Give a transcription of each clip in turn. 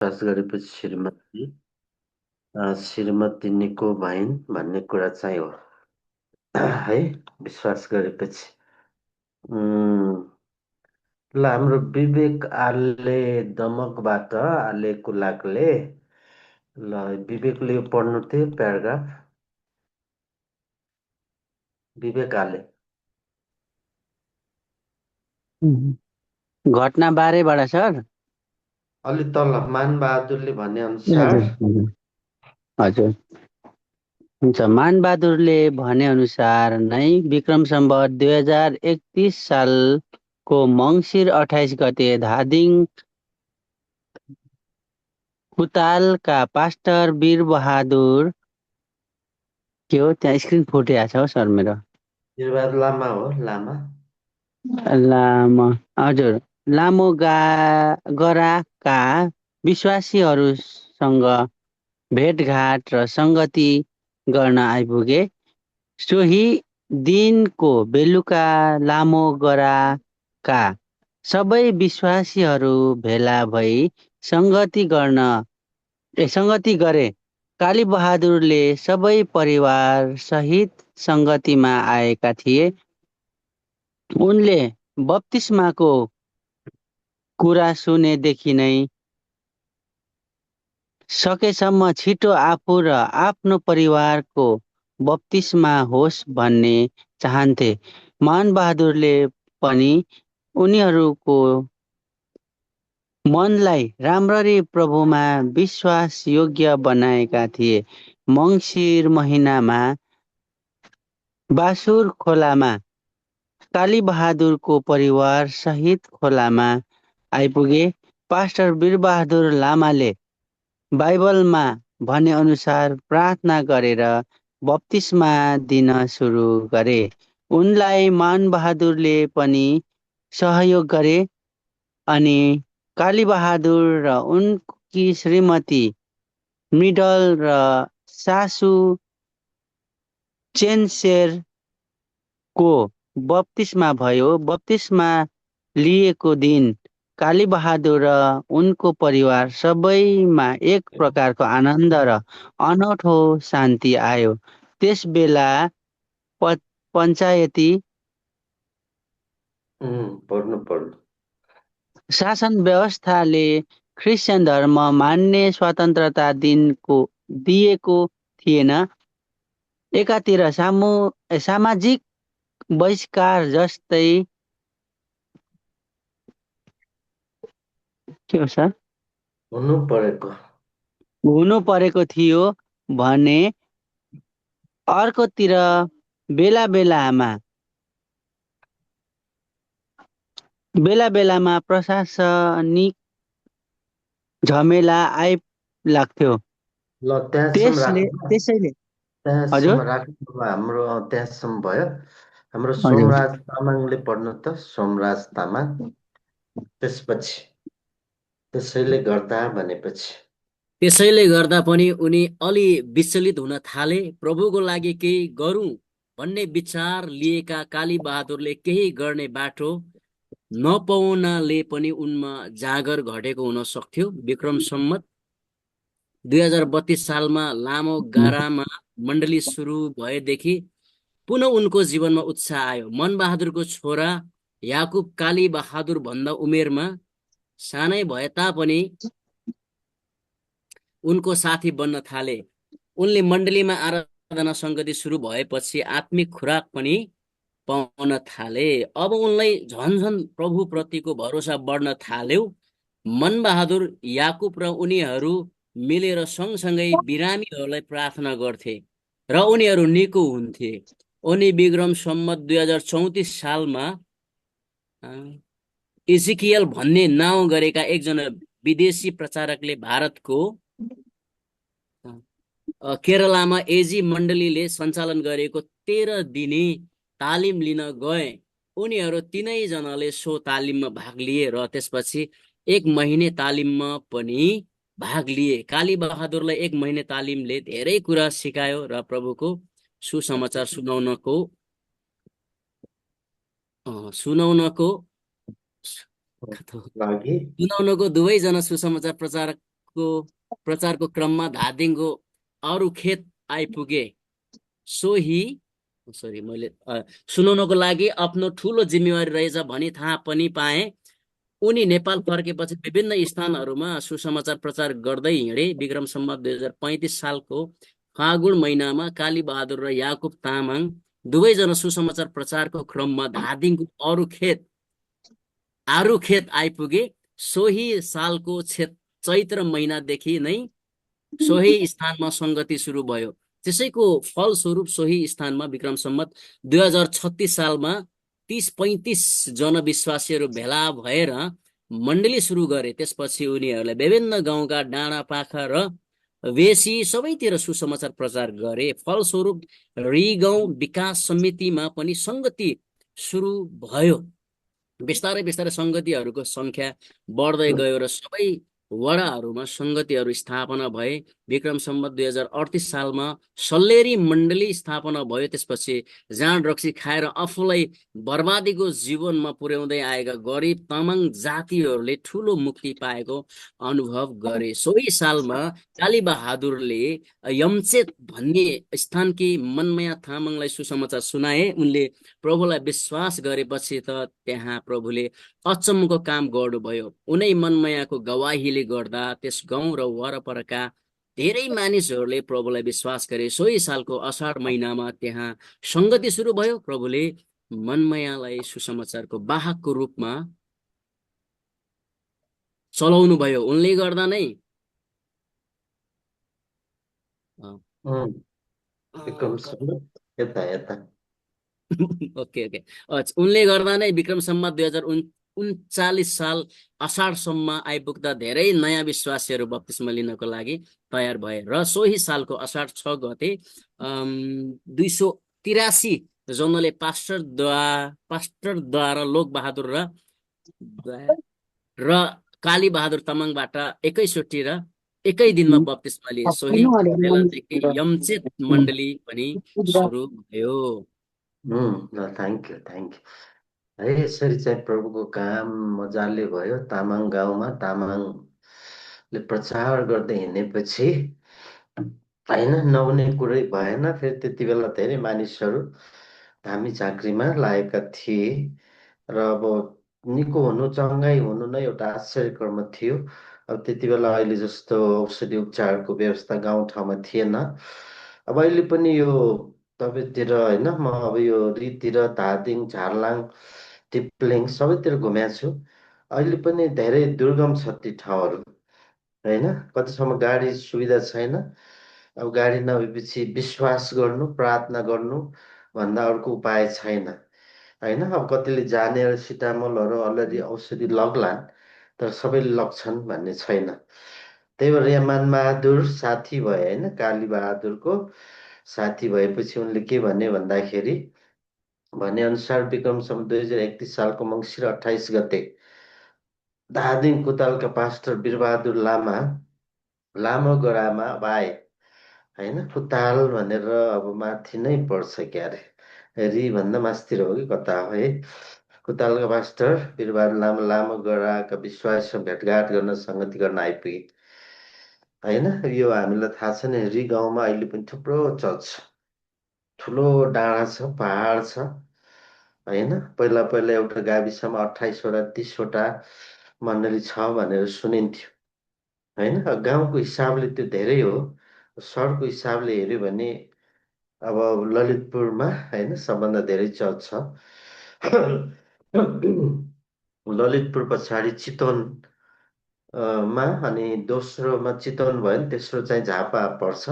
विश्वास गरेपछि श्रीमती निको भइन् भन्ने कुरा चाहिँ हो है। विश्वास गरेपछि ल हाम्रो विवेक आले दमकबाट आले कुलाकले ल विवेकले यो पढ्नु थियो प्याराग्राफ। विवेक आले घटना बारेबाट सर। अलि तल मानबहादुरले भने हजुर अनुसार हजुर हजुर हुन्छ। मानबहादुरले भने अनुसार नै विक्रम सम्वत 2031 सालको मङ्सिर 28 गते धादिङ कुतालका पास्टर वीरबहादुर के हो त्यहाँ स्क्रिन फुटिरहेको छ हौ सर मेरो। वीरबहादुर लामा हो, लामा। लामो हजुर लामो गराका विश्वासीहरूसँग भेटघाट र सङ्गति गर्न आइपुगे। सोही दिनको बेलुका लामो गराका सबै विश्वासीहरू भेला भई सङ्गति गरे। कालीबहादुरले सबै परिवार सहित सङ्गतिमा आएका थिए। उनले बप्तिस्माको कुरा सुनेदेखि नै सकेसम्म छिटो आफू र आफ्नो परिवारको बप्तिस्मा होस् भन्ने चाहन्थे। मानबहादुरले पनि उनीहरूको मनलाई राम्ररी प्रभुमा विश्वास योग्य बनाएका थिए। मङ्सिर महिनामा बासुर खोलामा कालीबहादुरको परिवार सहित खोलामा आइपुगे। पास्टर वीरबहादुर लामाले बाइबलमा भने अनुसार प्रार्थना गरेर बप्तिस्मा दिन सुरु गरे। उनलाई मानबहादुरले पनि सहयोग गरे अनि कालीबहादुर र उनकी श्रीमती मृडल र सासू चेन्सेरको बप्तिस्मा भयो। बप्तिस्मा लिएको दिन कालीबहादुर र उनको परिवार सबैमा एक प्रकारको आनन्द र अनौठो शान्ति आयो। त्यस बेला पञ्चायती पढ्नु शासन व्यवस्थाले क्रिस्चियन धर्म मान्ने स्वतन्त्रता दिएको थिएन। एकातिर सामाजिक बहिष्कार जस्तै के हो सर हुनु परेको थियो भने अर्कोतिर बेला बेलामा प्रशासनिक झमेला आइलाग्थ्यो। ल त्यसैले हजुर त्यहाँसम्म राख्नु हाम्रो त्यहाँसम्म भयो। हाम्रो हजुर सोमराज तामाङले पढ्नु त, सोमराज तामाङ। त्यसैले गर्दा भनेपछि त्यसैले गर्दा पनि उनी अलि विचलित हुन थाले। प्रभुको लागि केही गरौँ भन्ने विचार लिएका कालीबहादुरले केही गर्ने बाटो नपाउनाले पनि उनमा जाँगर घटेको हुन सक्थ्यो। विक्रम सम्वत 2032 सालमा लामो गारामा मण्डली सुरु भएदेखि पुनः उनको जीवनमा उत्साह आयो। मनबहादुरको छोरा याकुब कालीबहादुर भन्दा उमेरमा सानै भए तापनि उनको साथी बन्न थाले। उनले मण्डलीमा आराधना सङ्गति सुरु भएपछि आत्मिक खुराक पनि पाउन थाले। अब उनलाई झन्झन प्रभुप्रतिको भरोसा बढ्न थाल्यो। मनबहादुर याकुब र उनीहरू मिलेर सँगसँगै बिरामीहरूलाई प्रार्थना गर्थे र उनीहरू निको हुन्थे। उनी विक्रम सम्वत 2034 सालमा इजिकियल भन्ने नाउँ गरेका एकजना विदेशी प्रचारकले भारतको केरलामा एजी मण्डलीले सञ्चालन गरेको 13 दिने तालिम लिन गए। उनीहरू तीनैजनाले सो तालिममा भाग लिए र त्यसपछि 1 महिने तालिममा पनि भाग लिए। कालीबहादुरलाई 1 महिने तालिमले धेरै कुरा सिकायो र प्रभुको सुसमाचार सुनाउनको दुवैजना सुसमाचार प्रचारकको प्रचारको क्रममा धादिङको अरू खेत आइपुगे। सोही सरी मैले सुनाउनको लागि आफ्नो ठुलो जिम्मेवारी रहेछ भनी थाहा पनि पाए। उनी नेपाल फर्केपछि विभिन्न स्थानहरूमा सुसमाचार प्रचार गर्दै हिँडे। विक्रम सम्वत 2035 सालको फागुन महिनामा काली बहादुर र याकुब तामाङ दुवैजना सुसमाचार प्रचारको क्रममा धादिङको आरू खेत आइपुगे। सोही सालको चैत्र महिनादेखि नै सोही स्थानमा संगति सुरु भयो। त्यसैको फलस्वरूप सोही स्थानमा विक्रम सम्वत 2036 सालमा 30-35 जनविश्वासीहरू भेला भएर मण्डली सुरु गरे। त्यसपछि उनीहरूले विभिन्न गाउँका डाँडा पाखा र वेसी सबैतिर सुसमाचार प्रचार गरे। फलस्वरूप रिगाउँ विकास समितिमा पनि संगति सुरु भयो। बिस्तारै बिस्तारै संगतिहरूको संख्या बढ्दै गयो र सबै वडाहरूमा संगतिहरू स्थापना भए। विक्रम सम्वत 2038 सालमा सल्लेरी मण्डली स्थापना भयो। त्यसपछि जाँड रक्सी खाएर आफूलाई बर्बादीको जीवनमा पुर्याउँदै आएका गरिब तामाङ जातिहरूले ठुलो मुक्ति पाएको अनुभव गरे। सोही सालमा काली बहादुरले यमचेत भन्ने स्थानकी मनमाया तामाङलाई सुसमाचार सुनाए। उनले प्रभुलाई विश्वास गरेपछि त त्यहाँ प्रभुले अचम्मको काम गर्नुभयो। उनै मनमायाको गवाहीले गर्दा त्यस गाउँ र वरपरका धेरै मानिसहरूले प्रभुलाई विश्वास गरे। सोही सालको असाढ महिनामा त्यहाँ संगति सुरु भयो। प्रभुले मनमायालाई सुसमाचारको वाहकको रूपमा चलाउनु भयो। उनले गर्दा नै विक्रम सम्वत यता यता ओके ओके उनले गर्दा नै विक्रम सम्वत 2039 साल असाढसम्म आइपुग्दा धेरै नयाँ विश्वासीहरू बप्तिस्मा लिनको लागि तयार भए र सोही सालको असाढ 6 गते 283 जनाले पास्टरद्वारा लोक बहादुर र काली बहादुर तामाङबाट एकैचोटि र एकै दिनमा बप्तिस्मा लिए। सोही बेलादेखि यमचेत मण्डली पनि सुरु भयो। थ्याङ्क यू है। यसरी चाहिँ प्रभुको काम मजाले भयो। तामाङ गाउँमा तामाङले प्रचार गर्दै हिँडेपछि होइन नहुने कुरै भएन। फेरि त्यति बेला धेरै मानिसहरू धामी झाँक्रीमा लागेका थिए र अब निको हुनु चङ्गाई हुनु नै एउटा आश्चर्यकर्म थियो। अब त्यति बेला अहिले जस्तो औषधि उपचारको व्यवस्था गाउँठाउँमा थिएन। अब अहिले पनि यो तपाईँतिर होइन म अब यो रितिर धादिङ झारलाङ टिप्लेङ सबैतिर घुमेको छु। अहिले पनि धेरै दुर्गम छ ती ठाउँहरू होइन। कतिसम्म गाडी सुविधा छैन। अब गाडी नभएपछि विश्वास गर्नु प्रार्थना गर्नु भन्दा अर्को उपाय छैन होइन। अब कतिले जानेर सिटामोलहरू अलरेडी औषधि लग्लान् तर सबैले लग्छन् भन्ने छैन। त्यही भएर यहाँ मानबहादुर साथी भए होइन। काली बहादुरको साथी भएपछि उनले के भने भन्दाखेरि भनेअनुसार विक्रम सम्वत 2031 सालको मङ्सिर 28 गते धादिङ कुतालका पास्टर वीरबहादुर लामो गरामा अब आए होइन। कुताल भनेर अब माथि नै पर्छ क्यारे रि भन्दा मास्तिर हो कि कता हो है। कुतालका पास्टर वीरबहादुर लामो गराका विश्वाससँग भेटघाट गर्न सङ्गति गर्न आइपुगे होइन। यो हामीलाई थाहा छ नि रि गाउँमा अहिले पनि थुप्रो चर्च छ। ठुलो डाँडा छ पहाड छ होइन। पहिला एउटा गाविसमा 28वटा 30वटा मण्डली छ भनेर सुनिन्थ्यो होइन। गाउँको हिसाबले त्यो धेरै हो। सहरको हिसाबले हेऱ्यो भने अब ललितपुरमा होइन सबभन्दा धेरै चर्च छ। ललितपुर पछाडि चितवन मा अनि दोस्रोमा चितवन भयो भने तेस्रो चाहिँ झापा पर्छ।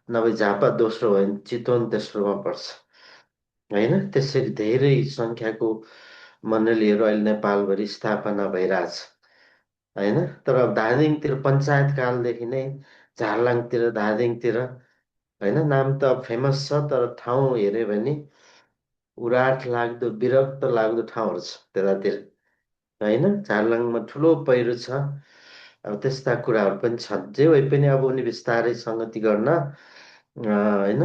नभए झापा दोस्रो भयो भने चितवन तेस्रोमा पर्छ होइन। त्यसरी धेरै सङ्ख्याको मण्डलीहरू अहिले नेपालभरि स्थापना भइरहेछ होइन। तर अब धादिङतिर पञ्चायत कालदेखि नै झारलाङतिर धादिङतिर होइन नाम त फेमस छ तर ठाउँ हेऱ्यो भने उराठ लाग्दो विरक्त लाग्दो ठाउँहरू छ त्यतातिर होइन। झारलाङमा ठुलो पहिरो छ। अब त्यस्ता कुराहरू पनि छन्। जे भए पनि अब उनी बिस्तारै सङ्गति गर्न होइन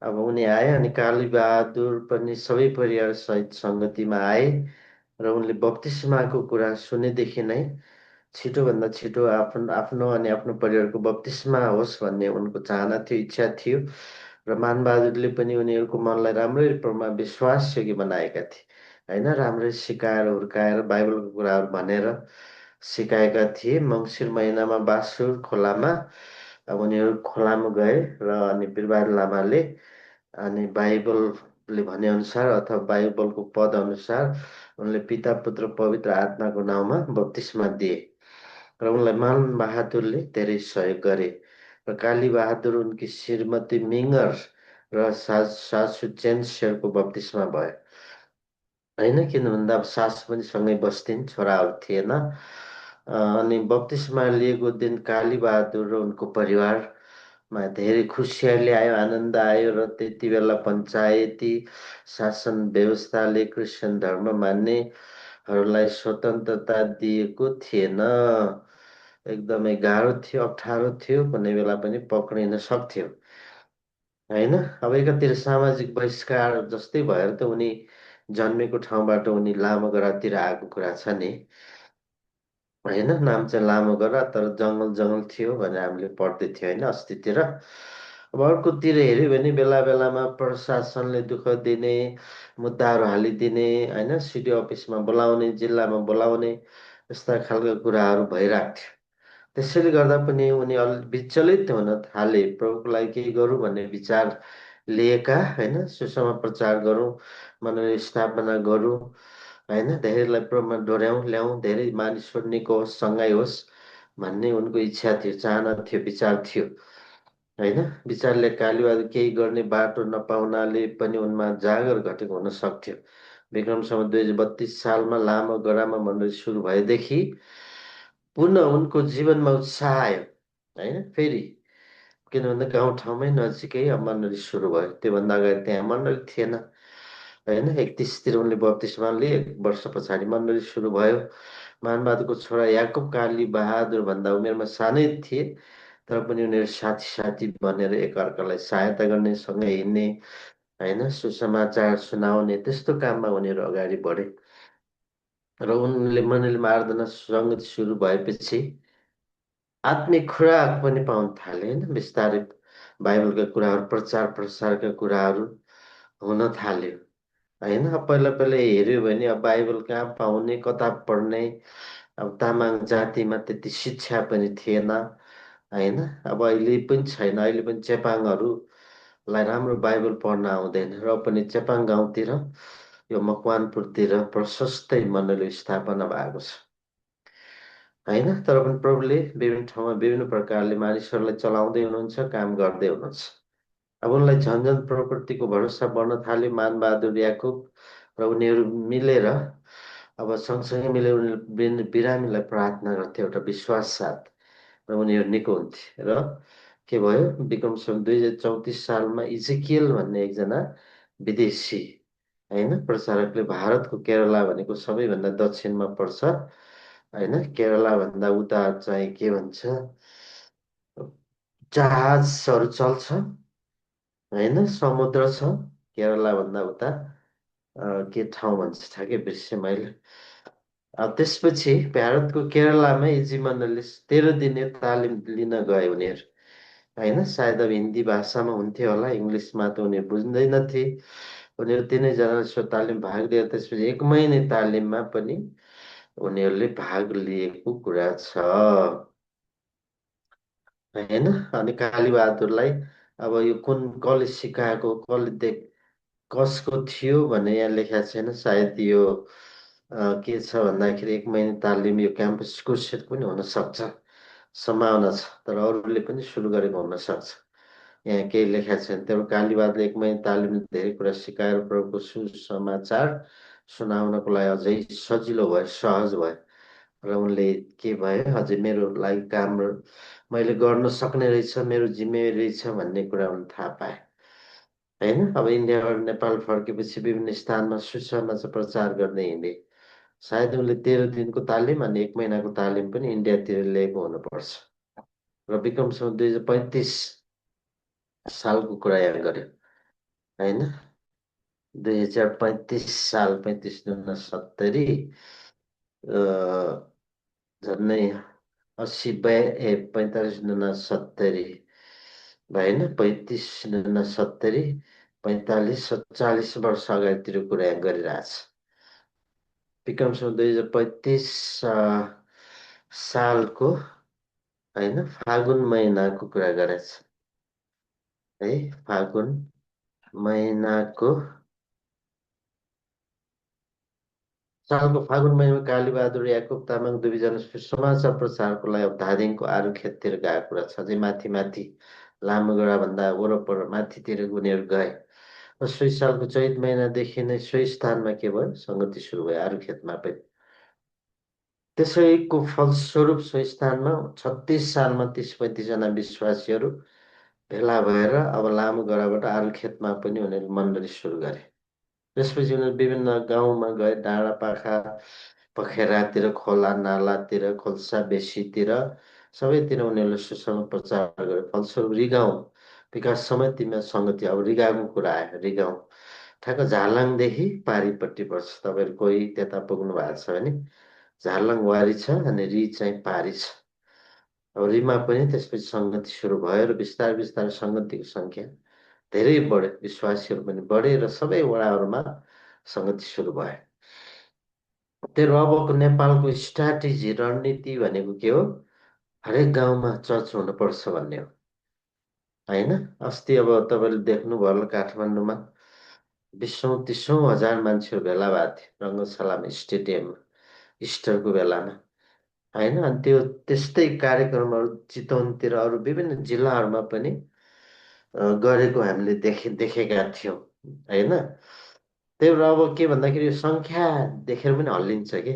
अब उनी आए अनि काली बहादुर पनि सबै परिवार सहित सङ्गतिमा आए र उनले बप्तिस्माको कुरा सुनेदेखि नै छिटोभन्दा छिटो आफ्नो आफ्नो अनि आफ्नो परिवारको बप्तिस्मा होस् भन्ने उनको चाहना थियो, इच्छा थियो। र मानबहादुरले पनि उनीहरूको मनलाई राम्रै रूपमा विश्वासयोग्य बनाएका थिए, होइन, राम्रै सिकाएर हुर्काएर बाइबलको कुराहरू भनेर सिकाएका थिए। मङ्सिर महिनामा बासुर खोलामा अब उनीहरू खोलामा गए र अनि बिरबहादुर लामाले अनि बाइबलले भनेअनुसार अथवा बाइबलको पद अनुसार उनले पिता पुत्र पवित्र आत्माको नाउँमा बप्तिस्मा दिए र उनलाई मान बहादुरले धेरै सहयोग गरे र काली बहादुर उनकी श्रीमती मिङ्गर र सासु चेन्सेरको बप्तिस्मा भयो, होइन, किन भन्दा अब सास पनि सँगै बस्थिन्, छोराहरू थिएन। अनि बप्तिस्मा लिएको दिन काली बहादुर र उनको परिवारमा धेरै खुसियाली आयो, आनन्द आयो र त्यति बेला पञ्चायती शासन व्यवस्थाले क्रिस्चियन धर्म मान्नेहरूलाई स्वतन्त्रता दिएको थिएन। एकदमै गाह्रो थियो, अप्ठ्यारो थियो, कुनै बेला पनि पक्रिन सक्थ्यो, होइन। अब एकातिर सामाजिक बहिष्कार जस्तै भएर त उनी जन्मेको ठाउँबाट उनी लामोगढातिर आएको कुरा छ नि, होइन। नाम चाहिँ लामोगढा, तर जङ्गल जङ्गल थियो भनेर हामीले पढ्दै थियो, होइन, अस्तितिर। अब अर्कोतिर हेऱ्यो भने बेला बेलामा प्रशासनले दुःख दिने, मुद्दाहरू हालिदिने, होइन, सिडी अफिसमा बोलाउने, जिल्लामा बोलाउने, यस्ता खालका कुराहरू भइरहेको थियो। त्यसैले गर्दा पनि उनी विचलित हुन थाले, प्रभुको लागि केही गरौँ भन्ने विचार लिएका, होइन, सुसमाचार प्रचार गरौँ, मण्डली स्थापना गरौँ, होइन, धेरैलाई प्रभुमा डोर्याउँ ल्याउँ, धेरै मानिसहरू निको होस्, सँगै होस् भन्ने उनको इच्छा थियो, चाहना थियो, विचार थियो, होइन। विचारले कालीबहादुर केही गर्ने बाटो नपाउनाले पनि उनमा जाँगर घटेको हुन सक्थ्यो। विक्रमसम्म 2032 सालमा लामो गडामा मण्डली सुरु भएदेखि पुनः उनको जीवनमा उत्साह आयो, होइन, फेरि। किन भन्दा गाउँठाउँमै नजिकै अब मण्डली सुरु भयो, त्योभन्दा अगाडि त्यहाँ मण्डली थिएन, होइन। 31तिर उनले बत्तिसमा लिए, 1 वर्ष पछाडि मण्डली सुरु भयो। मानबहादुरको छोरा याकुब काली बहादुर भन्दा उमेरमा सानै थिए, तर पनि उनीहरू साथी साथी बनेर एकअर्कालाई सहायता गर्ने, सँगै हिँड्ने, होइन, सुसमाचार सुनाउने, त्यस्तो काममा उनीहरू अगाडि बढे। र उनले मण्डलीमा आराधना सङ्गीत सुरु भएपछि आत्मिक खुराक पनि पाउन थाले, होइन। बिस्तारै बाइबलका कुराहरू, प्रचार प्रसारका कुराहरू हुन थाल्यो, होइन। अब पहिला पहिला हेऱ्यो भने अब बाइबल कहाँ पाउने, कता पढ्ने, अब तामाङ जातिमा त्यति शिक्षा पनि थिएन, होइन। अब अहिले पनि छैन, अहिले पनि चेपाङहरूलाई राम्रो बाइबल पढ्न आउँदैन, र पनि चेपाङ गाउँतिर, यो मकवानपुरतिर प्रशस्तै मण्डली स्थापना भएको छ, होइन। तर पनि प्रभुले विभिन्न ठाउँमा विभिन्न प्रकारले मानिसहरूलाई चलाउँदै हुनुहुन्छ, काम गर्दै हुनुहुन्छ। अब उनलाई झन्झन प्रकृतिको भरोसा बढ्न थाल्यो। मानबहादुर, याकुब र उनीहरू मिलेर अब सँगसँगै मिलेर उनीहरूले बिरामीलाई प्रार्थना गर्थे एउटा विश्वास साथ, र उनीहरू निको हुन्थे। र के भयो, विक्रमसम्म 2034 सालमा इजेकियल भन्ने एकजना विदेशी, होइन, प्रचारकले भारतको केरला भनेको सबैभन्दा दक्षिणमा पर्छ, होइन, केरला भन्दा उता चाहिँ के भन्छ, जहाजहरू चल्छ, होइन, समुद्र छ, केरला भन्दा उता के ठाउँ भन्छ ठ्याक्कै बिर्सेँ मैले। त्यसपछि भारतको केरलामा इजी मण्डलले 13 दिने तालिम लिन गए उनीहरू, होइन। सायद अब हिन्दी भाषामा हुन्थ्यो होला, इङ्ग्लिसमा त उनीहरू बुझ्दैनथे। उनीहरू तिनैजनाले सो तालिम भाग लिएर त्यसपछि 1 महिने तालिममा पनि उनीहरूले भाग लिएको कुरा छ, होइन। अनि कालीबहादुरलाई अब यो कुन कसले सिकाएको, कसको थियो भन्ने यहाँ लेखेको छैन। सायद यो के छ भन्दाखेरि 1 महिने तालिम यो क्याम्पस कुर्सेट पनि हुनसक्छ, सम्भावना छ, तर अरूले पनि सुरु गरेको हुनसक्छ, यहाँ केही लेखेको छैन। तर कालीबहादुरले 1 महिने तालिमले धेरै कुरा सिकाएर प्रभुको सुसमाचार सुनाउनको लागि अझै सजिलो भयो, सहज भयो। र उनले के भयो, अझै मेरो लागि काम मैले गर्न सक्ने रहेछ, मेरो जिम्मेवारी रहेछ भन्ने कुरा उनले थाहा पाए, होइन। अब इन्डियाबाट नेपाल फर्केपछि विभिन्न स्थानमा सुसमाचार प्रचार गर्दै हिँडे। सायद उनले 13 दिनको तालिम अनि 1 महिनाको तालिम पनि इन्डियातिर ल्याएको हुनुपर्छ। र विक्रमसम्म 2035 सालको कुरा यहाँ गर्यो, होइन। 2035 साल, 35 दुना 70, झन्डै 45 दुना 70 भएन, 35 दुना 70, 45 47 वर्ष अगाडितिर कुरा गरिरहेछ। विक्रमसँग 2035 सालको होइन फागुन महिनाको कुरा गरेछ है। फागुन महिनाको महिनामा कालीबहादुर याकुब तामाङ दुवैजना समाचार प्रचारको लागि अब धादिङको आरु खेततिर गएको कुरा छ। अझै माथि माथि लामगडाभन्दा वरपर माथितिर उनीहरू गए। र सोही सालको चैत महिनादेखि नै सोही स्थानमा के भयो, सङ्गति सुरु भयो आरु खेतमा पनि। त्यसैको फलस्वरूप सोही स्थानमा 36 सालमा 30-35जना विश्वासीहरू भेला भएर अब लामगडाबाट आरु खेतमा पनि उनीहरू मण्डली सुरु गरे। त्यसपछि उनीहरू विभिन्न गाउँमा गए, डाँडा पाखा पखेरातिर, खोला नालातिर, खोल्सा बेसीतिर, सबैतिर उनीहरूले सुसमाचार प्रचार गरे। फलस्वरूप रिगाउँ विकास समितिमा सङ्गति, अब रिगाउँको कुरा आयो। रिगाउँ ठ्याक्क झारलाङदेखि पारिपट्टि पर्छ। तपाईँहरू कोही त्यता पुग्नु भएको छ भने झारलाङ वारी छ अनि रि चाहिँ पारी छ। अब रिमा पनि त्यसपछि सङ्गति सुरु भयो र बिस्तारै बिस्तारै सङ्गतिको सङ्ख्या धेरै बढ्यो, विश्वासीहरू पनि बढे र सबै वडाहरूमा सङ्गति सुरु भयो। त्यो अबको नेपालको स्ट्राटेजी रणनीति भनेको के हो? हरेक गाउँमा चर्च हुनुपर्छ भन्ने हो होइन। अस्ति अब तपाईँले देख्नुभयो होला काठमाडौँमा 20,000-30,000 हजार मान्छेहरू भेला भएको थियो रङ्गशालामा, स्टेडियममा, इस्टरको बेलामा होइन। अनि त्यो त्यस्तै कार्यक्रमहरू चितवनतिर अरू विभिन्न जिल्लाहरूमा पनि गरेको हामीले देखेका थियौँ होइन। त्यही भएर अब के भन्दाखेरि यो सङ्ख्या देखेर पनि हल्लिन्छ कि।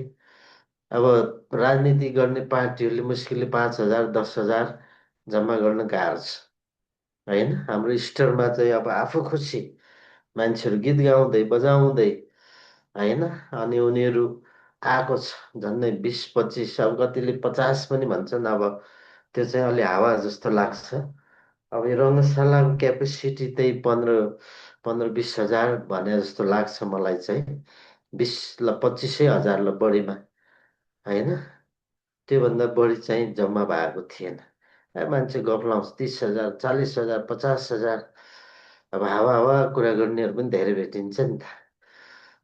अब राजनीति गर्ने पार्टीहरूले मुस्किलले 5,000 10,000 जम्मा गर्न गाह्रो छ होइन। हाम्रो इस्टरमा चाहिँ अब आफू खुसी मान्छेहरू गीत गाउँदै बजाउँदै होइन, अनि उनीहरू आएको छ झन्डै 20-25, अब कतिले 50 पनि भन्छन्। अब त्यो चाहिँ अलि हावा जस्तो लाग्छ। अब यो रङ्गशालाको क्यापेसिटी त्यही 15-20 हजार भने जस्तो लाग्छ मलाई चाहिँ। 20 ल 25 हजार ल बढीमा होइन, त्योभन्दा बढी चाहिँ जम्मा भएको थिएन। मान्छे गफ लाउँछ 30,000 40,000 50,000। अब हावा हावा कुरा गर्नेहरू पनि धेरै भेटिन्छ नि त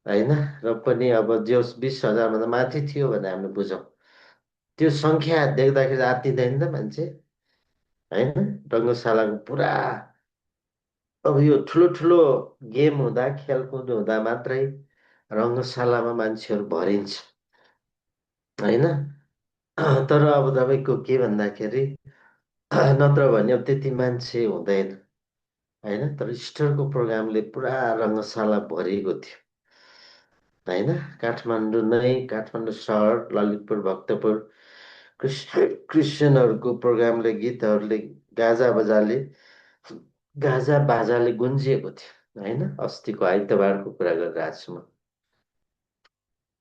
होइन। र पनि अब जो 20,000 भन्दा माथि थियो भने हामीले बुझौँ। त्यो सङ्ख्या देख्दाखेरि आत्तिँदैन त मान्छे होइन। रङ्गशालाको पुरा अब यो ठुलो ठुलो गेम हुँदा, खेलकुद हुँदा मात्रै रङ्गशालामा मान्छेहरू भरिन्छ होइन। तर अब तपाईँको के भन्दाखेरि नत्र भने अब त्यति मान्छे हुँदैन होइन। तर इस्टरको प्रोग्रामले पुरा रङ्गशाला भरिएको थियो होइन। काठमाडौँ नै, काठमाडौँ सहर, ललितपुर, भक्तपुर क्रिस्चियनहरूको प्रोग्रामले, गीतहरूले, गाजा बाजाले गुन्जिएको थियो होइन। अस्तिको आइतबारको कुरा गरिरहेको छु म।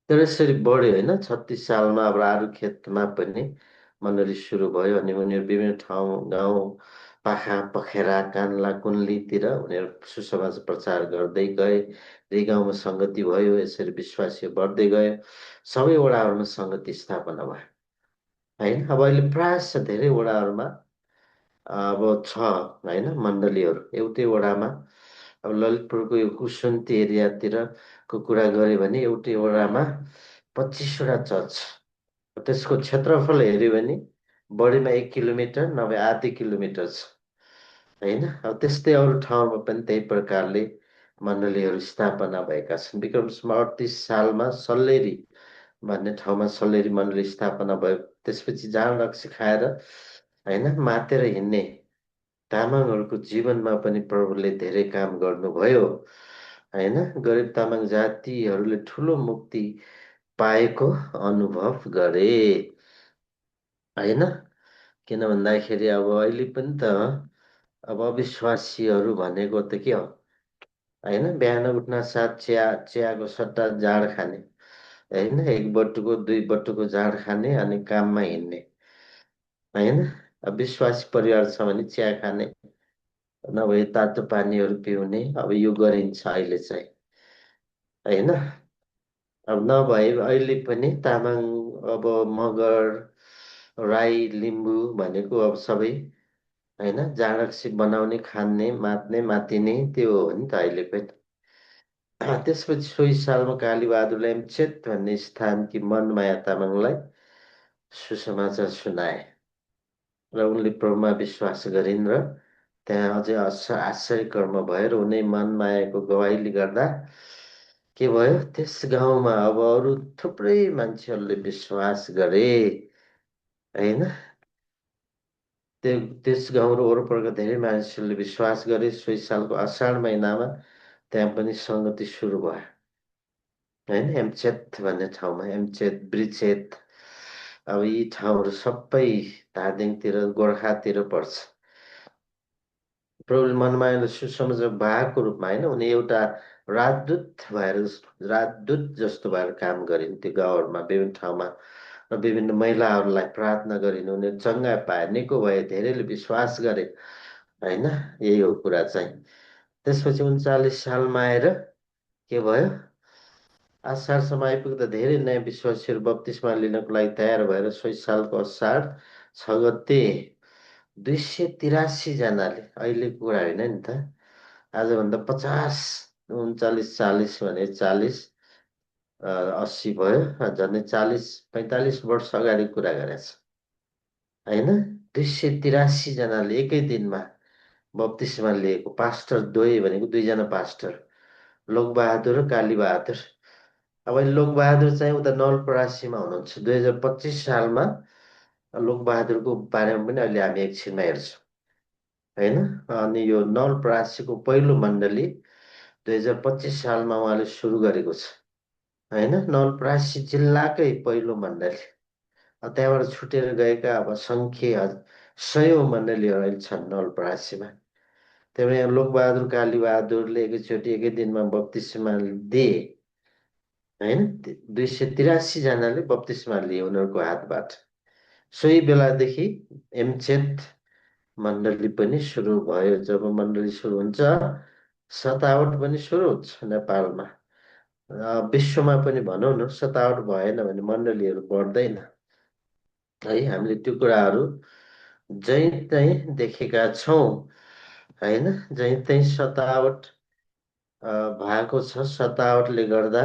तर यसरी बढ्यो होइन। 36 सालमा अब आरु खेतमा पनि मण्डली सुरु भयो अनि उनीहरू विभिन्न ठाउँ गाउँ पाखा पखेरा कान्ला कुन्लीतिर उनीहरू सुसमाचार प्रचार गर्दै गए। गाउँमा सङ्गति भयो, यसरी विश्वासी बढ्दै गयो, सबै वडाहरूमा सङ्गति स्थापना भयो होइन। अब अहिले प्रायः धेरै वडाहरूमा अब छ होइन मण्डलीहरू एउटै वडामा। अब ललितपुरको यो कुसुन्ती एरियातिरको कुरा गऱ्यो भने एउटै वडामा 25वटा चर्च। त्यसको क्षेत्रफल हेऱ्यो भने बढीमा 1 किलोमिटर नभए आधी किलोमिटर छ होइन। अब त्यस्तै अरू ठाउँमा पनि त्यही प्रकारले मण्डलीहरू स्थापना भएका छन्। विक्रम 38 सालमा सल्लेरी भन्ने ठाउँमा सल्लेरी मण्डली स्थापना भयो। त्यसपछि जाँड रक्सी खाएर होइन मातेर हिँड्ने तामाङहरूको जीवनमा पनि प्रभुले धेरै काम गर्नुभयो होइन। गरिब तामाङ जातिहरूले ठुलो मुक्ति पाएको अनुभव गरे होइन। किन भन्दाखेरि अब अहिले पनि त अब अविश्वासीहरू भनेको त के हो होइन। बिहान उठ्न साथ चियाको सट्टा जाँड खाने होइन, 1 बटुको 2 बटुको जाँड खाने अनि काममा हिँड्ने होइन। अब विश्वासी परिवार छ भने चिया खाने नभए तातो पानीहरू पिउने, अब यो गरिन्छ अहिले चाहिँ होइन। अब नभए अहिले पनि तामाङ अब मगर राई लिम्बू भनेको अब सबै होइन, जाँड बनाउने, खाने, मात्ने, मातिने त्यो हो नि त अहिलेको। त्यसपछि सोही सालमा कालीबहादुर एमचेत भन्ने स्थानकी मनमाया तामाङलाई सुसमाचार सुनाए र उनले प्रभुमा विश्वास गरिन् र त्यहाँ अझै आश्चर्य कर्म भयो र उनै मनमायाको गवाहीले गर्दा के भयो, त्यस गाउँमा अब अरू थुप्रै मान्छेहरूले विश्वास गरे होइन। त्यो त्यस गाउँ र वरपरका धेरै मानिसहरूले विश्वास गरे। सोही सालको असाढ महिनामा त्यहाँ पनि सङ्गति सुरु भयो होइन, एमचेत भन्ने ठाउँमा, एमचेत ब्रिचेत। अब यी ठाउँहरू सबै धादिङतिर गोर्खातिर पर्छ। प्रभुले मनमायाले सुसमाचार वाहकको रूपमा होइन, उनी एउटा राजदूत जस्तो भएर काम गरिन् त्यो गाउँहरूमा, विभिन्न ठाउँमा र विभिन्न महिलाहरूलाई प्रार्थना गरिन्। उनीहरू चङ्गा पाए, निको भए, धेरैले विश्वास गरे होइन। यही हो कुरा चाहिँ। त्यसपछि 39 सालमा आएर के भयो, असारसम्म आइपुग्दा धेरै नयाँ विश्वासीहरू बत्तिसमा लिनको लागि तयार भएर सोही सालको असार 6 गते 283 जनाले, अहिलेको कुरा होइन नि त, आजभन्दा 50 39 40 भने 40 80 भयो, झन्डै 40 45 वर्ष अगाडि कुरा गरेछ होइन। 283 जनाले एकै दिनमा बत्तिसमा लिएको। पास्टर द्वय भनेको दुईजना पास्टर, लोकबहादुर र कालीबहादुर। अब अहिले लोकबहादुर चाहिँ उता नवलपरासीमा हुनुहुन्छ। 2025 सालमा लोकबहादुरको बारेमा पनि अहिले हामी एकछिनमा हेर्छौँ होइन। अनि यो नवलपरासीको पहिलो मण्डली 2025 सालमा उहाँले सुरु गरेको छ होइन। नवलपरासी जिल्लाकै पहिलो मण्डली। त्यहाँबाट छुटेर गएका अब सङ्ख्या सयौँ मण्डलीहरू अहिले छन् नवलपरासीमा। त्यही भएर यहाँ लोकबहादुर कालीबहादुरले एकैचोटि एकै दिनमा बत्तिसमा दिए होइन। 283 जनाले बत्तिसमा लिए उनीहरूको हातबाट। सोही बेलादेखि एमचेत मण्डली पनि सुरु भयो। जब मण्डली सुरु हुन्छ, सतावट पनि सुरु हुन्छ नेपालमा, विश्वमा पनि भनौँ न। सतावट भएन भने मण्डलीहरू बढ्दैन है। हामीले त्यो कुराहरू जहीँ तहीँ देखेका छौँ होइन। जहीँ तहीँ सतावट भएको छ। सतावटले गर्दा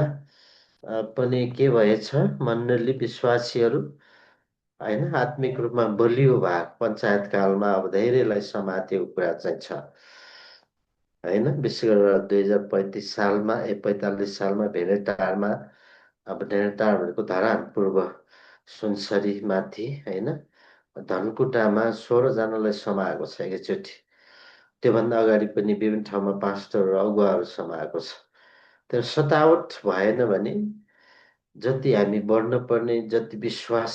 पनि के भएछ, मण्डली विश्वासीहरू होइन आत्मिक रूपमा बलियो भएको पञ्चायत कालमा अब धेरैलाई समातेको कुरा चाहिँ छ होइन। विशेष गरेर 2035 सालमा 45 सालमा भेडेटारमा, अब भेडेटार भनेको धरान पूर्व सुनसरी माथि होइन, धनकुटामा 16 जनालाई समाएको छ एकैचोटि। त्योभन्दा अगाडि पनि विभिन्न ठाउँमा पास्टर अगुवाहरू समाएको छ। त्यो सतावट भएन भने जति हामी बढ्न पर्ने, जति विश्वास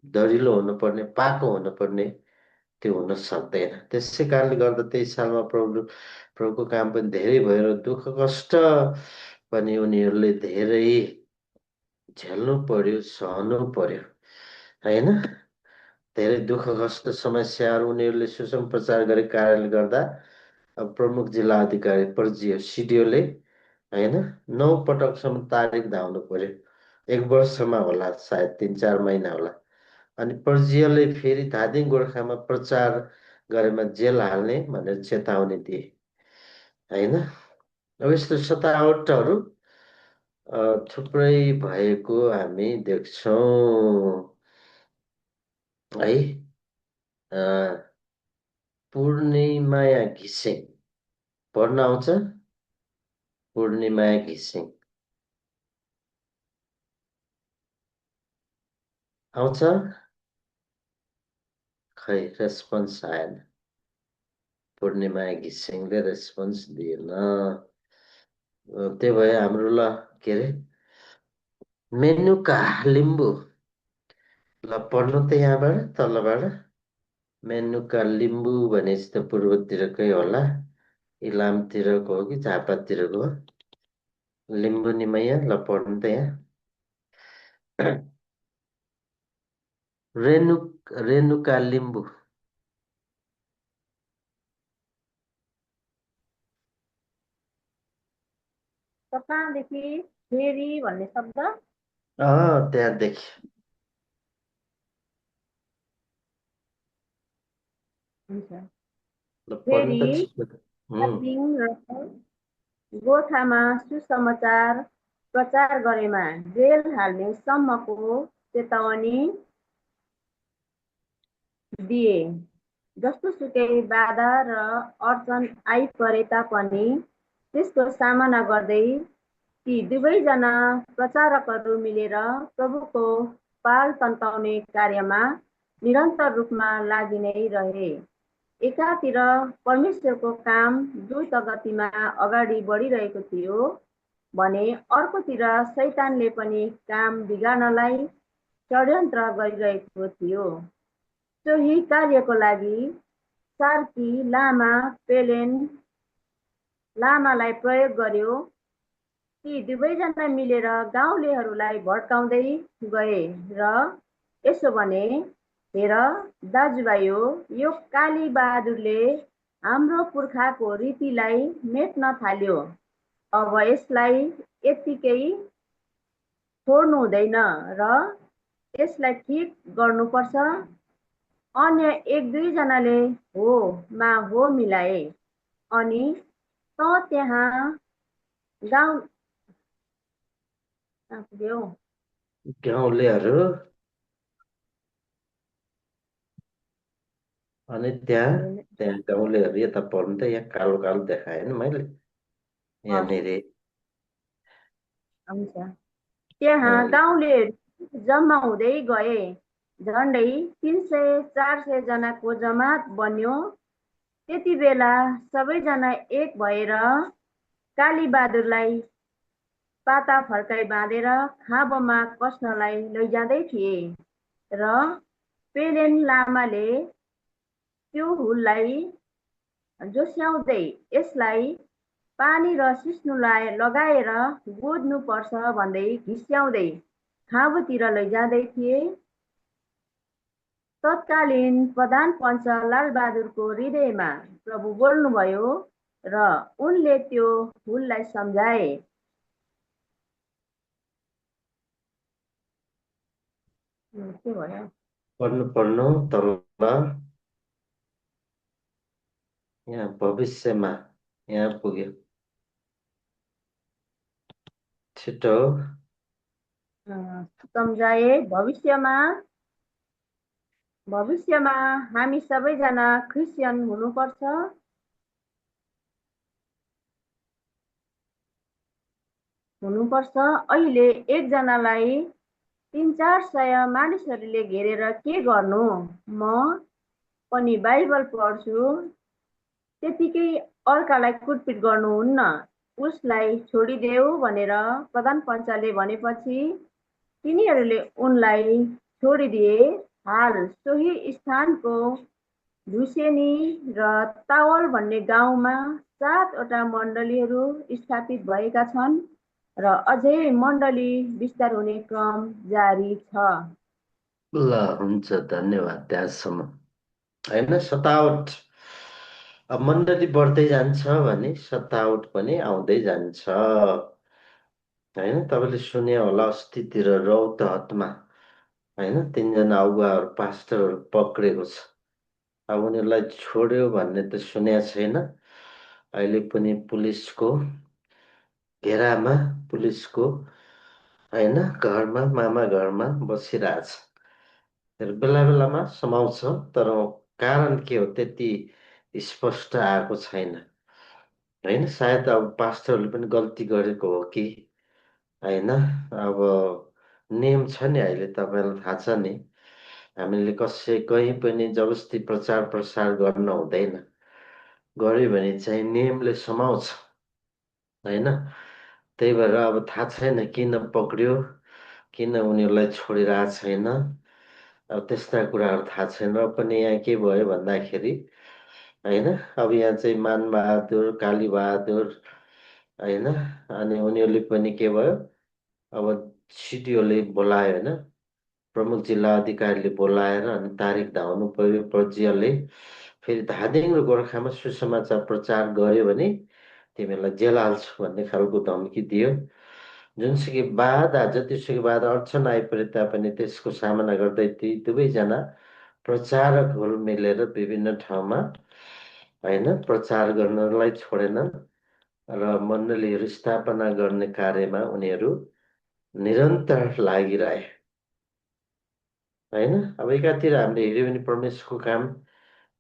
दरिलो हुनुपर्ने, पाको हुनुपर्ने, त्यो हुन सक्दैन। त्यसै कारणले गर्दा 23 सालमा प्रभुको काम पनि धेरै भयो र दुःख कष्ट पनि उनीहरूले धेरै झेल्नु पर्यो, सहनु पर्यो होइन। धेरै दुःख कष्ट समस्याहरू उनीहरूले सुसमाचार गरेको कारणले गर्दा अब प्रमुख जिल्ला अधिकारी पर्जियो सिडिओले होइन 9 पटकसम्म तारिक धाउनु पर्यो। 1 वर्षमा होला, सायद 3-4 महिना होला। अनि पर्जियोले फेरि धादिङ गोर्खामा प्रचार गरेमा जेल हाल्ने भनेर चेतावनी दिए होइन। अब यस्तो सतावटहरू थुप्रै भएको हामी देख्छौँ है। पूर्णिमाया घिसिङ पढ्न आउँछ? पूर्णिमाया घिसिङ आउँछ? खै रेस्पोन्स आएन। पूर्णिमाया घिसिङले रेस्पोन्स दिएन। त्यही भए हाम्रो ल के अरे मेनुका लिम्बू, ल पढ्नु त यहाँबाट तलबाट। मेनुका लिम्बू भनेपछि त पूर्वतिरकै होला, इलामतिरको हो कि झापातिरको हो? लिम्बू निमैया, ल पढ्नु त यहाँ। रेणुका लिम्बू। कहाँदेखि फेरि भन्ने शब्द? त्यहाँदेखि हुन्छ। ल पढ्नु फेरि त छिटो। दार्जिलिङ र गोठामा सुसमाचार प्रचार गरेमा जेल हाल्ने सम्मको चेतावनी दिए। जस्तोसुकै बाधा र अडचन आइपरे तापनि त्यसको सामना गर्दै ती दुवैजना प्रचारकहरू मिलेर प्रभुको पाल तन्काउने कार्यमा निरन्तर रूपमा लागि नै रहे। एकातिर परमेश्वरको काम द्रुत गतिमा अगाडि बढिरहेको थियो भने अर्कोतिर शैतानले पनि काम बिगार्नलाई षड्यन्त्र गरिरहेको थियो। सोही कार्यको लागि सार्की लामा पेलेन लामालाई प्रयोग गर्यो। ती दुवैजना मिलेर गाउँलेहरूलाई भड्काउँदै गए र यसो भने, हेर दाजुभाइ, यो काली बहादुरले हाम्रो पुर्खाको रीतिलाई मेट्न थाल्यो। अब यसलाई यत्तिकै छोड्नु हुँदैन र यसलाई ठिक गर्नुपर्छ। अन्य एक दुईजनाले हो मा हो मिलाए। अनि त त्यहाँ गाउँ पुग्यो। गाउँलेहरू अनि त्यहाँ त्यहाँ गाउँलेहरू यता पढ्नु त यहाँ कालो कालो देखाएँ नि मैले यहाँनिर। हुन्छ। त्यहाँ गाउँलेहरू जम्मा हुँदै गए। झन्डै 300-400 जनाको जमात बन्यो। त्यति बेला सबैजना एक भएर कालीबहादुरलाई पाता फर्काई बाँधेर खाँबोमा कस्नलाई लैजाँदै थिए र पेलेन लामाले त्यो हुललाई जोस्याउँदै यसलाई पानी र सिस्नु लगाएर गोद्नुपर्छ भन्दै घिस्याउँदै खाँबोतिर लैजाँदै थिए। तत्कालीन प्रधान पञ्च लालबहादुरको हृदयमा प्रभु बोल्नुभयो र उनले त्यो हुललाई सम्झाए। के भयो? पढ्नु तल यहाँ भविष्यमा यहाँ पुग्यो छिटो। सम्झाए। भविष्यमा हामी सबैजना क्रिस्चियन हुनुपर्छ। अहिले एकजनालाई 300-400 मानिसहरूले घेरेर के गर्नु? म पनि बाइबल पढ्छु, त्यतिकै अर्कालाई कुटपिट गर्नुहुन्न। उसलाई छोडिदेऊ भनेर प्रधान पञ्चले भनेपछि तिनीहरूले उनलाई छोडिदिए। हाल सोही स्थानको धुसेनी र तावल भन्ने गाउँमा 7वटा मण्डलीहरू स्थापित भएका छन् र अझै मण्डली विस्तार हुने क्रम जारी छ। ल हुन्छ, धन्यवाद त्यहाँसम्म। होइन, सतावट अब मण्डली बढ्दै जान्छ भने सतावट पनि आउँदै जान्छ। होइन, तपाईँले सुने होला अस्तितिर रौतहटमा होइन 3जना अगुवाहरू पास्टरहरू पक्रेको छ। अब उनीहरूलाई छोड्यो भन्ने त सुनेको छैन। अहिले पनि पुलिसको घेरामा पुलिसको होइन घरमा मामा घरमा बसिरहेछ। बेला बेलामा समाउँछ तर कारण के हो त्यति स्पष्ट आएको छैन। होइन, सायद अब पास्टरले पनि गल्ती गरेको हो कि होइन। अब नियम छ नि अहिले तपाईँलाई थाहा छ नि, हामीले कसै कहीँ पनि जबरजस्ती प्रचार प्रसार गर्न हुँदैन। गऱ्यो भने चाहिँ नियमले समाउँछ होइन। त्यही भएर अब थाहा छैन किन पक्रियो, किन उनीहरूलाई छोडिरहेको छैन। अब त्यस्ता कुराहरू थाहा छैन। र पनि यहाँ के भयो भन्दाखेरि होइन, अब यहाँ चाहिँ मानबहादुर कालीबहादुर होइन, अनि उनीहरूले पनि के भयो, अब सिडिओले बोलायो होइन, प्रमुख जिल्ला अधिकारीले बोलाएर अनि तारिक धाउनु पर्यो। प्रज्यले फेरि धादिङ र गोर्खामा सुसमाचार प्रचार गर्यो भने तिमीहरूलाई जेल हाल्छु भन्ने खालको धम्की दियो। जुनसुकै बाधा जतिसुकै बाधा अडचन आइपरे तापनि त्यसको सामना गर्दै ती दुवैजना प्रचारकहरू मिलेर विभिन्न ठाउँमा होइन प्रचार गर्नलाई छोडेनन् र मण्डलीहरू स्थापना गर्ने कार्यमा उनीहरू निरन्तर लागिरहे होइन। अब एकातिर हामीले हेऱ्यो भने परमेश्वरको काम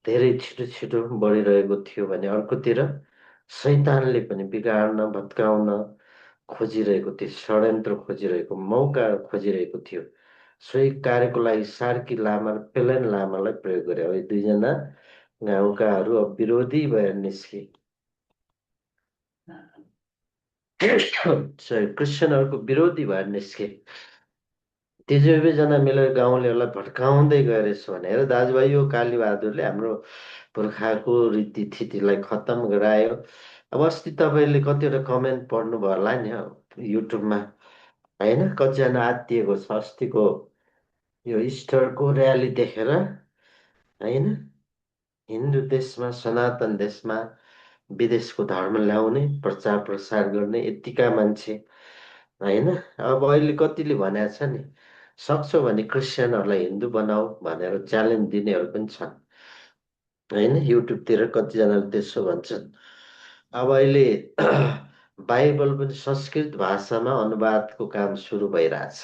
धेरै छिटो छिटो बढिरहेको थियो भने अर्कोतिर शैतानले पनि बिगार्न भत्काउन खोजिरहेको थियो, षड्यन्त्र खोजिरहेको, मौका खोजिरहेको थियो। सोही कार्यको लागि सार्की लामा र पेलेन लामालाई प्रयोग गरे। अब यी दुईजना गाउँकाहरू अब विरोधी भएर निस्के। क्रिस्चियनहरूको विरोधी भएर निस्के। ती दुवैजना मिलेर गाउँलेहरूलाई भड्काउँदै गएछ भनेर दाजुभाइ यो कालीबहादुरले हाम्रो पुर्खाको रीतिथितिलाई खत्तम गरायो। अब अस्ति तपाईँले कतिवटा कमेन्ट पढ्नुभयो होला नि युट्युबमा होइन, कतिजना आत्तिएको छ अस्तिको यो इस्टरको र्याली देखेर होइन। हिन्दू देशमा सनातन देशमा विदेशको धर्म ल्याउने प्रचार प्रसार गर्ने यत्तिका मान्छे होइन। अब अहिले कतिले भनेको छ नि सक्छौ भने क्रिस्चियनहरूलाई हिन्दू बनाऊ भनेर च्यालेन्ज दिनेहरू पनि छन् होइन। युट्युबतिर कतिजनाले त्यसो भन्छन्। अब अहिले बाइबल पनि संस्कृत भाषामा अनुवादको काम सुरु भइरहेछ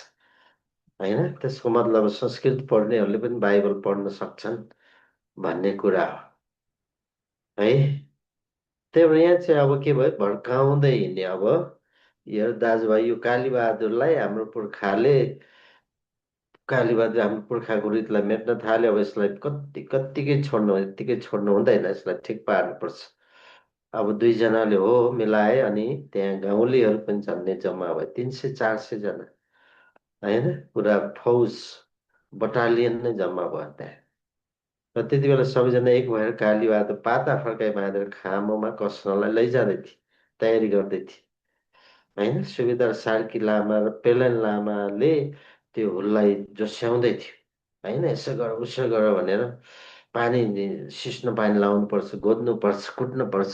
होइन। त्यसको मतलब संस्कृत पढ्नेहरूले पनि बाइबल पढ्न सक्छन् भन्ने कुरा हो है। त्यही भएर यहाँ चाहिँ अब के भयो भड्काउँदै हिँड्ने। अब यो दाजुभाइ यो कालीबहादुरलाई हाम्रो पुर्खाले कालीबहादुर हाम्रो पुर्खाको रीतिलाई मेट्न थाल्यो। अब यसलाई कत्तिकै छोड्नु यत्तिकै छोड्नु हुँदैन, यसलाई ठिक पार्नुपर्छ। अब दुईजनाले हो मिलाए अनि त्यहाँ गाउँलेहरू पनि झन्डै जम्मा भयो 300-400 जना होइन। पुरा फौज बटालियन नै जम्मा भयो त्यहाँ। र त्यति बेला सबैजना एक भएर कालीबहादुर पाता फर्काइ बाँधेर खामोमा कस्नलाई लैजाँदै थिए, तयारी गर्दै थिए होइन। सुबेदार सार्की लामा र पेलेन लामाले त्यो हुललाई जोस्याउँदै थियो होइन। यसो गर उसो गर भनेर पानी सिस्नो पानी लाउनुपर्छ, गोद्नुपर्छ, कुट्नुपर्छ,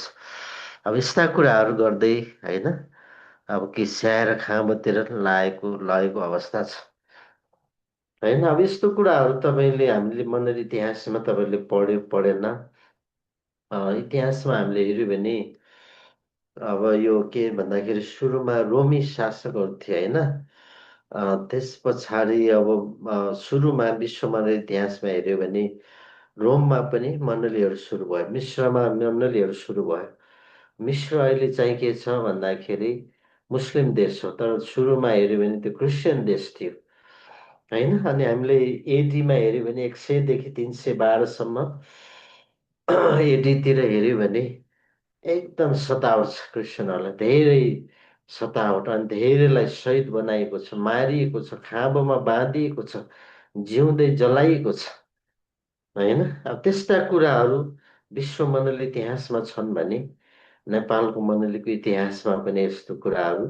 अब यस्ता कुराहरू गर्दै होइन। अब किस्याएर खाँबोतिर लगेको अवस्था छ होइन। अब यस्तो कुराहरू तपाईँले हामीले मण्डली इतिहासमा तपाईँले पढेन इतिहासमा हामीले हेऱ्यो भने अब यो के भन्दाखेरि सुरुमा रोमी शासकहरू थिए होइन। त्यस पछाडि अब सुरुमा विश्वमा इतिहासमा हेऱ्यो भने रोममा पनि मण्डलीहरू सुरु भयो, मिश्रमा मण्डलीहरू सुरु भयो। मिश्र अहिले चाहिँ के छ भन्दाखेरि मुस्लिम देश हो, तर सुरुमा हेऱ्यो भने त्यो क्रिस्चियन देश थियो होइन। अनि हामीले एडीमा हेऱ्यो भने 100 देखि 312सम्म एडीतिर हेऱ्यो भने एकदम सतावट छ क्रिस्चियनहरूलाई, धेरै सतावट अनि धेरैलाई शहीद बनाइएको छ, मारिएको छ, खाँबोमा बाँधिएको छ, जिउँदै जलाइएको छ होइन। अब त्यस्ता कुराहरू विश्व मण्डली इतिहासमा छन् भने नेपालको मण्डलीको इतिहासमा पनि यस्तो कुराहरू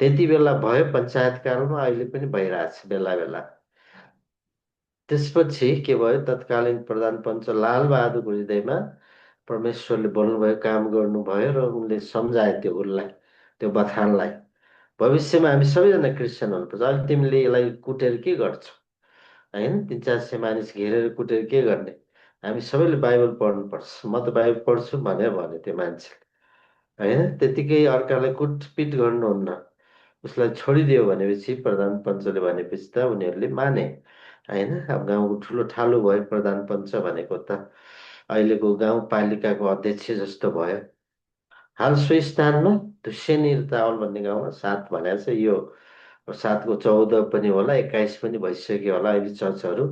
त्यति बेला भयो पञ्चायतकालमा, अहिले पनि भइरहेछ बेला बेला। त्यसपछि के भयो तत्कालीन प्रधान पञ्च लालबहादुरको हृदयमा परमेश्वरले बोल्नुभयो, काम गर्नुभयो र उनले सम्झाए त्यो उसलाई, त्यो बथानलाई भविष्यमा हामी सबैजना क्रिस्चियन हुनुपर्छ। अहिले तिमीले यसलाई कुटेर के गर्छौ होइन। 300-400 मानिस घेरेर कुटेर के गर्ने, हामी सबैले बाइबल पढ्नुपर्छ, म त बाइबल पढ्छु भनेर भन्यो त्यो मान्छे होइन। त्यतिकै अर्कालाई कुटपिट गर्नुहुन्न, उसलाई छोडिदियो भनेपछि प्रधान पञ्चले भनेपछि त उनीहरूले माने होइन। अब गाउँको ठुलो ठालो भयो प्रधान पञ्च भनेको त अहिलेको गाउँपालिकाको अध्यक्ष जस्तो भयो। हाल सो स्थानमा धुसेनी तावल भन्ने गाउँमा 7 भनेको छ, यो 7को 14 पनि होला, 21 पनि भइसक्यो होला अहिले चर्चहरू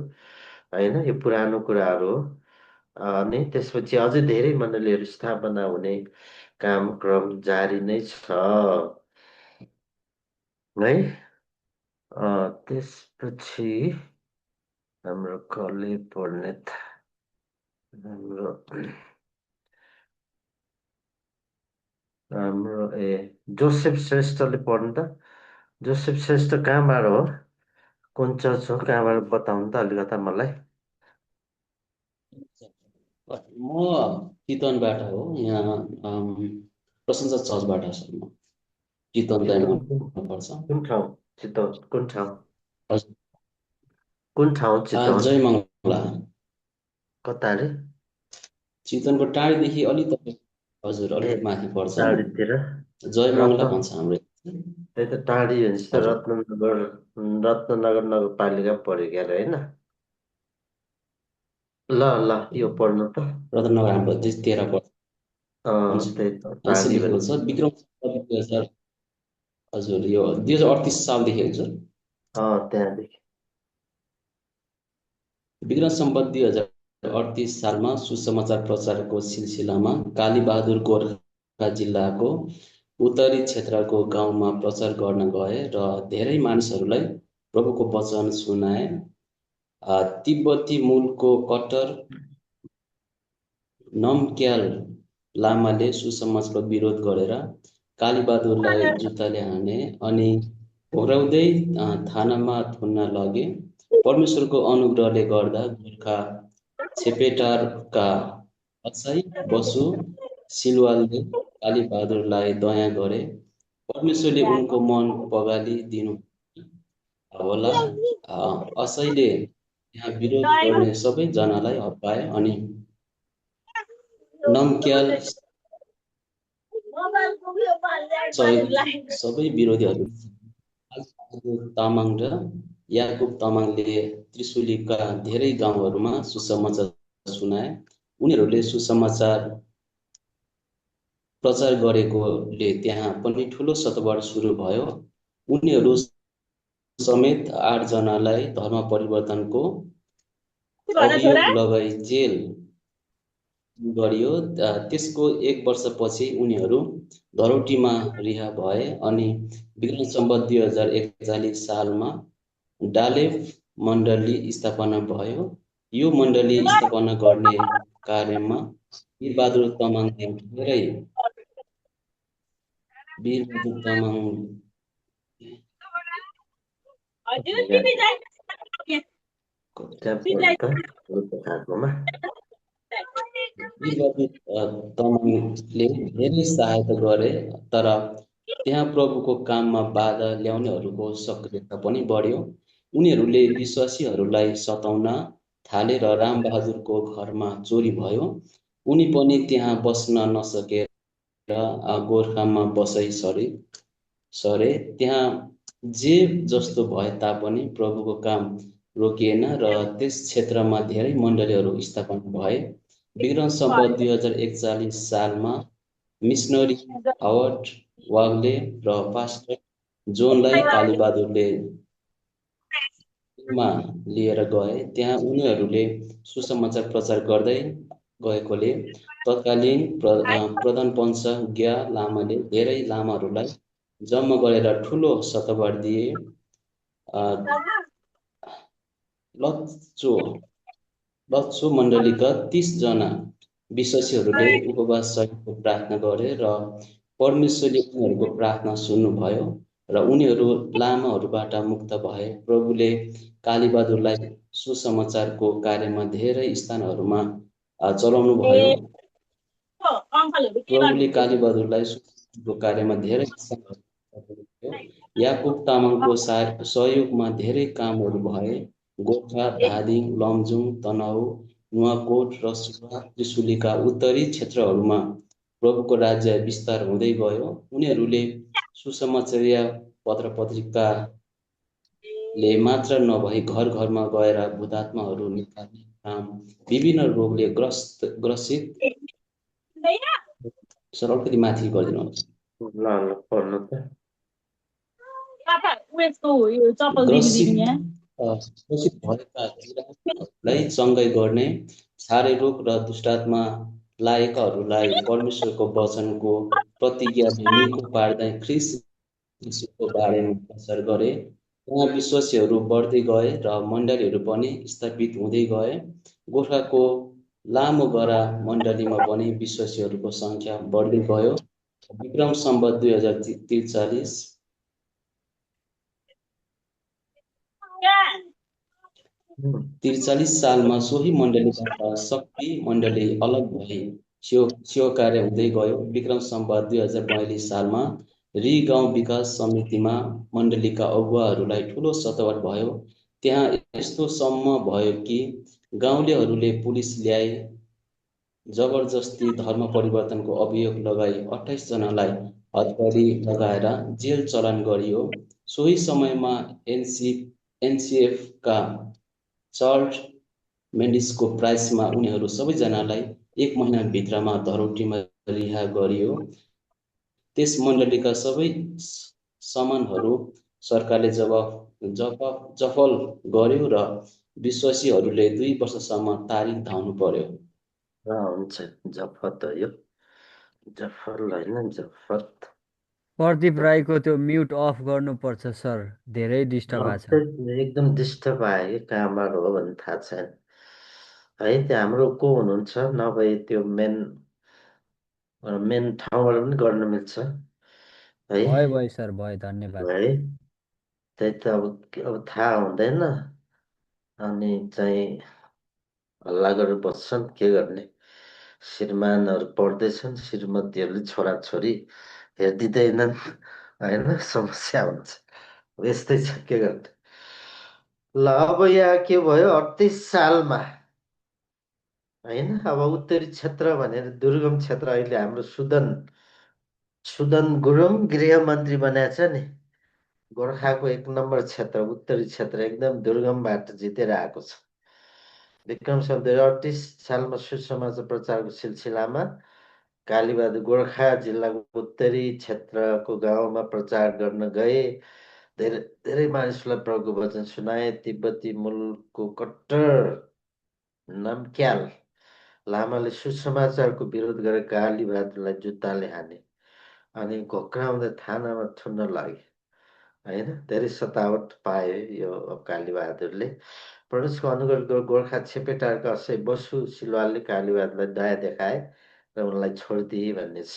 होइन। यो पुरानो कुराहरू हो। अनि त्यसपछि अझै धेरै मण्डलीहरू स्थापना हुने क्रम जारी नै छ है। त्यसपछि हाम्रो कसले पढ्ने हाम्रो जोसेफ श्रेष्ठले पढ्नु त। जोसेफ श्रेष्ठ कहाँबाट हो, कुन चर्च हो, कहाँबाट बताउनु त अलिकता मलाई। म चितवनबाट हो, यहाँ प्रशंसा चर्चबाट छु म। चितवन दाइमा पर्छ। कुन ठाउँ चितवन, कुन ठाउँ हजुर, कुन ठाउँ चितवन? जयमङ्गला। कता रे? चितवनको टाढीदेखि अलि तपाईँ हजुर ए अलिक माथि पर्छ टाढीतिर जयमङ्गला रत्न भन्छ हाम्रो त्यही त टाढी भनेपछि त हजुर रत्ननगर नगरपालिका पऱ्यो क्या अरे होइन? ल ल यो पढ्नु त। रत्नगर हाम्रो 13 पर्छ हुन्छ त्यही त यसो टाढी लेखेको भने छ विक्रम 2000 हजुर यो 2038 सालदेखि हजुर त्यहाँदेखि विक्रम सम्वत 2038 सालमा सुसमाचार प्रचारको सिलसिलामा कालीबहादुर गोर्खा जिल्लाको उत्तरी क्षेत्रको गाउँमा प्रचार गर्न गए र धेरै मानिसहरूलाई प्रभुको वचन सुनाए। तिब्बती मूलको कट्टर नमक्याल लामाले सुसमाजको विरोध गरेर कालीबहादुरलाई जुत्ताले हाने अनि घोराउँदै थानामा थुन्न लगे। परमेश्वरको अनुग्रहले गर्दा गोर्खा छेपेटारका असाई बसु सिलवालले कालीबहादुरलाई दया गरे। परमेश्वरले उनको मन पगालिदिनु होला। असाईले यहाँ विरोध गर्ने सबैजनालाई हप्काए अनि नमक्याल सबै विरोधीहरू तामाङ र याकुब तामाङले त्रिशुलीका धेरै गाउँहरूमा सुसमाचार सुनाए। उनीहरूले सुसमाचार प्रचार गरेकोले त्यहाँ पनि ठुलो सतबाट सुरु भयो। उनीहरू समेत 8 जनालाई धर्म परिवर्तनको अभियोग लगाई जेल गरियो। त्यसको 1 वर्षपछि उनीहरू धरौटीमा रिहा भए अनि विक्रम सम्वत 2041 सालमा डालेफ मण्डली स्थापना भयो। यो मण्डली स्थापना गर्ने कार्यमा वीरबहादुर तामाङले धेरै सहायता गरे तर त्यहाँ प्रभुको काममा बाधा ल्याउनेहरूको सक्रियता पनि बढ्यो। उनीहरूले विश्वासीहरूलाई सताउन थाले र रामबहादुरको घरमा चोरी भयो। उनी पनि त्यहाँ बस्न नसकेर गोर्खामा बसाइ सरे। त्यहाँ जे जस्तो भए तापनि प्रभुको काम रोकिएन र त्यस क्षेत्रमा धेरै मण्डलीहरू स्थापना भए। विक्रम सम्वत 2041 सालमा मिसनरी हावर्ड वाग्ले र पास्टर जोनलाई कालीबहादुरले लिएर गए। त्यहाँ उनीहरूले सुसमाचार प्रचार गर्दै गएकोले तत्कालीन प्रधानपञ्च ग्या लामाले धेरै लामाहरूलाई जम्मा गरेर ठुलो सतबार दिए। लच्चो मण्डलीका 30 जना विश्वासीहरूले उपवास सहितको प्रार्थना गरे र परमेश्वरले उनीहरूको प्रार्थना सुन्नुभयो र उनीहरू लामाहरूबाट मुक्त भए। प्रभुले कालीबहादुरलाई सुसमाचारको कार्यमा धेरै स्थानहरूमा चलाउनु भयो। प्रभुले कालीबहादुरलाई सुसमाचारको कार्यमा धेरै स्थानहरू याकुब तामाङको सहयोगमा धेरै कामहरू भए। गोर्खा, धादिङ, लमजुङ, तनहुँ, नुवाकोट र त्रिशुलीका उत्तरी क्षेत्रहरूमा प्रभुको राज्य विस्तार हुँदै गयो। उनीहरूले सुसमाचार पत्रपत्रिकाले मात्र नभई घर घरमा गएर भूतात्माहरू निकाल्ने काम, विभिन्न रोगले ग्रसित सर अलिकति माथि गरिदिनुहोस्। पढ्नु त। ग्रसित भएकालाई चङ्गाइ गर्ने, छारे रोग र दुष्टात्मा लागेकाहरूलाई परमेश्वरको वचनको प्रतिज्ञाले निको पार्दै ख्रीष्टको बारेमा प्रचार गरे। त्यहाँ विश्वासीहरू बढ्दै गए र मण्डलीहरू पनि स्थापित हुँदै गए। गोर्खाको लामो गरा मण्डलीमा पनि विश्वासीहरूको सङ्ख्या बढ्दै गयो। विक्रम सम्वत 2043 सालमा सोही मण्डलीबाट शक्ति मण्डली अलग भई सेवा कार्य हुँदै गयो। विक्रम सम्वत 2042 सालमा री गाउँ विकास समितिमा मण्डलीका अगुवाहरूलाई ठुलो सतबाट भयो। त्यहाँ यस्तो सम्म भयो कि गाउँलेहरूले पुलिस ल्याए, जबरजस्ती धर्म परिवर्तनको अभियोग लगाई 28 जनालाई हतकडी लगाएर जेल चलान गरियो। सोही समयमा एनसिएफका चार्ल्स मेन्डिसको प्राइसमा उनीहरू सबैजनालाई 1 महिनाभित्रमा धरोटीमा रिहा गरियो। त्यस मण्डलीका सबै सामानहरू सरकारले जफल गर्यो र विश्वासीहरूले 2 वर्षसम्म तारिक धाउनु पर्यो। हुन्छ जफत हो यो, जफल होइन जफत। प्रदीप राईको त्यो म्युट अफ गर्नुपर्छ सर, धेरै डिस्टर्ब आएको छ। एकदम डिस्टर्ब आयो कि कहाँबाट हो भन्ने थाहा छैन है। त्यो हाम्रो को हुनुहुन्छ, नभए त्यो मेन ठाउँबाट पनि गर्न मिल्छ है। भयो सर, भयो, धन्यवाद। है त्यही त अब थाहा हुँदैन अनि चाहिँ हल्ला गरेर बस्छन्, के गर्ने। श्रीमानहरू पढ्दैछन्, श्रीमतीहरूले छोराछोरी हेरिदिँदैनन् होइन, समस्या हुन्छ। यस्तै छ, के गर्ने। ल अब यहाँ के भयो, 38 सालमा होइन, अब उत्तरी क्षेत्र भनेर दुर्गम क्षेत्र अहिले हाम्रो सुदन गुरुङ गृहमन्त्री बनाएको छ नि। गोर्खाको 1 नम्बर क्षेत्र, उत्तरी क्षेत्र एकदम दुर्गमबाट जितेर आएको छ। विक्रम सम्वत 2038 सालमा सुसमाचार प्रचारको सिलसिलामा कालीबहादुर गोर्खा जिल्लाको उत्तरी क्षेत्रको गाउँमा प्रचार गर्न गए। धेरै धेरै मानिसलाई प्रभुको वचन सुनाए। तिब्बती मूलको कट्टर नम्क्याल लामाले सुसमाचारको विरोध गरेर कालीबहादुरलाई जुत्ताले हाने अनि घोक्राउँदै थानामा थुन्न लागे होइन। धेरै सतावट पाए यो कालीबहादुरले। परमेश्वरको अनुग्रह गोर्खा छेपेटारका असै बसु सिलवालले कालीबहादुरलाई दया देखाए र उनलाई छोडिदिए भन्ने छ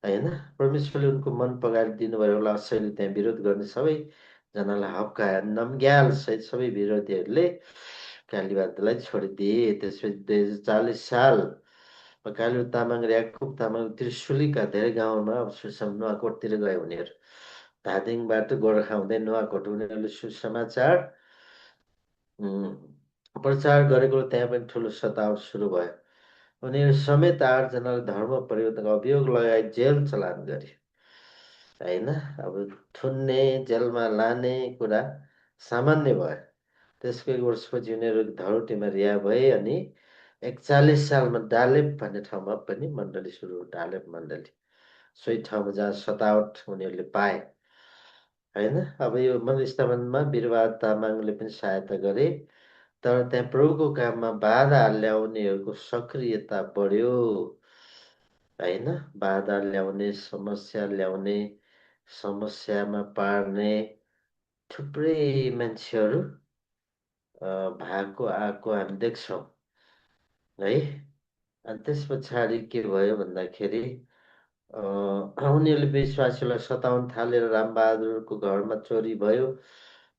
होइन। परमेश्वरले उनको मन पगाएर दिनुभयो होला। असैले त्यहाँ विरोध गर्ने सबैजनालाई हप्काए। नम्ग्याल सहित सबै विरोधीहरूले कालीबहादुरलाई छोडिदिए। त्यसपछि 2040 साल कालीबहादुर तामाङ र याकुब तामाङ त्रिशुलीका धेरै गाउँमा नुवाकोटतिर गए उनीहरू। धादिङबाट गोर्खा हुँदै नुवाकोट उनीहरूले सुसमाचार प्रचार गरेको त्यहाँ पनि ठुलो सतावट सुरु भयो। उनीहरू समेत 8 जनाले धर्म परिवर्तनको अभियोग लगाई जेल चलान गरे होइन। अब थुन्ने जेलमा लाने कुरा सामान्य भयो। त्यसको 1 वर्षपछि उनीहरू धरोटीमा रिहा भए अनि 41 सालमा डालेप भन्ने ठाउँमा पनि मण्डली सुरु, डालेप मण्डली, सोही ठाउँमा जहाँ सतावट उनीहरूले पाए होइन। अब यो मण्डली स्थापनामा वीरबहादुर तामाङले पनि सहायता गरे, तर त्यहाँ प्रभुको काममा बाधा ल्याउनेहरूको सक्रियता बढ्यो होइन। बाधा ल्याउने, समस्या ल्याउने, समस्यामा पार्ने थुप्रै मान्छेहरू भएको आएको हामी देख्छौँ है। अनि त्यस पछाडि के भयो भन्दाखेरि उनीहरूले विश्वासीलाई सताउन थालेर रामबहादुरको घरमा चोरी भयो।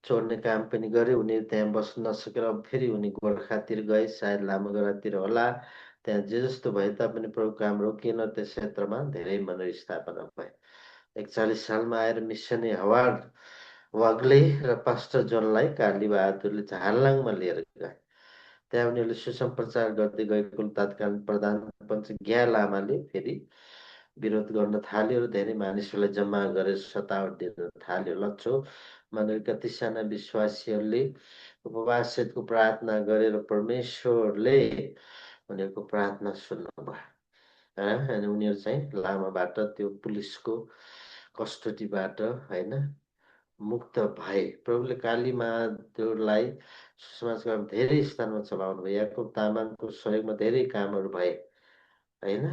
चोर्ने काम पनि गरे। उनीहरू त्यहाँ बस्न नसकेर अब फेरि उनी गोर्खातिर गए, सायद लामागडातिर होला। त्यहाँ जे जस्तो भए तापनि प्रभु काम रोकिएन। त्यस क्षेत्रमा धेरै मनोस्थापना भए। 41 सालमा आएर मिसने हवार्ड वाग्ले र पास्टर जोनलाई कालीबहादुरले झारलाङमा लिएर गए। त्यहाँ उनीहरूले सुसमाचार गर्दै गएको तत्कालीन प्रधानमन्त्री ग्या लामाले फेरि विरोध गर्न थाल्यो र धेरै मानिसहरूलाई जम्मा गरेर सतावट दिन थाल्यो। लच्छो मण्डलीका 30 जना विश्वासीहरूले उपवास सहितको प्रार्थना गरेर परमेश्वरले उनीहरूको प्रार्थना सुन्नुभयो अनि उनीहरू चाहिँ लामाबाट त्यो पुलिसको कस्टडीबाट होइन मुक्त भए। प्रभुले कालीबहादुरलाई सुसमाचार धेरै स्थानमा चलाउनु भयो। याकुब तामाङको सहयोगमा धेरै कामहरू भए होइन।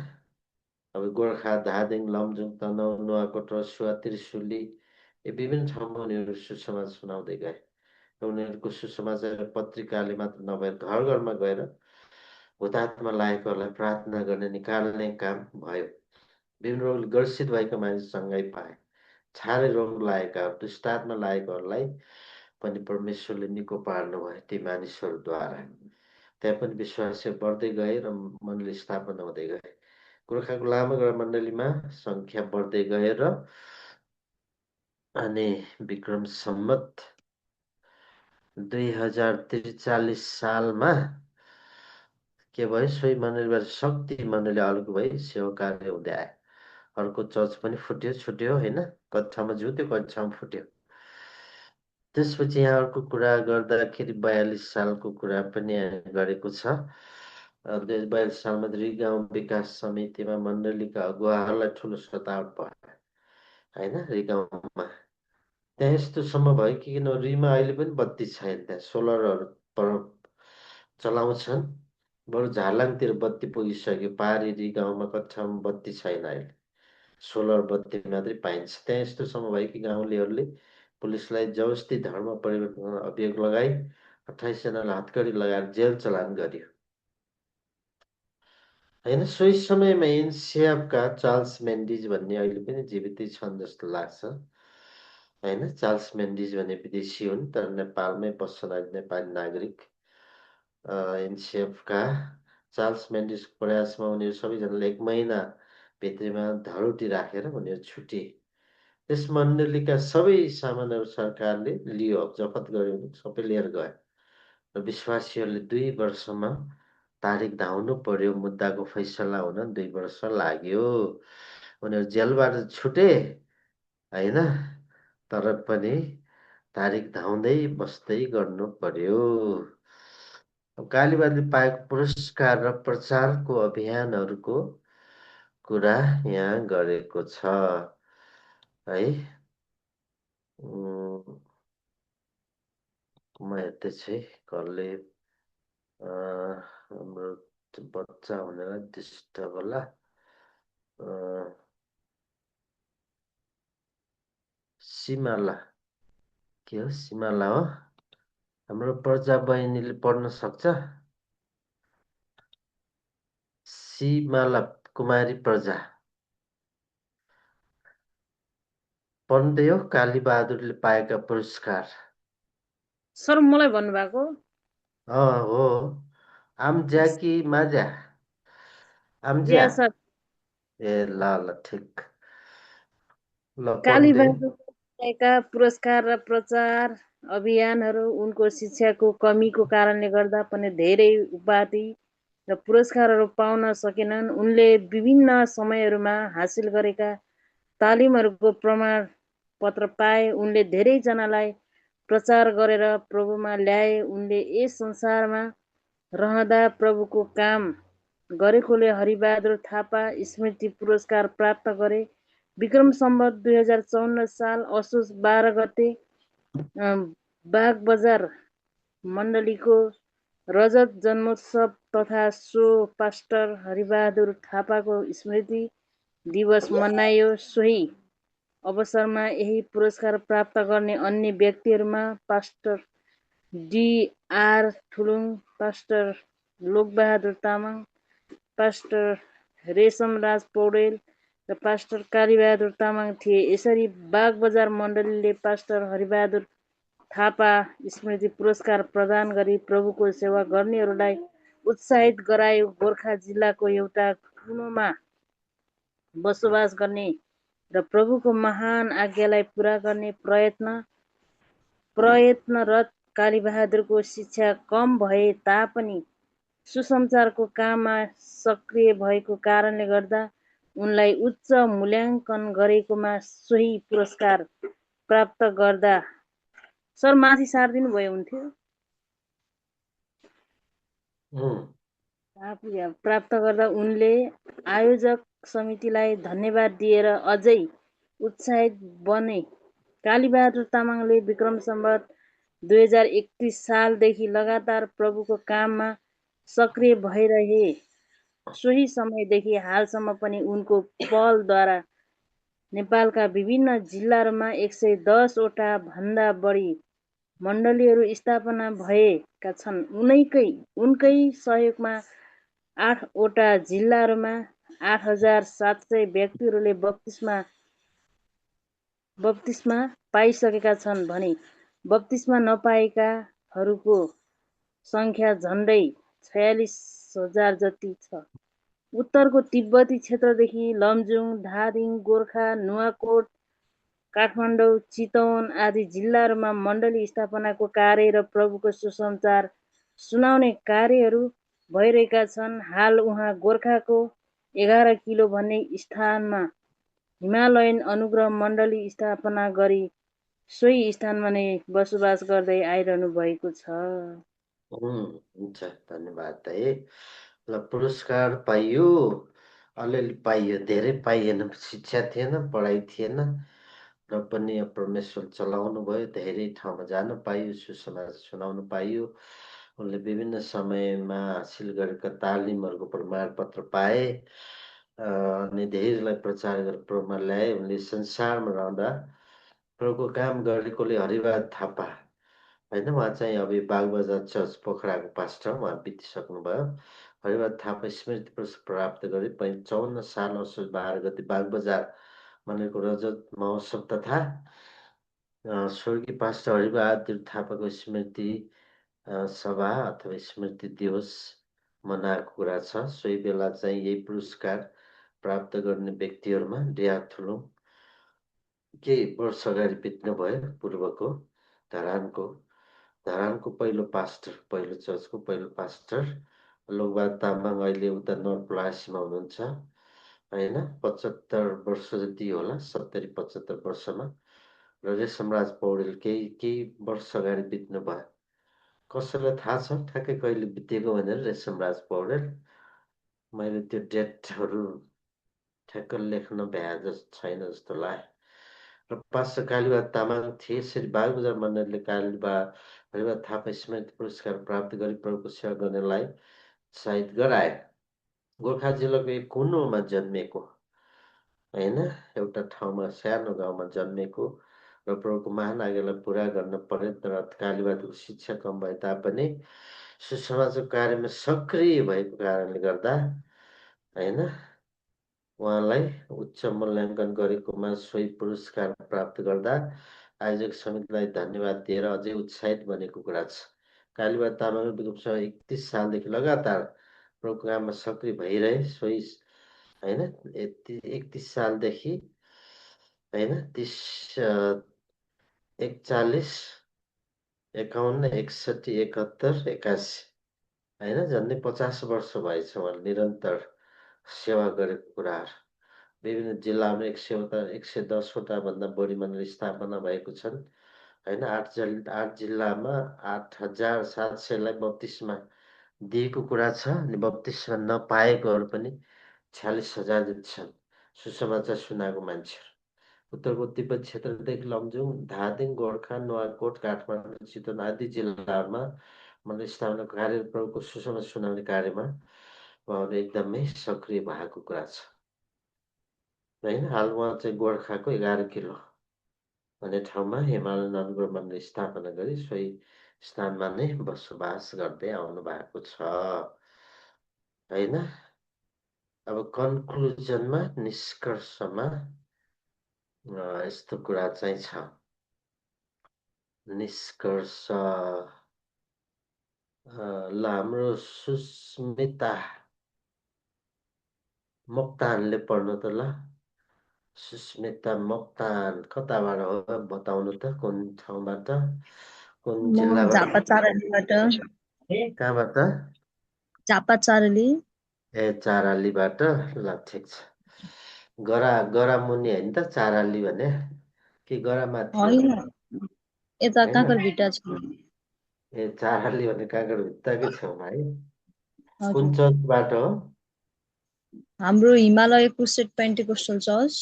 अब गोर्खा, धादिङ, लमजुङ, तनहुँ, नुवाकोट, रसुवा, त्रिशुली यो विभिन्न ठाउँमा उनीहरू सुसमाचार सुनाउँदै गए। उनीहरूको सुसमाचार पत्रिकाले मात्र नभएर घर घरमा गएर हुतात्मा लागेकोहरूलाई प्रार्थना गर्ने, निकाल्ने काम भयो। विभिन्न रोगले ग्रसित भएका मानिस सँगै पाए। छारे रोग लागेका, दुष्टात्मा लागेकोहरूलाई पनि परमेश्वरले निको पार्नुभयो ती मानिसहरूद्वारा। त्यहाँ पनि विश्वास बढ्दै गए र मण्डली स्थापना हुँदै गए। गोर्खाको लामागढा मण्डलीमा सङ्ख्या बढ्दै गएर अनि विक्रम सम्वत 2043 सालमा के भयो सोही मण्डलीबाट शक्ति मण्डली अलग भई सेवा कार्य हुँदै आयो। अर्को चर्च पनि फुट्यो छुट्यो होइन, कति ठाउँमा जुत्यो कति ठाउँमा फुट्यो। त्यसपछि यहाँ अर्को कुरा गर्दाखेरि 42 सालको कुरा पनि यहाँ गरेको छ। 2042 सालमा रिगाउँ विकास समितिमा मण्डलीका अगुवाहरूलाई ठुलो सतावट भयो होइन रिगाउँमा। त्यहाँ यस्तोसम्म भयो कि किन रिमा अहिले पनि बत्ती छैन, त्यहाँ सोलरहरू चलाउँछन्। बरु झारलाङतिर बत्ती पुगिसक्यो, पारी रिगाउँमा कति ठाउँमा बत्ती छैन अहिले, सोलर बत्ती मात्रै पाइन्छ। त्यहाँ यस्तोसम्म भयो कि गाउँलेहरूले पुलिसलाई जबरजस्ती धर्म परिवर्तन अभियोग लगाई 28 जनालाई हतकडी लगाएर जेल चलान गर्यो होइन। सोही समयमा एनसिएफका चार्ल्स मेन्डिज भन्ने अहिले पनि जीवितै छन् जस्तो लाग्छ होइन। चार्ल्स मेन्डिज भन्ने विदेशी हुन् तर नेपालमै बस्छन् अहिले, नेपाली नागरिक। एनसिएफका चार्ल्स मेन्डिजको प्रयासमा उनीहरू सबैजनाले 1 महिना भित्रमा धरोटी राखेर उनीहरू छुटे। त्यस मण्डलीका सबै सामानहरू सरकारले लियो, जफत गर्यो, सबै लिएर गयो र विश्वासीहरूले 2 वर्षमा तारिक धाउनु पर्यो। मुद्दाको फैसला हुन 2 वर्ष लाग्यो। उनीहरू जेलबाट छुटे होइन, तर पनि तारिक धाउँदै बस्दै गर्नु पर्यो। कालीबादले पाएको पुरस्कार र प्रचारको अभियानहरूको कुरा यहाँ गरेको छ है। म हेर्दैछु है कसले हाम्रो बच्चा भनेर डिस्टर्ब होला। सिमाला के हो? सिमाला हो हाम्रो प्रजा बहिनीले पढ्न सक्छ। सिमाला कुमारी प्रजा पढ्दै हो। कालीबहादुरले पाएका पुरस्कार सर मलाई भन्नुभएको हो। आमज्याकी माजा आमज्या या सर ए ल ठिक ल पढ्दै। कालीबहादुरका पुरस्कार र प्रचार अभियानहरू उनको शिक्षाको कमीको कारणले गर्दा पनि धेरै उपाधि र पुरस्कारहरू पाउन सकेनन्। उनले विभिन्न समयहरूमा हासिल गरेका तालिमहरूको प्रमाण पत्र पाए। उनले धेरैजनालाई प्रचार गरेर प्रभुमा ल्याए। उनले यस संसारमा रहँदा प्रभुको काम गरेकोले हरिबहादुर थापा स्मृति पुरस्कार प्राप्त गरे। विक्रम सम्वत 2054 साल असोज 12 गते बागबजार मण्डलीको रजत जन्मोत्सव तथा सो पास्टर हरिबहादुर थापाको स्मृति दिवस मनाइयो। सोही अवसरमा यही पुरस्कार प्राप्त गर्ने अन्य व्यक्तिहरूमा pastor D R. Thulung, pastor Lokbahadur Tamang, pastor Reshamraj Paudel र पास्टर कालीबहादुर तामाङ थिए। यसरी बागबजार मण्डलीले पास्टर हरिबहादुर थापा स्मृति पुरस्कार प्रदान गरी प्रभुको सेवा गर्नेहरूलाई उत्साहित गरायो। गोर्खा जिल्लाको एउटा कुनोमा बसोबास गर्ने र प्रभुको महान आज्ञालाई पूरा गर्ने प्रयत्नरत कालीबहादुरको शिक्षा कम भए तापनि सुसमाचारको काममा सक्रिय भएको कारणले गर्दा उनलाई उच्च मूल्याङ्कन गरेकोमा सोही पुरस्कार प्राप्त गर्दा सर माथि सारिदिनु भयो हुन्थ्यो। प्राप्त गर्दा उनले आयोजक समितिलाई धन्यवाद दिएर अझै उत्साहित बने। कालीबहादुर तामाङले विक्रम सम्वत 2031 सालदेखि लगातार प्रभुको काममा सक्रिय भइरहे। सोही समयदेखि हालसम्म पनि उनको पहलद्वारा नेपालका विभिन्न जिल्लाहरूमा 110 वटा भन्दा बढी मण्डलीहरू स्थापना भएका छन्। उनकै सहयोगमा 8 वटा जिल्लाहरूमा 8700 व्यक्तिहरूले बप्तिस्मा पाइसकेका छन् भने बप्तिस्मा नपाएकाहरूको सङ्ख्या झन्डै 46,000 जति छ। उत्तरको तिब्बती क्षेत्रदेखि लमजुङ, धादिङ, गोर्खा, नुवाकोट, काठमाडौँ, चितवन आदि जिल्लाहरूमा मण्डली स्थापनाको कार्य र प्रभुको सुसमाचार सुनाउने कार्यहरू भइरहेका छन्। हाल उहाँ गोर्खाको 11 किलो भन्ने स्थानमा हिमालयन अनुग्रह मण्डली स्थापना गरी सोही स्थानमा नै बसोबास गर्दै आइरहनु भएको छ। हुन्छ, धन्यवाद है। ल, पुरस्कार पाइयो, अलिअलि पाइयो, धेरै पाइएन, शिक्षा थिएन, पढाइ थिएन, र पनि परमेश्वर चलाउनु भयो, धेरै ठाउँमा जान पाइयो, सुसमाचार सुनाउनु पाइयो। उनले विभिन्न समयमा हासिल गरेका तालिमहरूको प्रमाणपत्र पाए, अनि धेरैलाई प्रचार गरेर प्रभुमा ल्याए। उनले संसारमा रहँदा प्रभुको काम गरेकोले हरिबहादुर थापा, होइन, उहाँ चाहिँ अब बागबजार चर्च पोखराको पास्टर, उहाँ बितिसक्नुभयो। हरिबहादुर थापा स्मृति पुरस्कार प्राप्त गरे 54 साल असोज 12 गते बागबजार मनाएको रजत महोत्सव तथा स्वर्गीय पास्टर हरिबहादुर थापाको स्मृति सभा अथवा स्मृति दिवस मनाएको कुरा छ। सोही बेला चाहिँ यही पुरस्कार प्राप्त गर्ने व्यक्तिहरूमा डिया थुलुङ केही वर्ष अगाडि बित्नुभयो। पूर्वको धरानको पहिलो पास्टर, पहिलो चर्चको पहिलो पास्टर लोकबहादुर तामाङ अहिले उता नवलपरासीमा हुनुहुन्छ, होइन, 75 वर्ष जति होला, 70-75 वर्षमा। र रेशमराज पौडेल केही वर्ष अगाडि बित्नुभयो। कसैलाई थाहा छ ठ्याक्कै कहिले बितेको भनेर रेशमराज पौडेल? मैले त्यो डेटहरू ठ्याक्क लेख्न भ्या छैन जस्तो लाग्यो। र पास्टर कालीबहादुर तामाङ थिए। यसरी बागबजार मण्डलले हरिबहादुर थापा स्मृति पुरस्कार प्राप्त गरी प्रभुको सेवा गर्नेलाई उत्साहित गराए। गोर्खा जिल्लाको एक कुनोमा जन्मेको, होइन, एउटा ठाउँमा सानो गाउँमा जन्मेको र प्रभुको महान आज्ञालाई पुरा गर्न प्रयत्नरत कालीबहादुरको शिक्षा कम भए तापनि सुसमाजको कार्यमा सक्रिय भएको कारणले गर्दा, होइन, उहाँलाई उच्च मूल्याङ्कन गरेकोमा सोही पुरस्कार प्राप्त गर्दा आयोजक समितिलाई धन्यवाद दिएर अझै उत्साहित बनेको कुरा छ। कालीबहादुर तामाङ विगत 31 सालदेखि लगातार प्रभुको काममा सक्रिय भइरहे। सोही, होइन, 31 सालदेखि, होइन, 30, 41, 51, 61, 71, 81, होइन, झन्डै 50 वर्ष भएछ उहाँले निरन्तर सेवा गरेको कुराहरू। विभिन्न जिल्लामा 110वटा भन्दा बढी मण्डली स्थापना भएको छन्, होइन। 8 जिल्लामा 8,700लाई बत्तिसमा दिएको कुरा छ, अनि बत्तिसमा नपाएकोहरू पनि 46,000 जति छन् सुसमाचार सुनाएको मान्छेहरू। उत्तरको तिब्बत क्षेत्रदेखि लमजुङ, धादिङ, गोर्खा, नुवाकोट, काठमाडौँ, चितवन आदि जिल्लाहरूमा मण्डली स्थापना कार्य प्रभुको सुसमाचार सुनाउने कार्यमा उहाँहरू एकदमै सक्रिय भएको कुरा छ, होइन। हाल उहाँ चाहिँ गोर्खाको 11 किलो भन्ने ठाउँमा हिमालयन अनुग्रह मण्डली स्थापना गरी सोही स्थानमा नै बसोबास गर्दै आउनु भएको छ, होइन। अब कन्क्लुजनमा, निष्कर्षमा यस्तो कुरा चाहिँ छ। निष्कर्ष, ल, हाम्रो सुस्मिता मोक्तानले पढ्नु त। ल, सुस्मिता मोक्तान कताबाट हो बताउनु त, कुन ठाउँबाट, कुन म जिल्लाबाट, झापा चारलीबाट। कहाँबाट? झापा चारली। ए, चारालीबाट। ल, ठिक छ। गरामुनि होइन त चाराली भने, कि गरामाथि हो? होइन, यता होइन, काँकरभिट्टा छ। ए, चाराली भने काँकरभिट्टाकै छेउमा है। कुन हजुर, चर्चबाट हो? हाम्रो हिमालय क्रुसेड पेन्टिकोस्टल चर्च।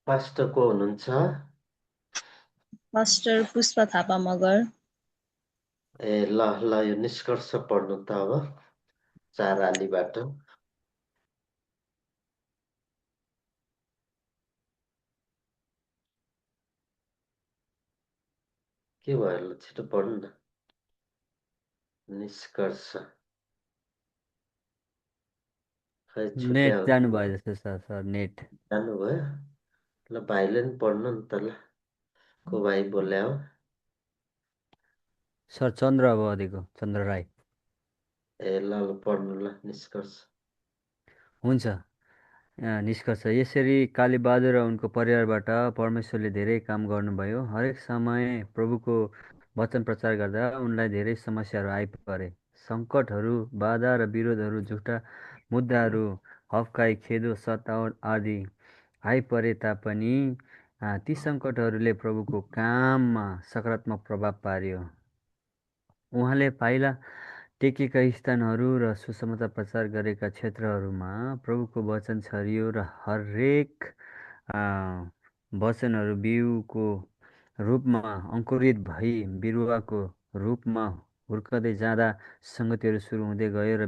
पास्टर को हुनुहुन्छ? पास्टर पुष्पा थापा मगर। ए, ल, यो निष्कर्ष पढ्नु त अब चारालीबाट। के भयो? ल, छिटो पढ्नु न। निष्कर्ष खै नेट छुट्याउ जानुभयो जस्तो छ सर, नेट जानुभयो। ल, भाइले नि पढ्नु नि त। ल, को भाइ बोल्या हो? सर चन्द्र अवधिको, चन्द्र राई। ए, ल, पढ्नु। ल, निष्कर्ष। हुन्छ। निष्कर्ष, यसरी कालीबहादुर र उनको परिवारबाट परमेश्वरले धेरै काम गर्नुभयो। हरेक समय प्रभुको वचन प्रचार गर्दा उनलाई धेरै समस्याहरू आइपरे। सङ्कटहरू, बाधा र विरोधहरू, झुटा मुद्दाहरू, हप्काई, खेदो, सतावट आदि आइपरे तापनि ती सङ्कटहरूले प्रभुको काममा सकारात्मक प्रभाव पार्यो। उहाँले पाइला टेकेका स्थानहरू र सुसमाचार प्रचार गरेका क्षेत्रहरूमा प्रभुको वचन छरियो र हरेक वचनहरू बिउको रूपमा अङ्कुरित भई बिरुवाको रूपमा हुर्कदै जाँदा सङ्गतिहरू सुरु हुँदै गयो र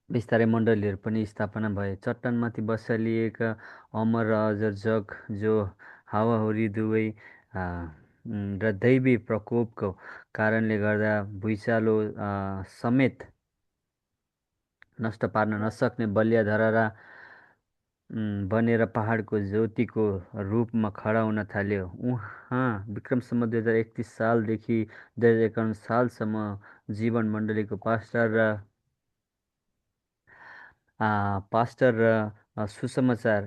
बिस्तारै मण्डलीहरू पनि स्थापना भए। चट्टानमाथि बसालिएका अमर र अजर जग जो हावाहुरी दुवै र दैवी प्रकोपको कारणले गर्दा भुइँचालो समेत नष्ट पार्न नसक्ने बलिया धरहरा बनेर पहाडको ज्योतिको रूपमा खडा हुन थाल्यो। उहाँ विक्रमसम्म 2031 सालदेखि 2051 सालसम्म जीवन मण्डलीको पास्टर र सुसमाचार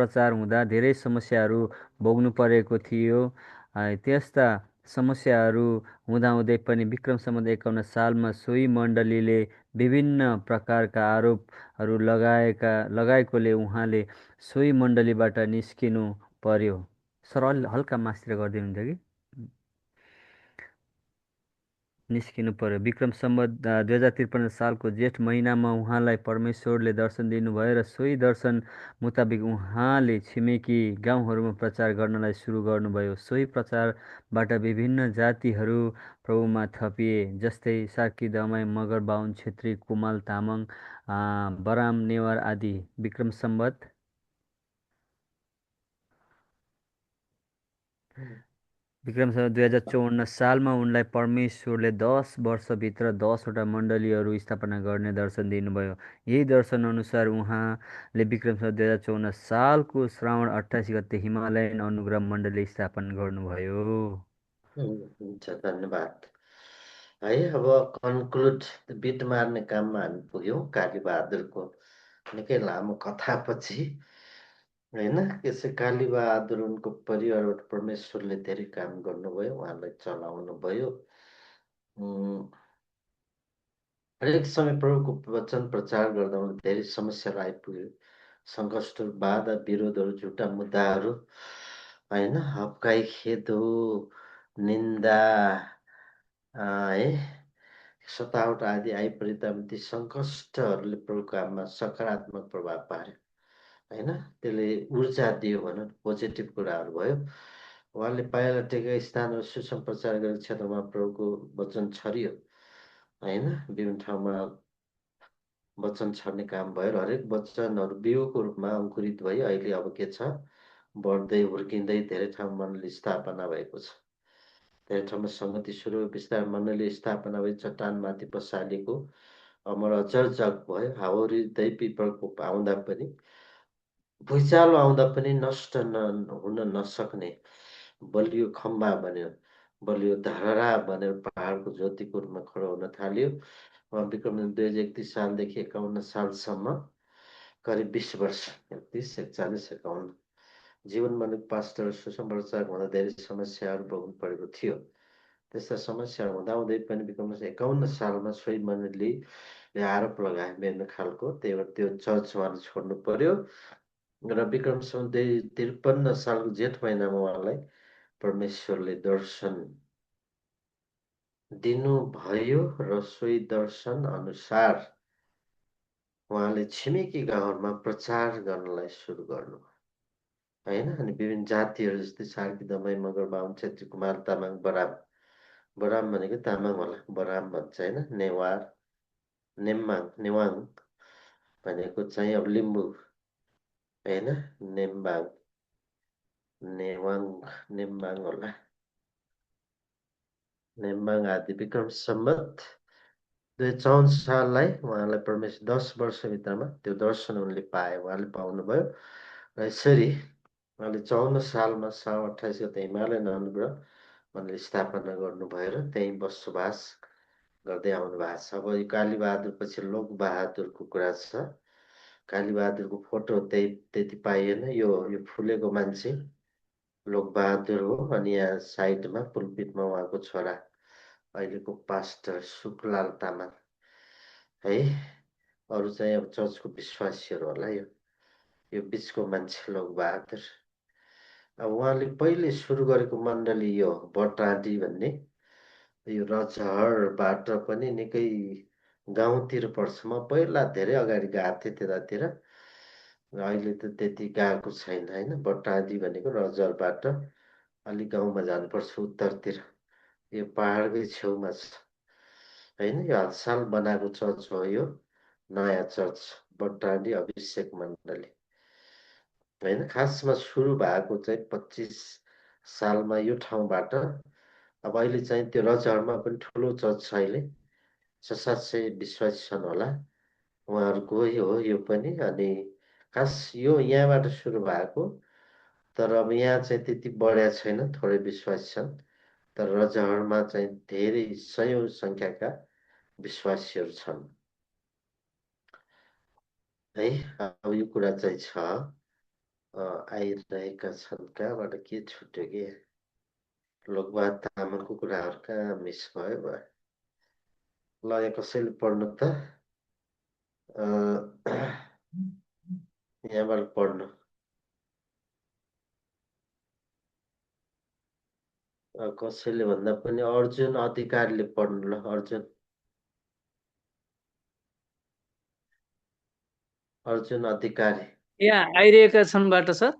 प्रचार हुँदा धेरै समस्याहरू भोग्नु परेको थियो। त्यस्ता समस्याहरू हुँदाहुँदै पनि विक्रमसम्म 51 सालमा सोही मण्डलीले विभिन्न प्रकारका आरोपहरू लगाएकोले उहाँले सोही मण्डलीबाट निस्किनु पर्यो। सर हल्का मास्तिर गरिदिनुहुन्छ कि निस्किनु पर्यो। विक्रमसम्म 2053 सालको जेठ महिनामा उहाँलाई परमेश्वरले दर्शन दिनुभयो र सोही दर्शन मुताबिक उहाँले छिमेकी गाउँहरूमा प्रचार गर्नलाई सुरु गर्नुभयो। सोही प्रचारबाट विभिन्न जातिहरू प्रभुमा थपिए, जस्तै सार्की, दमाई, मगर, बाहुन, छेत्री, कुमाल, तामाङ, बराम, नेवार आदि। विक्रमसम्म 2054 सालमा उनलाई परमेश्वरले 10 वर्षभित्र 10वटा मण्डलीहरू स्थापना गर्ने दर्शन दिनुभयो। यही दर्शन अनुसार उहाँले विक्रमसम्म 2054 सालको श्रावण 28 गते हिमालयन अनुग्रह मण्डली स्थापना गर्नुभयो। हुन्छ, धन्यवाद। है, अब कन्क्लुड बिट मार्ने काममा हामी पुग्यौँ। कालीबहादुरको निकै लामो कथापछि होइन, यसै कालीबहादुर उनको परिवारबाट परमेश्वरले धेरै काम गर्नुभयो, उहाँलाई चलाउनु भयो। हरेक समय प्रभुको वचन प्रचार गर्दा उनले धेरै समस्याहरू आइपुग्यो। सङ्कष्टहरू, बाधा, विरोधहरू, झुटा मुद्दाहरू, होइन, हप्काई, खेदो, निन्दा, है, सतावट आदि आइपरे तापनि ती सङ्कष्टहरूले प्रभुको काममा सकारात्मक प्रभाव पार्यो। होइन, त्यसले ऊर्जा दियो भनौँ, पोजिटिभ कुराहरू भयो। उहाँले पाइला टेकेका स्थानहरू सुसमाचार गरेको क्षेत्रमा प्रभुको वचन छरियो। होइन, विभिन्न ठाउँमा वचन छर्ने काम भयो र हरेक वचनहरू बिउको रूपमा अङ्कुरित भई अहिले अब के छ, बढ्दै हुर्किँदै धेरै ठाउँमा मण्डली स्थापना भएको छ। धेरै ठाउँमा सङ्गति सुरु, बिस्तारै मण्डली स्थापना भई चट्टानमाथि बसालिएको अमर अजर जग भयो। हावाहुरी दैवी प्रकोप आउँदा पनि, भुइँचालो आउँदा पनि नष्ट हुन नसक्ने बलियो खम्बा बन्यो, बलियो धरहरा बनेर पहाडको ज्योतिको रूपमा खडा हुन थाल्यो। विक्रम 2031 सालदेखि 51 सालसम्म करिब 20 वर्ष, 31, 41, 51 जीवनमा पास्टर सुसमाचार हुँदा धेरै समस्याहरू भोग्नु परेको थियो। त्यस्ता समस्याहरू हुँदाहुँदै पनि विक्रम 51 सालमा सोही मण्डलीले आरोप लगाए विभिन्न खालको, त्यही भएर त्यो चर्च उहाँले छोड्नु पर्यो र विक्रमसम्म 2053 सालको जेठ महिनामा उहाँलाई परमेश्वरले दर्शन दिनुभयो र सोही दर्शन अनुसार उहाँले छिमेकी गाउँहरूमा प्रचार गर्नलाई सुरु गर्नुभयो। होइन, अनि विभिन्न जातिहरू जस्तै सार्की, दमाई, मगर, बाहुन, छेत्री, कुमार, तामाङ, बराम। बराम भनेको तामाङ होला, बराम भन्छ। होइन, नेवाङ भनेको चाहिँ अब लिम्बू। होइन, नेम्बाङ होला, नेम्बाङ आदि। विक्रम सम्वत 2054 साललाई उहाँलाई परमेश्वर 10 वर्षभित्रमा त्यो दर्शन उनले पाए, उहाँले पाउनुभयो र यसरी उहाँले 54 सालमा श्रावण 28 गते हिमालयन अनुग्रह मण्डली स्थापना गर्नुभयो र त्यहीँ बसोबास गर्दै आउनु भएको छ। अब यो कालीबहादुर पछि लोकबहादुरको कुरा छ। कालीबहादुरको फोटो त्यति पाइएन। यो फुलेको मान्छे लोकबहादुर हो। अनि यहाँ साइडमा पुलपिटमा उहाँको छोरा अहिलेको पास्टर सुखलाल तामाङ है। अरू चाहिँ अब चर्चको विश्वासीहरू होला। यो बिचको मान्छे लोकबहादुर। अब उहाँले पहिले सुरु गरेको मण्डली यो बटाडी भन्ने, यो रचहरबाट पनि निकै गाउँतिर पर्छ। म पहिला धेरै अगाडि गएको थिएँ त्यतातिर, अहिले त त्यति गएको छैन होइन। बटाडी भनेको रजहरबाट अलिक गाउँमा जानुपर्छ उत्तरतिर, यो पहाडकै छेउमा छ होइन। यो हाल साल बनाएको चर्च हो यो, नयाँ चर्च बटाडी अभिषेक मण्डली होइन। खासमा सुरु भएको चाहिँ 25 सालमा यो ठाउँबाट। अब अहिले चाहिँ त्यो रजहरमा पनि ठुलो चर्च छ अहिले, 600-700 विश्वासी छन् होला उहाँहरूको यो पनि। अनि खास यो यहाँबाट सुरु भएको, तर अब यहाँ चाहिँ त्यति बढ्या छैन, थोरै विश्वासी छन्। तर रजहरमा चाहिँ धेरै सयौं सङ्ख्याका विश्वासीहरू छन् है। अब यो कुरा चाहिँ छ आइरहेका छन्। कहाँबाट के छुट्यो कि लोकबहादुर तामाङको कुराहरू कहाँ मिस भयो। ल यहाँ कसैले पढ्नु त, यहाँबाट पढ्नु। कसैले भन्दा पनि अर्जुन अधिकारीले पढ्नु ल। अर्जुन अधिकारी यहाँ आइरहेका छन्बाट सर,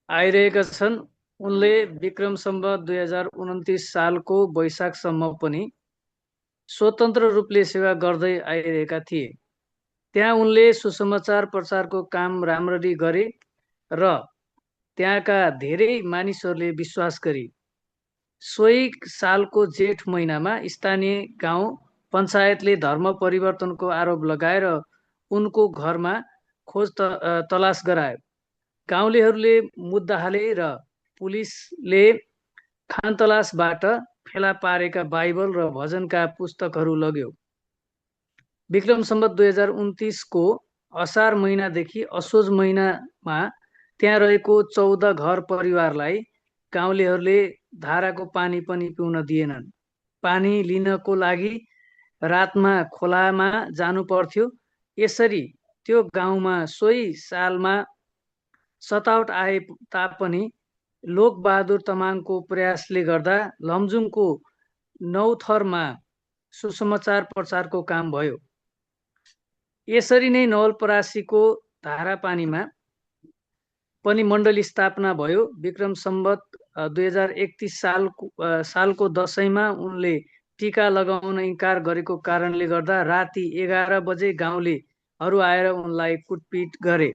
आइरहेका छन्। उनले विक्रम सम्वत 2029 सालको वैशाखसम्म पनि स्वतन्त्र रूपले सेवा गर्दै आइरहेका थिए। त्यहाँ उनले सुसमाचार प्रचारको काम राम्ररी गरे र त्यहाँका धेरै मानिसहरूले विश्वास गरे। सोही सालको जेठ महिनामा स्थानीय गाउँ पञ्चायतले धर्म परिवर्तनको आरोप लगाएर उनको घरमा खोज तलास गरायो। गाउँलेहरूले मुद्दा हाले र पुलिसले खानतलासबाट फेला पारेका बाइबल र भजनका पुस्तकहरू लग्यो। विक्रम सम्वत 2029 को असार महिनादेखि असोज महिनामा त्यहाँ रहेको 14 घर परिवारलाई गाउँलेहरूले धाराको पानी पनि पिउन दिएनन्। पानी लिनको लागि रातमा खोलामा जानु पर्थ्यो। यसरी त्यो गाउँमा सोही सालमा सतावट आए तापनि लोकबहादुर तामाङको प्रयासले गर्दा लमजुङको 9 थरमा सुसमाचार प्रचारको काम भयो। यसरी नै नवलपरासीको धारापानीमा पनि मण्डली स्थापना भयो। विक्रम सम्वत 2031 सालको दशैंमा उनले टीका लगाउन इन्कार गरेको कारणले गर्दा राति 11 बजे गाउँलेहरू आएर उनलाई कुटपिट गरे।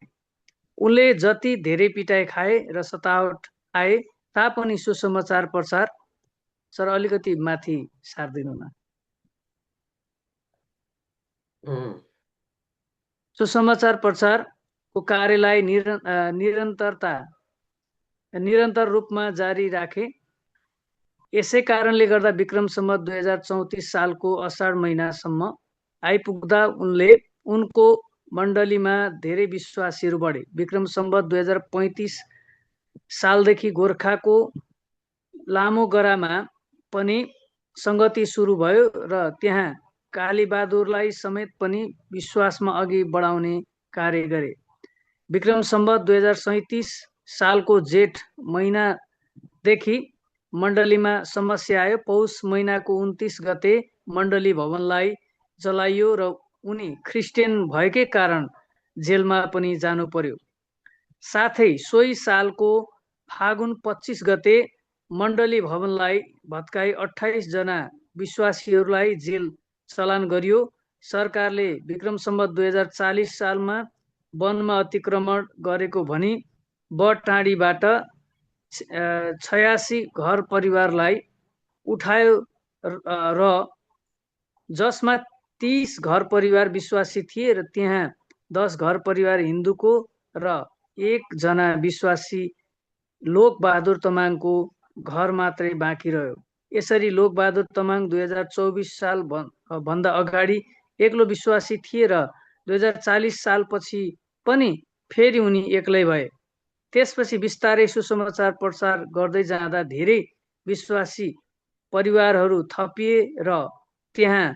उनले जति धेरै पिटाइ खाए र सतावट आए तापनि सुसमाचार प्रचार। सर अलिकति माथि सार्दिनु न। सुसमाचार प्रचारको कार्यलाई निरन्तर रूपमा जारी राखे। यसै कारणले गर्दा विक्रम सम्वत 2034 सालको असार महिनासम्म आइपुग्दा उनको मण्डलीमा धेरै विश्वासीहरू बढे। विक्रम सम्वत 2035 सालदेखि गोर्खाको लामोगरामा पनि सङ्गति सुरु भयो र त्यहाँ कालीबहादुरलाई समेत पनि विश्वासमा अघि बढाउने कार्य गरे। विक्रम सम्वत 2037 सालको जेठ महिनादेखि मण्डलीमा समस्या आयो। पौष महिनाको 29 गते मण्डली भवनलाई जलाइयो र उनी ख्रिस्टियन भएकै कारण जेलमा पनि जानु पर्यो। साथै सोही सालको फागुन 25 गते मण्डली भवनलाई भत्काई 28 जना विश्वासीहरूलाई जेल चलान गरियो। सरकारले विक्रम सम्वत 2040 सालमा वनमा अतिक्रमण गरेको भनी बटाडीबाट 86 घर परिवारलाई उठायो र जसमा 30 घर परिवार विश्वासी थिए र त्यहाँ 10 घर परिवार हिन्दूको र 1 जना विश्वासी लोकबहादुर तामाङको घर मात्रै बाँकी रह्यो। यसरी लोकबहादुर तामाङ 2024 साल भन्दा अगाडि एक्लो विश्वासी थिए र 2040 सालपछि पनि फेरि उनी एक्लै भए। त्यसपछि बिस्तारै सुसमाचार प्रचार गर्दै जाँदा धेरै विश्वासी परिवारहरू थपिए र त्यहाँ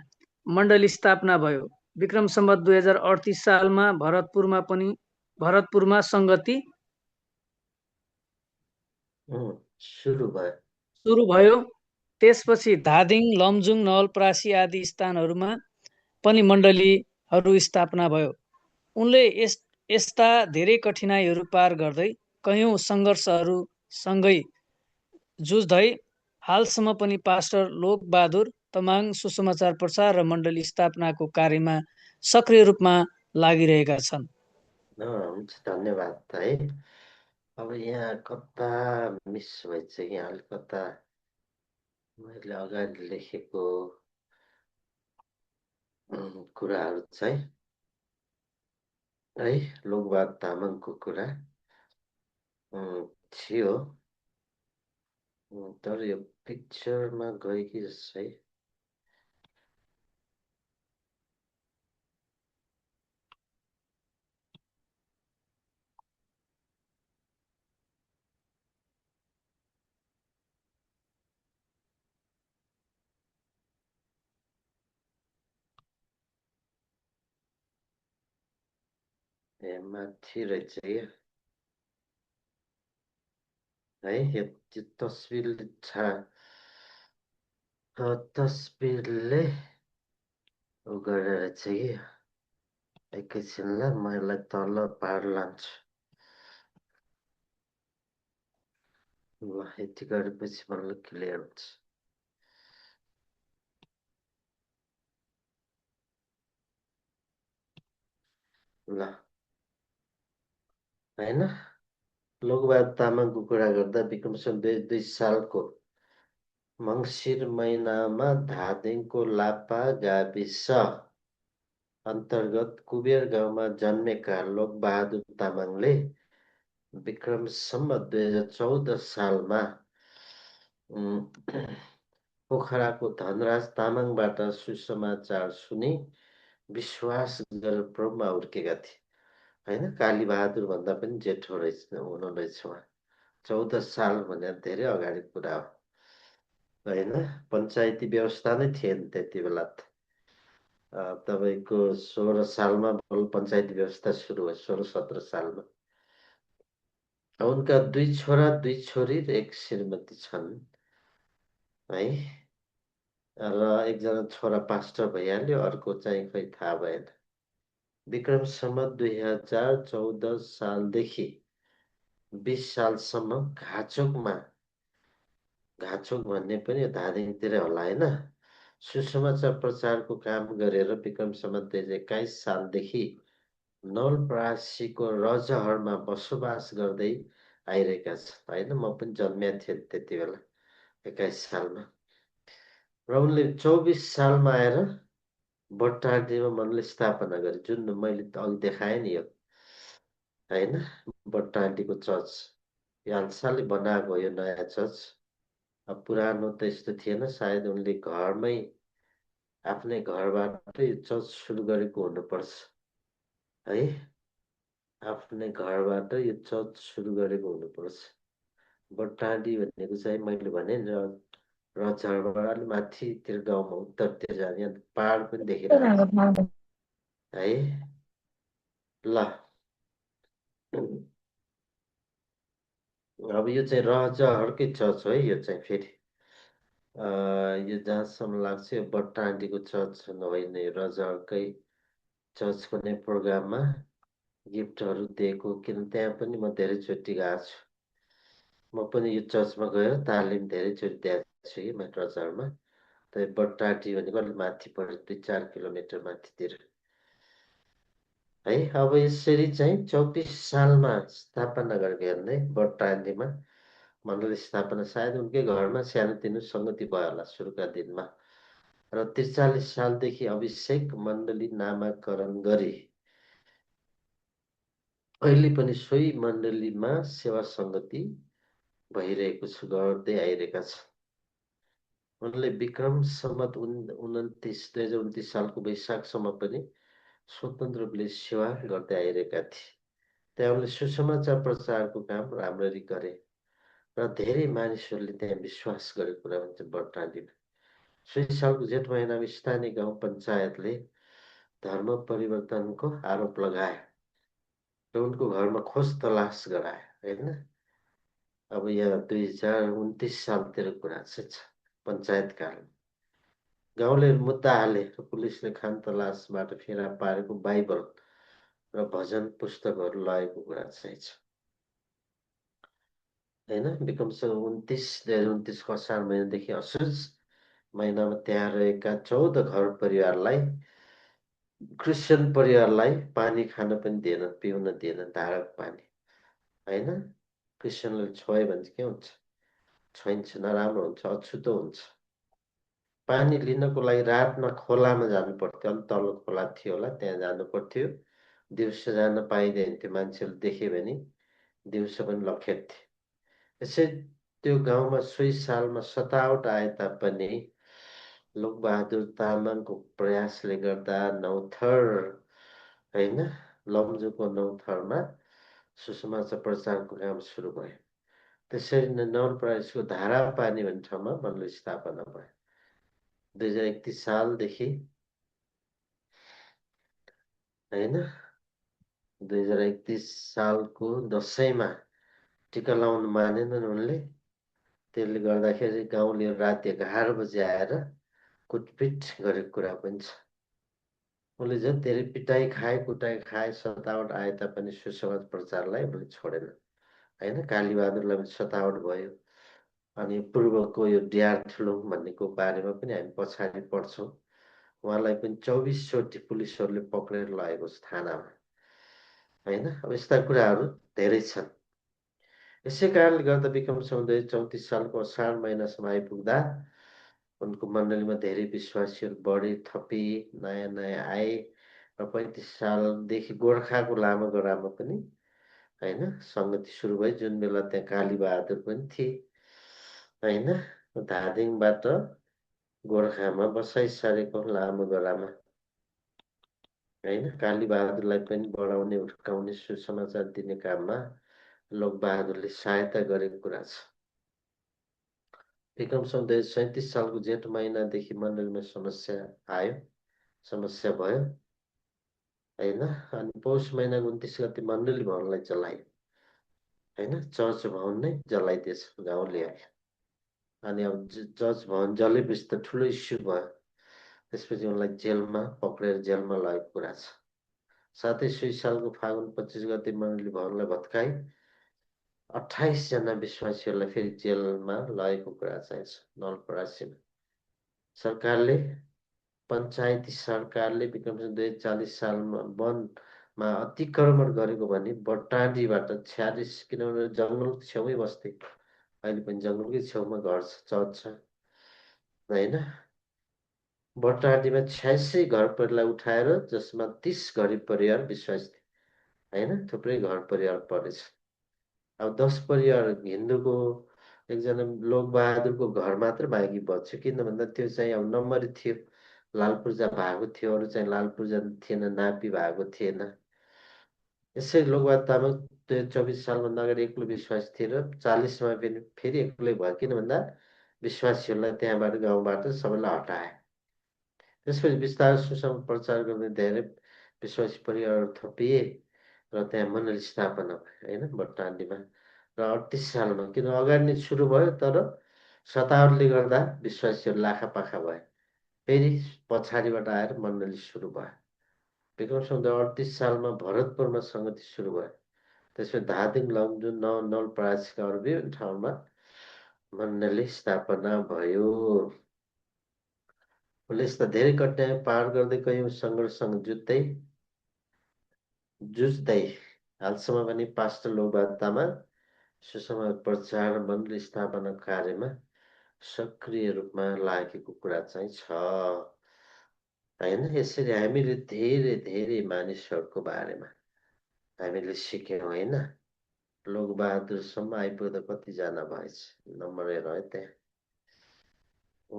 मण्डली स्थापना भयो। विक्रम सम्वत 2038 सालमा भरतपुरमा सङ्गति सुरु भयो। त्यसपछि धादिङ, लमजुङ, नवलपरासी आदि स्थानहरूमा पनि मण्डलीहरू स्थापना भयो। उनले यस्ता धेरै कठिनाइहरू पार गर्दै कयौं सङ्घर्षहरूसँगै जुझ्दै हालसम्म पनि पास्टर लोकबहादुर तमाङ सुसमाचार प्रचार र मण्डली स्थापनाको कार्यमा सक्रिय रूपमा लागिरहेका छन्। हुन्छ, धन्यवाद है। अब यहाँ कता मिस भएछ, यहाँ कता मैले अगाडि लेखेको कुराहरू चाहिँ है लोकबहादुर तामाङको कुरा थियो, तर यो पिक्चरमा गयो कि जस्तो है। ए माथि रहेछ क्या है, यो तस्बिरले तस्बिरले उ गरेर चाहिँ कि एकैछिनलाई म यसलाई तल पार लान्छु। ल यति गरेपछि मलाई क्लियर हुन्छ। ल होइन, लोकबहादुर तामाङको कुरा गर्दा विक्रम सम्वत 2002 सालको मङ्सिर महिनामा धादिङको लापा गाविस अन्तर्गत कुबेर गाउँमा जन्मेका लोकबहादुर तामाङले विक्रम सम्वत 2014 सालमा पोखराको धनराज तामाङबाट सुसमाचार सुनि विश्वास गरेर प्रभुमा हुर्केका थिए होइन। कालीबहादुर भन्दा पनि जेठो हुनुहुँदैछ उहाँ। 14 साल भने धेरै अगाडि कुरा हो होइन। पञ्चायती व्यवस्था नै थिएन त्यति बेला त। तपाईँको 16 सालमा बल्ल पञ्चायती व्यवस्था सुरु भयो, 16-17 सालमा। उनका 2 छोरा 2 छोरी र 1 श्रीमती छन् है, र एकजना छोरा पास्टर भइहाल्यो, अर्को चाहिँ खै थाहा भएन। विक्रम सम्वत 2014 सालदेखि 20 सालसम्म घाचोक भन्ने पनि धादिङतिरै होला होइन, सुसमाचार प्रचारको काम गरेर विक्रम सम्वत 2021 सालदेखि नवलपरासीको रजहरमा बसोबास गर्दै आइरहेका छन् होइन। म पनि जन्मिया थिएँ त्यति बेला 21 सालमा। र उनले 24 सालमा आएर बट्टाडीमा मण्डली स्थापना गरे, जुन मैले अघि देखाएँ नि यो होइन, बट्टाडीको चर्च। यो हालसालै बनाएको यो नयाँ चर्च। अब पुरानो त यस्तो थिएन, सायद उनले घरमै आफ्नै घरबाट यो चर्च सुरु गरेको हुनुपर्छ है। आफ्नै घरबाट यो चर्च सुरु गरेको हुनुपर्छ। बट्टाडी भनेको चाहिँ मैले भने नि रजहरबाट अलिक माथितिर गाउँमा उत्तरतिर जाने पहाड पनि देखिरहेको छ है। ल अब यो चाहिँ रजहरकै चर्च हो है। यो चाहिँ फेरि यो जहाँसम्म लाग्छ यो बट्टाडीको चर्च होइन, रजहरकै चर्च कुनै प्रोग्राममा गिफ्टहरू दिएको, किन त्यहाँ पनि म धेरैचोटि गएको छु। म पनि यो चर्चमा गएर तालिम धेरैचोटि दिएको छु कि रजहरमा। त बट्टाडी भनेको अलिक माथि पऱ्यो, 2-4 किलोमिटर माथितिर है। अब यसरी चाहिँ 24 सालमा स्थापना गरेको हेर्ने बट्टाडीमा मण्डली स्थापना, सायद उनकै घरमा सानोतिनो सङ्गति भयो होला सुरुका दिनमा। र 43 सालदेखि अभिषेक मण्डली नामाकरण गरी अहिले पनि सोही मण्डलीमा सेवा सङ्गति भइरहेको छ, गर्दै आइरहेका छन्। उनले विक्रम सम्वत 2029 सालको वैशाखसम्म पनि स्वतन्त्र रूपले सेवा गर्दै आइरहेका थिए। त्यहाँ उनले सुसमाचार प्रचारको काम राम्ररी गरे र धेरै मानिसहरूले त्यहाँ विश्वास गरेको कुरा हुन्छ बटडाँडीमा। 2000 सालको जेठ महिनामा स्थानीय गाउँ पञ्चायतले धर्म परिवर्तनको आरोप लगाए र उनको घरमा खोज तलास गराए होइन। अब यहाँ 2029 सालतिर कुरा चाहिँ छ। पञ्चायतकाल गाउँले मुद्दा हाले र पुलिसले खान तलासबाट फेला पारेको बाइबल र भजन पुस्तकहरू लगेको कुरा चाहिँ छ होइन। विक्रम सम्वत 2029 असार महिनादेखि असोज महिनामा त्यहाँ रहेका 14 घर परिवारलाई, क्रिस्चियन परिवारलाई पानी खान पनि दिएन, पिउन दिएन, धाराको पानी होइन। क्रिस्चियनले छोयो भने चाहिँ के हुन्छ? छोइन्छ, नराम्रो हुन्छ, अछुतो हुन्छ। पानी लिनको लागि रातमा खोलामा जानु पर्थ्यो। अलिक तल्लो खोला थियो होला, त्यहाँ जानु पर्थ्यो। दिउँसो जान पाइँदैन थियो, मान्छेले देख्यो भने दिउँसो पनि लखेट्थे। यसै त्यो गाउँमा 20 सालमा सतावट आए तापनि लोकबहादुर तामाङको प्रयासले गर्दा नौथर होइन, लमजुङको नौथरमा सुसमाचार प्रचारको काम सुरु भयो। त्यसरी नै नवलपरासीको धारा पानी भन्ने ठाउँमा मण्डली स्थापना भयो। 2031 सालदेखि होइन, 2031 सालको दसैँमा टिका लाउनु मानेनन् उनले। त्यसले गर्दाखेरि गाउँले राति 11 बजे आएर कुटपिट गरेको कुरा पनि छ। उनले झन् धेरै पिटाइ खाए, कुटाइ खाए, सतावट आए तापनि सुसमाचार प्रचारलाई उनले छोडेन होइन। कालीबहादुरलाई पनि सतावट भयो। अनि पूर्वको यो डिआर ठुलुङ भन्नेको बारेमा पनि हामी पछाडि पढ्छौँ। उहाँलाई पनि 24 चोटि पुलिसहरूले पक्रेर लगेको छ थानामा होइन। अब यस्ता कुराहरू धेरै छन्। यसै कारणले गर्दा विक्रम सम्वत 2034 सालको असार महिनासम्म आइपुग्दा उनको मण्डलीमा धेरै विश्वासीहरू बढे, थपिए, नयाँ नयाँ आए र 35 सालदेखि गोर्खाको लामा गरामा पनि होइन सङ्गति सुरु भयो। जुन बेला त्यहाँ कालीबहादुर पनि थिए होइन। धादिङबाट गोर्खामा बसाइ सारेको लामो गरामा होइन। कालीबहादुरलाई पनि बढाउने, हुर्काउने, सुसमाचार दिने काममा लोकबहादुरले सहायता गरेको कुरा छ। विक्रम सम्वत 2037 सालको जेठ महिनादेखि मण्डलीमा समस्या आयो, समस्या भयो होइन। अनि पौष महिनाको 29 गते मण्डली भवनलाई जलायो होइन। चर्च भवन नै जलाइदिएछ गाउँलेहरूले। अनि अब चर्च भवन जलेपछि त ठुलो इस्यु भयो। त्यसपछि उनलाई जेलमा पक्रेर जेलमा लगेको कुरा छ। साथै 20 सालको फागुन 25 गते मण्डली भवनलाई भत्काई 28 जना विश्वासीहरूलाई फेरि जेलमा लगेको कुरा चाहिँ छ नवलपरासीमा। सरकारले, पञ्चायती सरकारले विक्रम सम्वत 2040 सालमा वनमा अतिक्रमण गरेको भने बटडाँडीबाट 46 किलोमिटर जङ्गलको छेउमै बस्थे। अहिले पनि जङ्गलकै छेउमा घर छ, चर्च छ होइन। बटडाँडीमा 86 घर परिवारलाई उठाएर, जसमा 30 घर परिवार विश्वासी थिए होइन। थुप्रै घर परिवार परेछ। अब 10 परिवार हिन्दूको, एकजना लोकबहादुरको घर मात्र बाँकी बच्यो। किन भन्दा त्यो चाहिँ अब नम्बरी थियो, लाल पूर्जा भएको थियो। अरू चाहिँ लाल पूर्जा थिएन, नापी भएको थिएन। यसै लोकबहादुर तामाङ 2024 सालभन्दा अगाडि एक्लो विश्वासी थिए र 40मा फेरि एक्लै भयो। किन भन्दा विश्वासीहरूलाई त्यहाँबाट, गाउँबाट सबैलाई हटाए। त्यसपछि बिस्तारै सुसमाचार प्रचार गर्ने धेरै विश्वासी परिवारहरू थपिए र त्यहाँ मण्डली स्थापना भयो होइन बटडाँडीमा। र 38 सालमा, किन अगाडि नै सुरु भयो तर सतावटले गर्दा विश्वासीहरू लाखापाखा भए, फेरि पछाडिबाट आएर मण्डली सुरु भयो। विक्रम सम्वत 38 सालमा भरतपुरमा सङ्गति सुरु भयो। त्यसपछि धादिङ, लमजुङ, नवलपरासीका अरू विभिन्न ठाउँमा मण्डली स्थापना भयो। उनले यस्ता धेरै कठिनाइ पार गर्दै कैयौँ सङ्घर्षसँग जुझ्दै हालसम्म पनि पास्टर लोकबहादुर तामाङ सुसमाचार प्रचार मण्डली स्थापना कार्यमा सक्रिय रूपमा लागेको कुरा चाहिँ छ होइन। यसरी हामीले धेरै धेरै मानिसहरूको बारेमा हामीले सिक्यौँ होइन। लोकबहादुरसम्म आइपुग्दा कतिजना भएछ नम्बर हेर है त्यहाँ ठ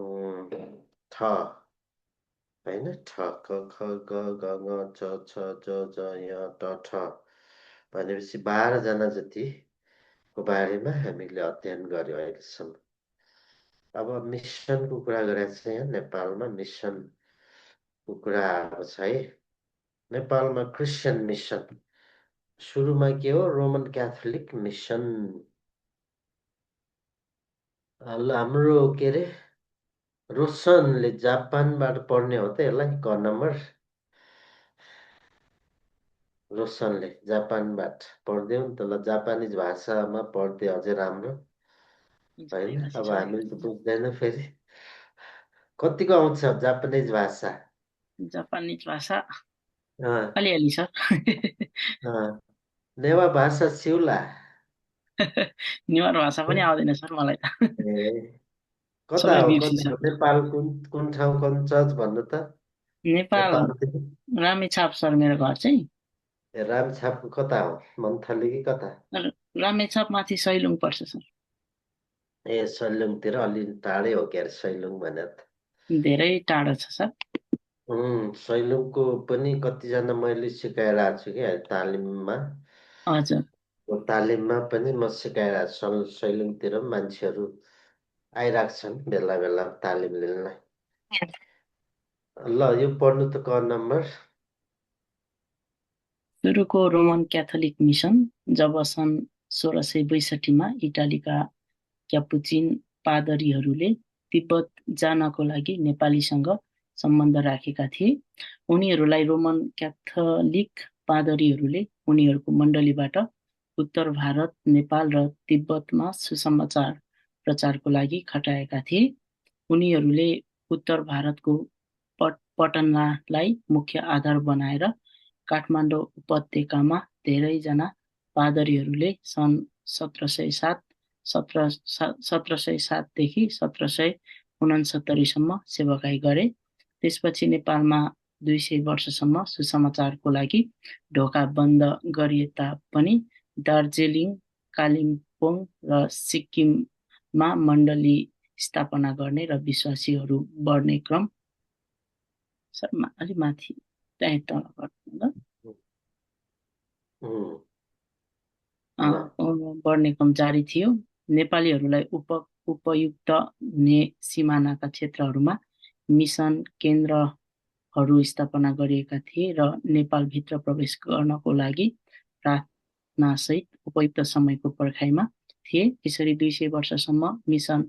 होइन, ठ क ख ग घ ङ च छ ज ज य ट ठ भनेपछि 12जना जतिको बारेमा हामीले अध्ययन गर्यौँ अहिलेसम्म। अब मिसनको कुरा गरेको छ यहाँ नेपालमा मिसनको कुरा आएको छ है। नेपालमा क्रिस्चियन मिसन सुरुमा के हो, रोमन क्याथोलिक मिसन। हाम्रो के अरे रोशनले जापानबाट पढ्ने हो त यसलाई, क नम्बर। रोशनले जापानबाट पढ्दै हो नि त, ल जापानिज भाषामा पढ्दै अझै राम्रो होइन। अब हामीले त बुझ्दैन फेरि। कतिको आउँछ जापानिज भाषा? जापानिज भाषा अँ, अलिअलि सर। अँ। नेवा भाषा सिउला। नेवार भाषा पनि आउँदैन सर मलाई त। ए कता सबै हो, बिर्सी कता हो? सर। नेपाल कुन ठाउँ कञ्चज भन्नु त? नेपाल नेपाल रामेछाप सर मेरो घर चाहिँ। रामछापको कता हो, मन्थली कि कता? रामेछाप माथि सैलुङ पर्छ सर। ए सैलुङतिर अलि टाढै हो के अरे सैलुङ भनेर त। धेरै टाढो छ सर। सैलुङको पनि कतिजना मैले सिकाएर आएको छु कि तालिममा। हजुर। त्यो तालिममा पनि म सिकाएर सैलुङतिर पनि मान्छेहरू आइरहेको छन् बेला बेला तालिम लिनलाई। ल यो पढ्नु त क नम्बर। सुरुको रोमन क्याथोलिक मिसन जब सन् 1662 इटालीका क्यापुचिन पादरीहरूले तिब्बत जानको लागि नेपालीसँग सम्बन्ध राखेका थिए। उनीहरूलाई रोमन क्याथोलिक पादरीहरूले उनीहरूको मण्डलीबाट उत्तर भारत, नेपाल र तिब्बतमा सुसमाचार प्रचारको लागि खटाएका थिए। उनीहरूले उत्तर भारतको पटनालाई मुख्य आधार बनाएर काठमाडौँ उपत्यकामा धेरैजना पादरीहरूले सन् 1707 देखि 1769 सम्म सेवाकाई गरे। त्यसपछि नेपालमा 200 वर्षसम्म सुसमाचारको लागि ढोका बन्द गरिए तापनि दार्जिलिङ, कालिम्पोङ र सिक्किममा मण्डली स्थापना गर्ने र विश्वासीहरू बढ्ने क्रम अलि माथि त्यहीँ तल गर्नु बढ्ने क्रम जारी थियो। नेपालीहरूलाई उपयुक्त हुने सिमानाका क्षेत्रहरूमा मिसन केन्द्रहरू स्थापना गरिएका थिए र नेपालभित्र प्रवेश गर्नको लागि प्रार्थनासहित उपयुक्त समयको पर्खाइमा थिए। यसरी 200 वर्षसम्म मिसन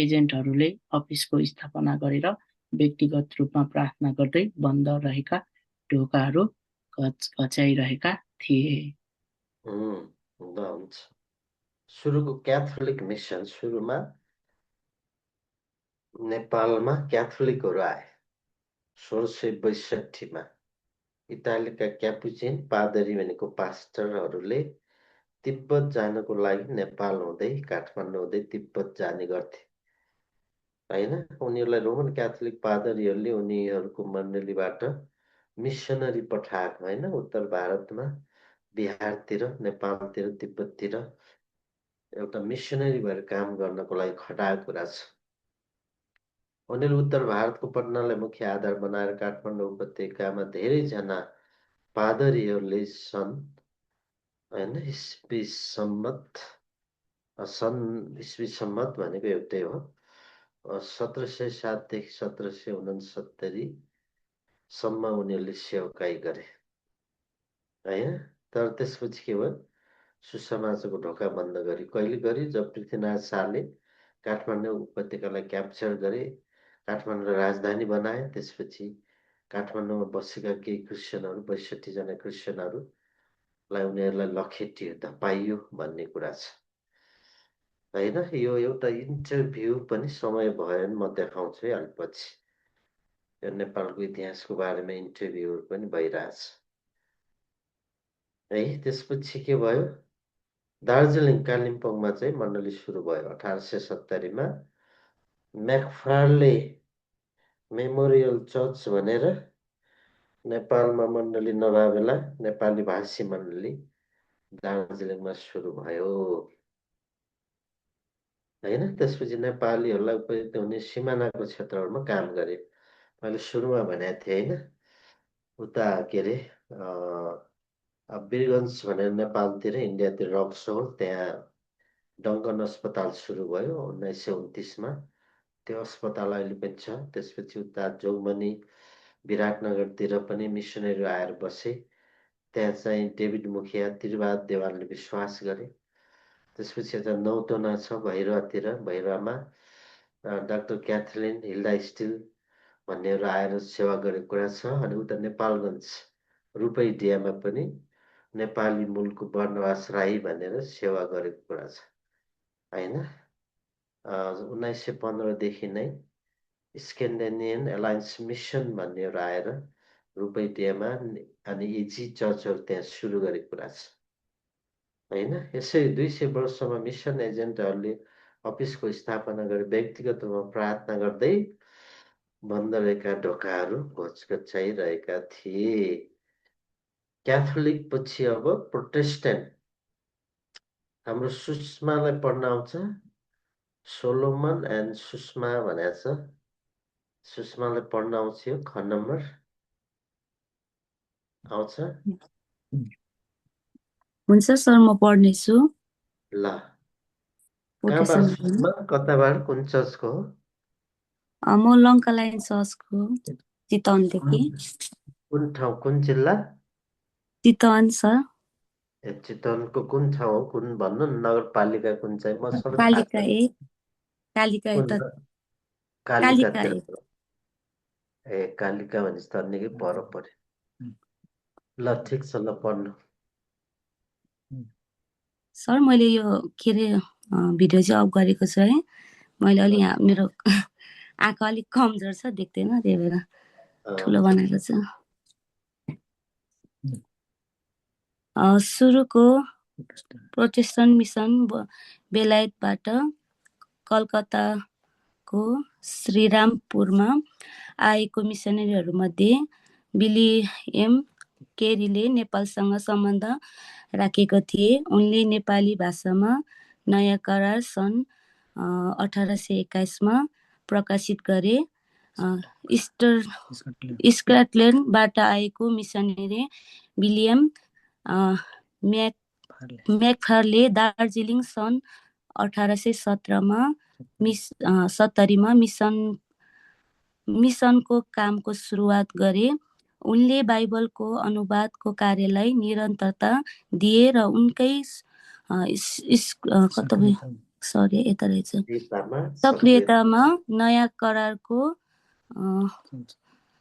एजेन्टहरूले अफिसको स्थापना गरेर व्यक्तिगत रूपमा प्रार्थना गर्दै बन्द रहेका ढोकाहरू घच्याइरहेका थिए। हुन्छ। सुरुको क्याथोलिक मिसन सुरुमा नेपालमा क्याथोलिकहरू आए 1662 इटालीका क्यापुचिन पादरी भनेको पास्टरहरूले तिब्बत जानको लागि नेपाल हुँदै काठमाडौँ हुँदै तिब्बत जाने गर्थे होइन। उनीहरूलाई रोमन क्याथोलिक पादरीहरूले उनीहरूको मण्डलीबाट मिसनरी पठाएको होइन, उत्तर भारतमा, बिहारतिर, नेपालतिर, तिब्बततिर एउटा मिसनरी भएर काम गर्नको लागि खटाएको कुरा छ। उनीहरू उत्तर भारतको पटनालाई मुख्य आधार बनाएर काठमाडौँ उपत्यकामा धेरैजना पादरीहरूले सन् इस्वी सम्मत भनेको एउटै हो, 1707 देखि 1769 सम्म उनीहरूले सेवकाई गरे होइन। तर त्यसपछि के भयो, सुसमाचारको ढोका बन्द गरी कहिले गरी जब पृथ्वीनाथ शाहले काठमाडौँ उपत्यकालाई क्याप्चर गरे, काठमाडौँ राजधानी बनाए। त्यसपछि काठमाडौँमा बसेका केही क्रिस्चियनहरू 62 जना क्रिस्चियनहरूलाई उनीहरूलाई लखेटियो, धपाइयो भन्ने कुरा छ होइन। यो एउटा इन्टरभ्यू पनि समय भयो भने म देखाउँछु है अलिक पछि। यो नेपालको इतिहासको बारेमा इन्टरभ्यूहरू पनि भइरहेछ है। त्यसपछि के भयो, दार्जिलिङ कालिम्पोङमा चाहिँ मण्डली सुरु भयो 1870 म्याकफार्ले मेमोरियल चर्च भनेर। नेपालमा मण्डली नभए बेला नेपाली भाषी मण्डली दार्जिलिङमा सुरु भयो। होइन। त्यसपछि नेपालीहरूलाई उपयुक्त हुने सिमानाको क्षेत्रहरूमा काम गरे। मैले सुरुमा भनेको थिएँ होइन, उता के अरे वीरगन्ज भनेर नेपालतिर इन्डियातिर रक्सोल, त्यहाँ डङ्कन अस्पताल सुरु भयो 1929मा। त्यो अस्पताल अहिले पनि छ। त्यसपछि उता जोगबनी विराटनगरतिर पनि मिसनरी आएर बसे। त्यहाँ चाहिँ डेभिड मुखिया, त्रिवाद देवालले विश्वास गरे। त्यसपछि यता नौतोना छ भैरवातिर, भैरवामा डाक्टर क्याथलिन हिल्डा स्टिल भन्नेहरू आएर सेवा गरेको कुरा छ। अनि उता नेपालगञ्ज रूपैडियामा पनि नेपाली मूलको वर्णवास राई भनेर सेवा गरेको कुरा छ होइन। 1915देखि नै स्क्यान्डिनेभियन एलायन्स मिसन भन्नेहरू आएर रूपैडियामा अनि एजी चर्चहरू त्यहाँ सुरु गरेको कुरा छ होइन। यसै 200 वर्षमा मिसन एजेन्टहरूले अफिसको स्थापना गरी व्यक्तिगत रूपमा प्रार्थना गर्दै बन्द रहेका ढोकाहरू घोचघचाइरहेका थिए। क्याथोलिक पछि अब प्रोटेस्टेन्ट। हाम्रो सुषमालाई पढ्न आउँछ? सोलोमन एन्ड सुषमा भनेको छ। सुषमालाई पढ्न आउँछ? यो ख नम्बर आउँछ? हुन्छ सर, म पढ्नेछु। ल, कहाँबाट सुषमा? कताबाट? कुन चर्चको हो? म लङ्का लाइन चर्चको चितवनदेखि। कुन ठाउँ, कुन जिल्ला? चितवन सर। ए, चितवनको कुन ठाउँ हो? कुन भन्नु न, नगरपालिका कुन चाहिँ? म सबै थाहा कालिका छैन। 1, कालिका कुन यता कालिकातिर? 1। ए, कालिका भनेपछि त निकै पर पर्यो। ल ठिक छ, ल पढ्नु। सर, मैले यो के अरे भिडियो चाहिँ अफ गरेको छु है। मैले अलि यहाँ मेरो आँखा अलिक कमजोर छ, देख्दैन, त्यही भएर ठुलो बनाएको छु। सुरुको प्रोटेस्टेन्ट मिसन बेलायतबाट कलकत्ताको श्रीरामपुरमा आएको मिसनरीहरूमध्ये विलियम केरीले नेपालसँग सम्बन्ध राखेका थिए। उनले नेपाली भाषामा नयाँ करार सन् 1821मा प्रकाशित गरे। स्कटल्यान्डबाट आएको मिसनरी विलियम म्याकफारले दार्जिलिङ सन् 1817मा 70मा मिसनको कामको सुरुवात गरे। उनले बाइबलको अनुवादको कार्यलाई निरन्तरता दिए र उनकै सक्रियतामा नयाँ करारको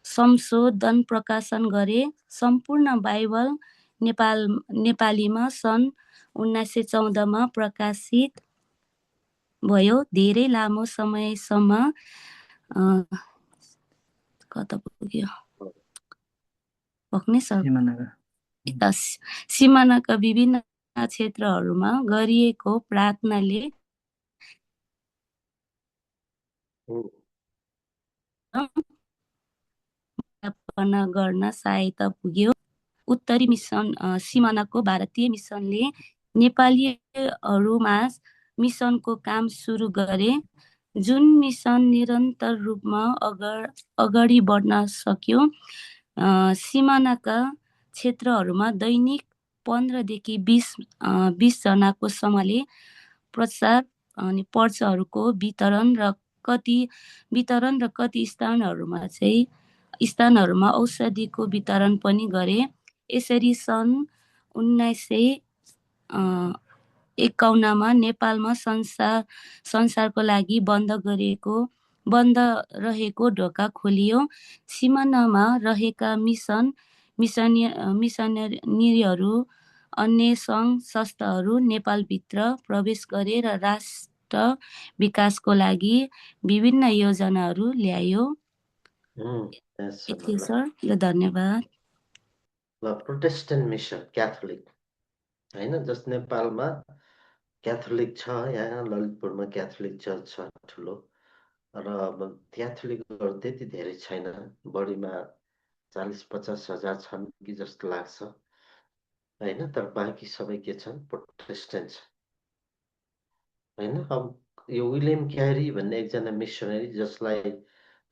संशोधन प्रकाशन गरे। सम्पूर्ण बाइबल नेपालीमा सन् 1914मा प्रकाशित भयो। धेरै लामो समयसम्म सिमानाका विभिन्न क्षेत्रहरूमा गरिएको प्रार्थनाले गर्न सहायता पुग्यो। उत्तरी सिमानाको भारतीय मिसनले नेपालीहरूमा मिसनको काम सुरु गरे। जुन मिसन निरन्तर रूपमा अगाडि बढ्न सक्यो। सिमानाका क्षेत्रहरूमा दैनिक 15देखि 20 जनाको समूहले प्रचार अनि पर्चहरूको वितरण र कति स्थानहरूमा औषधिको वितरण पनि गरे। यसरी सन् 1951मा नेपालमा संसारको लागि बन्द रहेको ढोका खोलियो। सिमानामा रहेका मिसनरीहरू अन्य सङ्घ संस्थाहरू नेपालभित्र प्रवेश गरे र राष्ट्र विकासको लागि विभिन्न योजनाहरू ल्यायो। यति सर, ल धन्यवाद। ल, प्रोटेस्टेन्ट मिसन क्याथोलिक होइन, जस नेपालमा क्याथोलिक छ। यहाँ ललितपुरमा क्याथोलिक चर्च छ ठुलो, र क्याथोलिकहरू त्यति धेरै छैन, बढीमा 40-50 हजार छन् कि जस्तो लाग्छ होइन। तर बाँकी सबै के छन्? प्रोटेस्टेन्ट छ होइन। अब यो विलियम क्यारी भन्ने एकजना मिसनरी जसलाई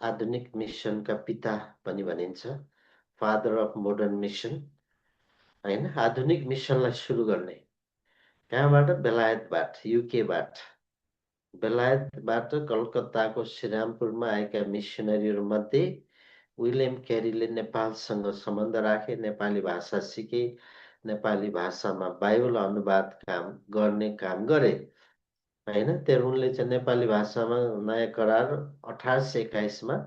आधुनिक मिसनका पिता पनि भनिन्छ, फादर अफ मोडर्न मिसन, होइन? आधुनिक मिसनलाई सुरु गर्ने कहाँबाट? बेलायतबाट, युकेबाट। बेलायतबाट कलकत्ताको श्रीरामपुरमा आएका मिसनरीहरू मध्ये विलियम क्यारीले नेपालसँग सम्बन्ध राखे, नेपाली भाषा सिके, नेपाली भाषामा बाइबल अनुवाद गर्ने काम गरे, होइन? त्यहाँ उनले चाहिँ नेपाली भाषामा नयाँ करार 1821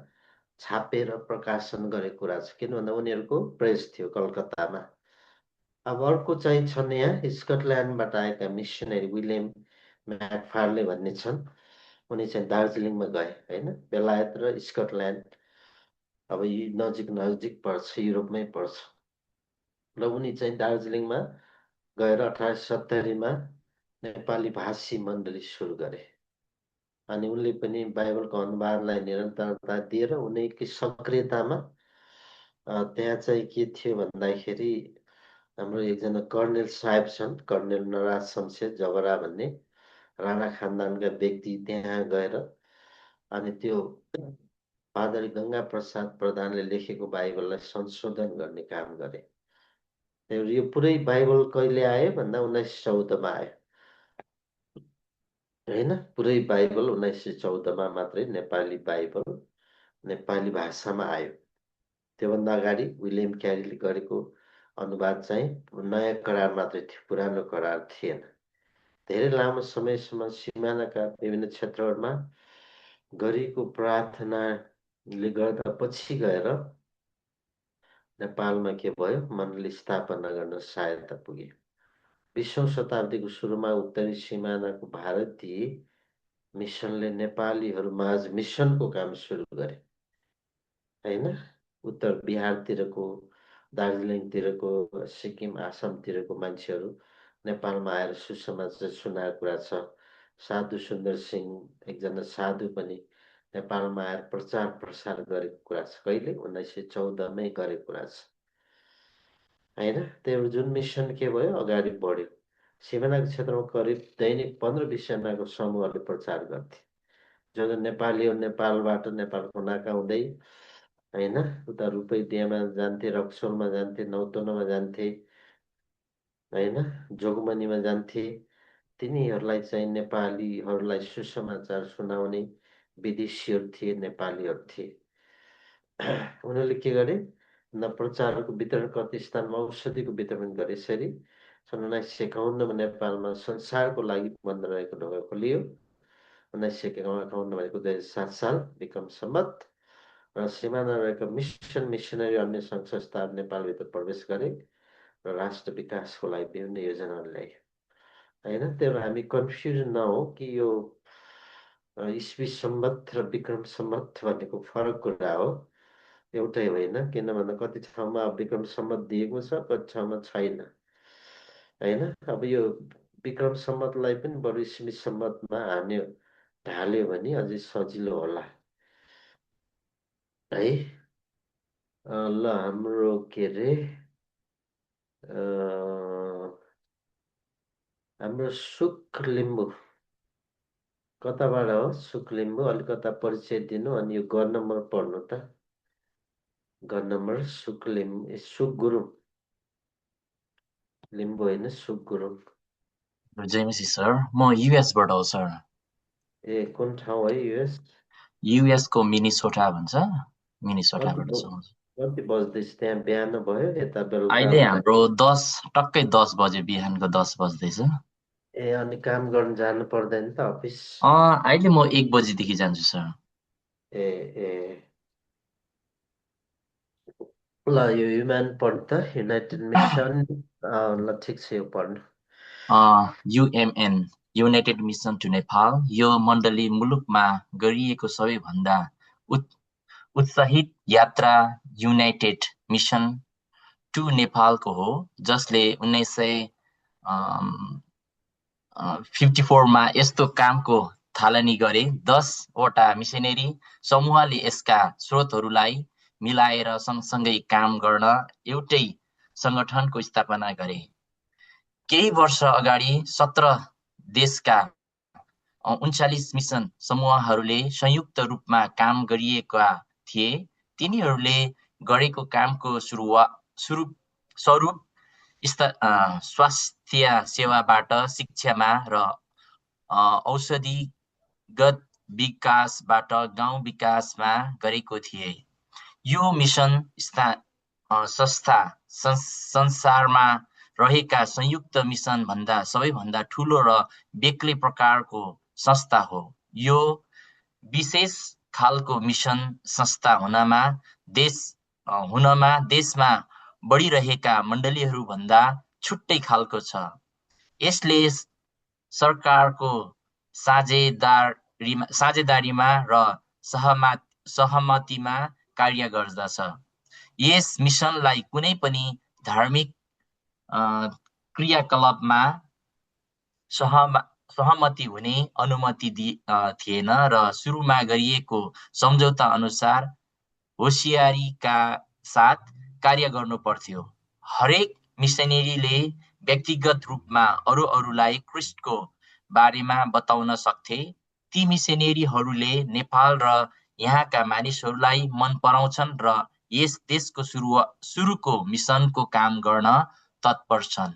छापेर प्रकाशन गरेको कुरा छ, किन भन्दा उनीहरूको प्रेस थियो कलकत्तामा। अब अर्को चाहिँ छन् यहाँ स्कटल्यान्डबाट आएका मिसनरी विलियम म्याकफार्ले भन्ने छन्। उनी चाहिँ दार्जिलिङमा गए, होइन? बेलायत र स्कटल्यान्ड अब यी नजिक नजिक पर्छ, युरोपमै पर्छ। र उनी चाहिँ दार्जिलिङमा गएर 1870 नेपाली भाषी मण्डली सुरु गरे। अनि उनले पनि बाइबलको अनुवादलाई निरन्तरता दिएर उनैकै सक्रियतामा त्यहाँ चाहिँ के थियो भन्दाखेरि हाम्रो एकजना कर्णेल साहेब छन्, कर्णेल नराज शमशेर जबरा भन्ने राणा खानदानका व्यक्ति त्यहाँ गएर अनि त्यो पादरी गंगा प्रसाद प्रधानले लेखेको बाइबललाई संशोधन गर्ने काम गरे। यो पुरै बाइबल कहिले आयो भन्दा 1914 आयो, होइन? पुरै बाइबल 1914 मात्रै नेपाली बाइबल नेपाली भाषामा आयो। त्योभन्दा अगाडि विलियम क्यारीले गरेको अनुवाद चाहिँ नयाँ करार मात्रै थियो, पुरानो करार थिएन। धेरै लामो समयसम्म सिमानाका विभिन्न क्षेत्रहरूमा गरिएको प्रार्थनाले गर्दा पछि गएर नेपालमा के भयो? मण्डली स्थापना गर्न सहायता पुगे। 20औं शताब्दीको सुरुमा उत्तरी सिमानाको भारतीय मिसनले नेपालीहरूमाझ मिसनको काम सुरु गरे, होइन? उत्तर बिहारतिरको, दार्जिलिङतिरको, सिक्किम आसामतिरको मान्छेहरू नेपालमा आएर सुसमाचार सुनाएको कुरा छ। साधु सुन्दर सिंह एकजना साधु पनि नेपालमा आएर प्रचार प्रसार गरेको कुरा छ। कहिले? 1914 गरेको कुरा छ, होइन? त्यो जुन मिसन के भयो? अगाडि बढ्यो। सिमानाको क्षेत्रमा करिब दैनिक 15-20 जनाको समूहले प्रचार गर्थे। जो नेपाली हो नेपालबाट नेपालको नाका हुँदै, होइन, उता रूपैदियामा जान्थे, रक्सोलमा जान्थे, नौतनोमा जान्थे, होइन, जोगमनीमा जान्थे। तिनीहरूलाई चाहिँ नेपालीहरूलाई सुसमाचार सुनाउने विदेशीहरू थिए, नेपालीहरू थिए। उनीहरूले के गरे? न प्रचारको वितरण कति स्थानमा औषधिको वितरण गरे। यसरी सन् 1951 नेपालमा संसारको लागि बन्द रहेको ढोका खोलियो। 1951 भनेको 2007 साल विक्रम सम्वत। र सिमाना रहेका मिसनरी अन्य सङ्घ संस्थाहरू नेपालभित्र प्रवेश गरे र राष्ट्र विकासको लागि विभिन्न योजनाहरू ल्याए, होइन? त्यही भएर हामी कन्फ्युज नहो कि यो इस्वी सम्वत र विक्रम सम्वत भनेको फरक कुरा हो, एउटै होइन। किन भन्दा कति ठाउँमा विक्रम सम्वत दिएको छ, कति ठाउँमा छैन, होइन? अब यो विक्रम सम्वतलाई पनि बरु इस्वी सम्वतमा हान्यो ढाल्यो भने अझै सजिलो होला, है? ल हाम्रो के अरे हाम्रो सुक लिम्बू कताबाट हो? सुक लिम्बू अलिकता परिचय दिनु अनि यो ग नम्बर पढ्नु त। ग नम्बर सुक लिम्बू, सुक गुरुङ, लिम्बू होइन, सुक गुरुङ। जय मसी सर, म युएसबाट हो सर। ए कुन ठाउँ है युएस? युएस को मिनिसोटा भन्छ, मिनिसोटाबाट छु। कति बज्दैछ त्यहाँ? बिहान भयो यता बेलुका? अहिले हाम्रो 10 टक्कै 10 बजे, बिहानको 10 बज्दैछ। ए अनि काम गर्न जानु पर्दैन त अफिस? अहिले म 1 बजेदेखि जान्छु सर। ए ए ल यो युएन पढ्नु त, युनाइटेड मिसन। ल ठिक छ, यो पढ्नु। UMN, United Mission to Nepal. यो मण्डली मुलुकमा गरिएको सबैभन्दा उत्साहित यात्रा युनाइटेड मिसन टु नेपालको हो, जसले 1954 मा यस्तो कामको थालनी गरे। 10 वटा मिसनरी समूहले यसका स्रोतहरूलाई मिलाएर सँगसँगै काम गर्न एउटै संगठनको स्थापना गरे। केही वर्ष अगाडि 17 देशका 39 मिसन समूहहरूले संयुक्त रूपमा काम गरिएका थिए। तिनीहरूले गरेको कामको स्वरूप स्वास्थ्य सेवाबाट शिक्षामा र औषधिगत विकासबाट गाउँ विकासमा गरेको थिए। यो मिसन संस्था संसारमा रहेका संयुक्त मिसन भन्दा सबैभन्दा ठूलो र बेग्लै प्रकारको संस्था हो। यो विशेष खालको मिसन संस्था हुनमा देशमा बढिरहेका मण्डलीहरूभन्दा छुट्टै खालको छ। यसले सरकारको साझेदारीमा र सहमतिमा कार्य गर्दछ। यस मिसनलाई कुनै पनि धार्मिक क्रियाकलापमा सहमति हुने अनुमति थिएन र सुरुमा गरिएको सम्झौता अनुसार होसियारीका साथ कार्य गर्नु पर्थ्यो। हरेक मिसनेरीले व्यक्तिगत रूपमा अरूलाई ख्रीष्टको बारेमा बताउन सक्थे। ती मिसनेरीहरूले नेपाल र यहाँका मानिसहरूलाई मन पराउँछन् र यस देशको सुरुको मिसनको काम गर्न तत्पर छन्।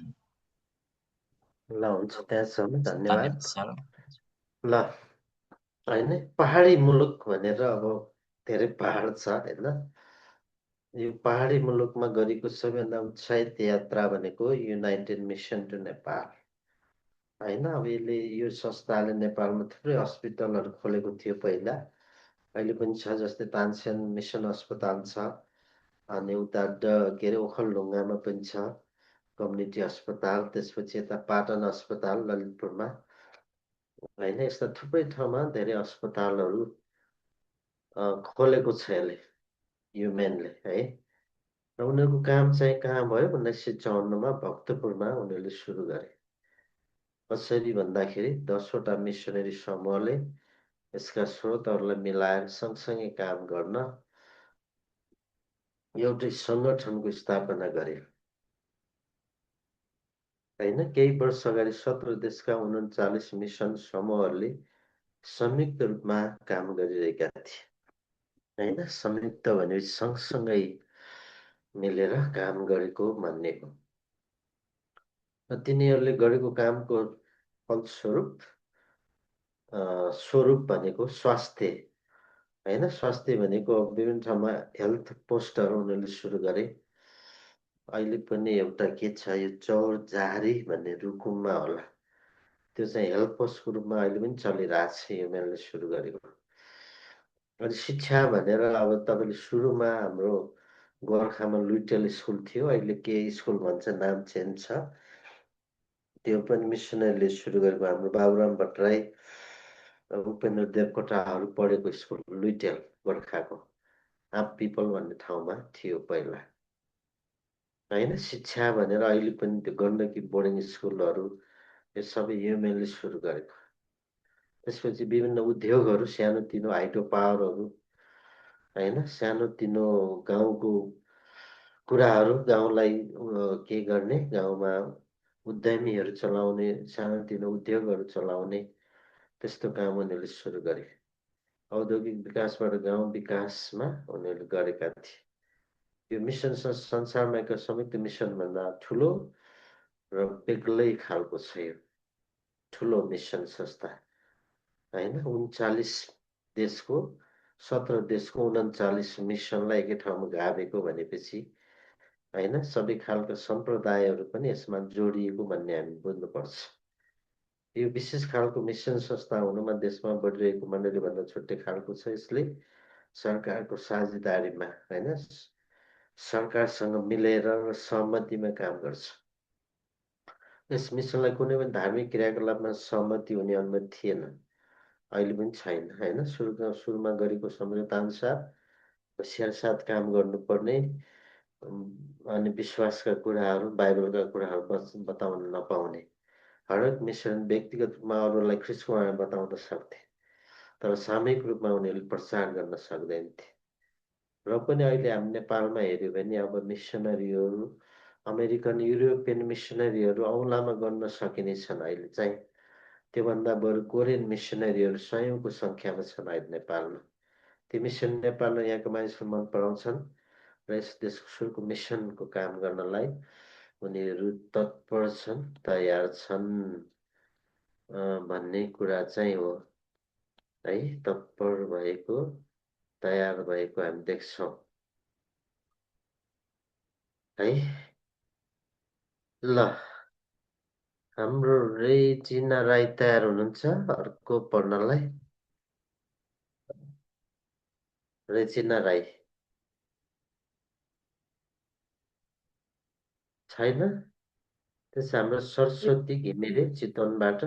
ल हुन्छ, त्यहाँसम्म धन्यवाद। सर ल होइन, पहाडी मुलुक भनेर अब धेरै पहाड छ होइन। यो पहाडी मुलुकमा गरेको सबैभन्दा उत्साहित यात्रा भनेको युनाइटेड मिसन टु नेपाल होइन। अब यो संस्थाले नेपालमा थुप्रै हस्पिटलहरू खोलेको थियो पहिला, अहिले पनि छ। जस्तै तानसेन मिसन अस्पताल छ, अनि उता के अरे ओखलढुङ्गामा पनि छ कम्युनिटी अस्पताल। त्यसपछि यता पाटन अस्पताल ललितपुरमा होइन। यस्ता थुप्रै ठाउँमा धेरै अस्पतालहरू खोलेको छ यसले, युमेनले है। र उनीहरूको काम चाहिँ कहाँ भयो? 1954मा भक्तपुरमा उनीहरूले सुरु गरे। कसरी भन्दाखेरि 10वटा मिसनरी समूहले यसका स्रोतहरूलाई मिलाएर सँगसँगै काम गर्न एउटै सङ्गठनको स्थापना गरे होइन। केही वर्ष अगाडि 17 देशका 39 मिसन समूहहरूले संयुक्त रूपमा काम गरिरहेका थिए होइन। संयुक्त भनेपछि सँगसँगै मिलेर काम गरेको भन्ने हो। र तिनीहरूले गरेको कामको स्वरूप भनेको स्वास्थ्य होइन। स्वास्थ्य भनेको विभिन्न ठाउँमा हेल्थ पोस्टहरू उनीहरूले सुरु गरे। अहिले पनि एउटा के छ, यो चौरजारी भन्ने रुकुममा होला, त्यो चाहिँ हेल्थ पोस्टको रूपमा अहिले पनि चलिरहेको छ, युमेनले सुरु गरेको। अनि शिक्षा भनेर अब तपाईँले सुरुमा हाम्रो गोर्खामा लुइटेल स्कुल थियो, अहिले के स्कुल भन्छ, नाम चेन्ज छ। त्यो पनि मिसनरीले सुरु गरेको। हाम्रो बाबुराम भट्टराई, उपेन्द्र देवकोटाहरू पढेको स्कुल लुइटेल गोर्खाको आप पिपल भन्ने ठाउँमा थियो पहिला होइन। शिक्षा भनेर अहिले पनि त्यो गण्डकी बोर्डिङ स्कुलहरू यो सबै युमेनले सुरु गरेको। त्यसपछि विभिन्न उद्योगहरू, सानोतिनो हाइड्रो पावरहरू होइन, सानोतिनो गाउँको कुराहरू, गाउँलाई के गर्ने, गाउँमा उद्यमीहरू चलाउने, सानोतिनो उद्योगहरू चलाउने, त्यस्तो काम उनीहरूले सुरु गरे। औद्योगिक विकासबाट गाउँ विकासमा उनीहरूले गरेका थिए। यो मिसन संसारमा एक संयुक्त मिसनभन्दा ठुलो र बेग्लै खालको छ यो ठुलो मिसन संस्था होइन। 39 देशको 17 देशको 39 मिसनलाई एकै ठाउँमा गाभेको भनेपछि होइन, सबै खालका सम्प्रदायहरू पनि यसमा जोडिएको भन्ने हामी बुझ्नुपर्छ। यो विशेष खालको मिसन संस्था हुनुमा देशमा बढिरहेको मण्डलीभन्दा छुट्टै खालको छ। यसले सरकारको साझेदारीमा होइन, सरकारसँग मिलेर र सहमतिमा काम गर्छ। यस मिसनलाई कुनै पनि धार्मिक क्रियाकलापमा सहमति हुने अनुमति थिएन, अहिले पनि छैन होइन। सुरुमा गरेको सम्झौता अनुसार होसियार साथ काम गर्नुपर्ने, अनि विश्वासका कुराहरू, बाइबलका कुराहरू बताउन नपाउने। हरेक मिसन व्यक्तिगत रूपमा अरूलाई ख्रीष्टको बारेमा बताउन सक्थे, तर सामूहिक रूपमा उनीहरूले प्रचार गर्न सक्दैनथे। र पनि अहिले हामी नेपालमा हेऱ्यो भने अब मिसनरीहरू, अमेरिकन युरोपियन मिसनरीहरू औँलामा गर्न सकिने छन्। अहिले चाहिँ त्योभन्दा बरु कोरियन मिसनरीहरू सयौँको सङ्ख्यामा छन् अहिले नेपालमा। ती मिसन नेपालमा यहाँको मानिसहरू मन पराउँछन् र यस देशको सुरुको मिसनको काम गर्नलाई उनीहरू तत्पर छन्, तयार छन् भन्ने कुरा चाहिँ हो है। तत्पर भएको, तयार भएको हामी देख्छौँ है। ल, हाम्रो रेजिना राई तयार हुनुहुन्छ अर्को पढ्नलाई? रेजिना राई छैन? त्यस हाम्रो सरस्वती घिमिरे चितवनबाट।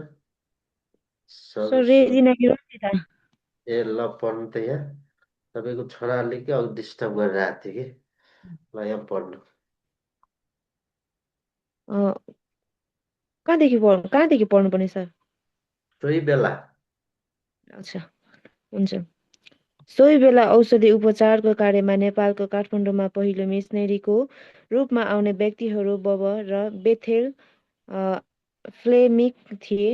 रेजिना ए ल, पढ्नु त यहाँ तपाईँको छोराले के अघि डिस्टर्ब गरिरहेको थियो कि। ल यहाँ पढ्नु। कहाँदेखि पढ्नुपर्ने सर? सोही बेला। अच्छा, हुन्छ। सोही बेला औषधि उपचारको कार्यमा नेपालको काठमाडौँमा पहिलो मिसनेरीको रूपमा आउने व्यक्तिहरू बब र बेथेल फ्लेमिक थिए।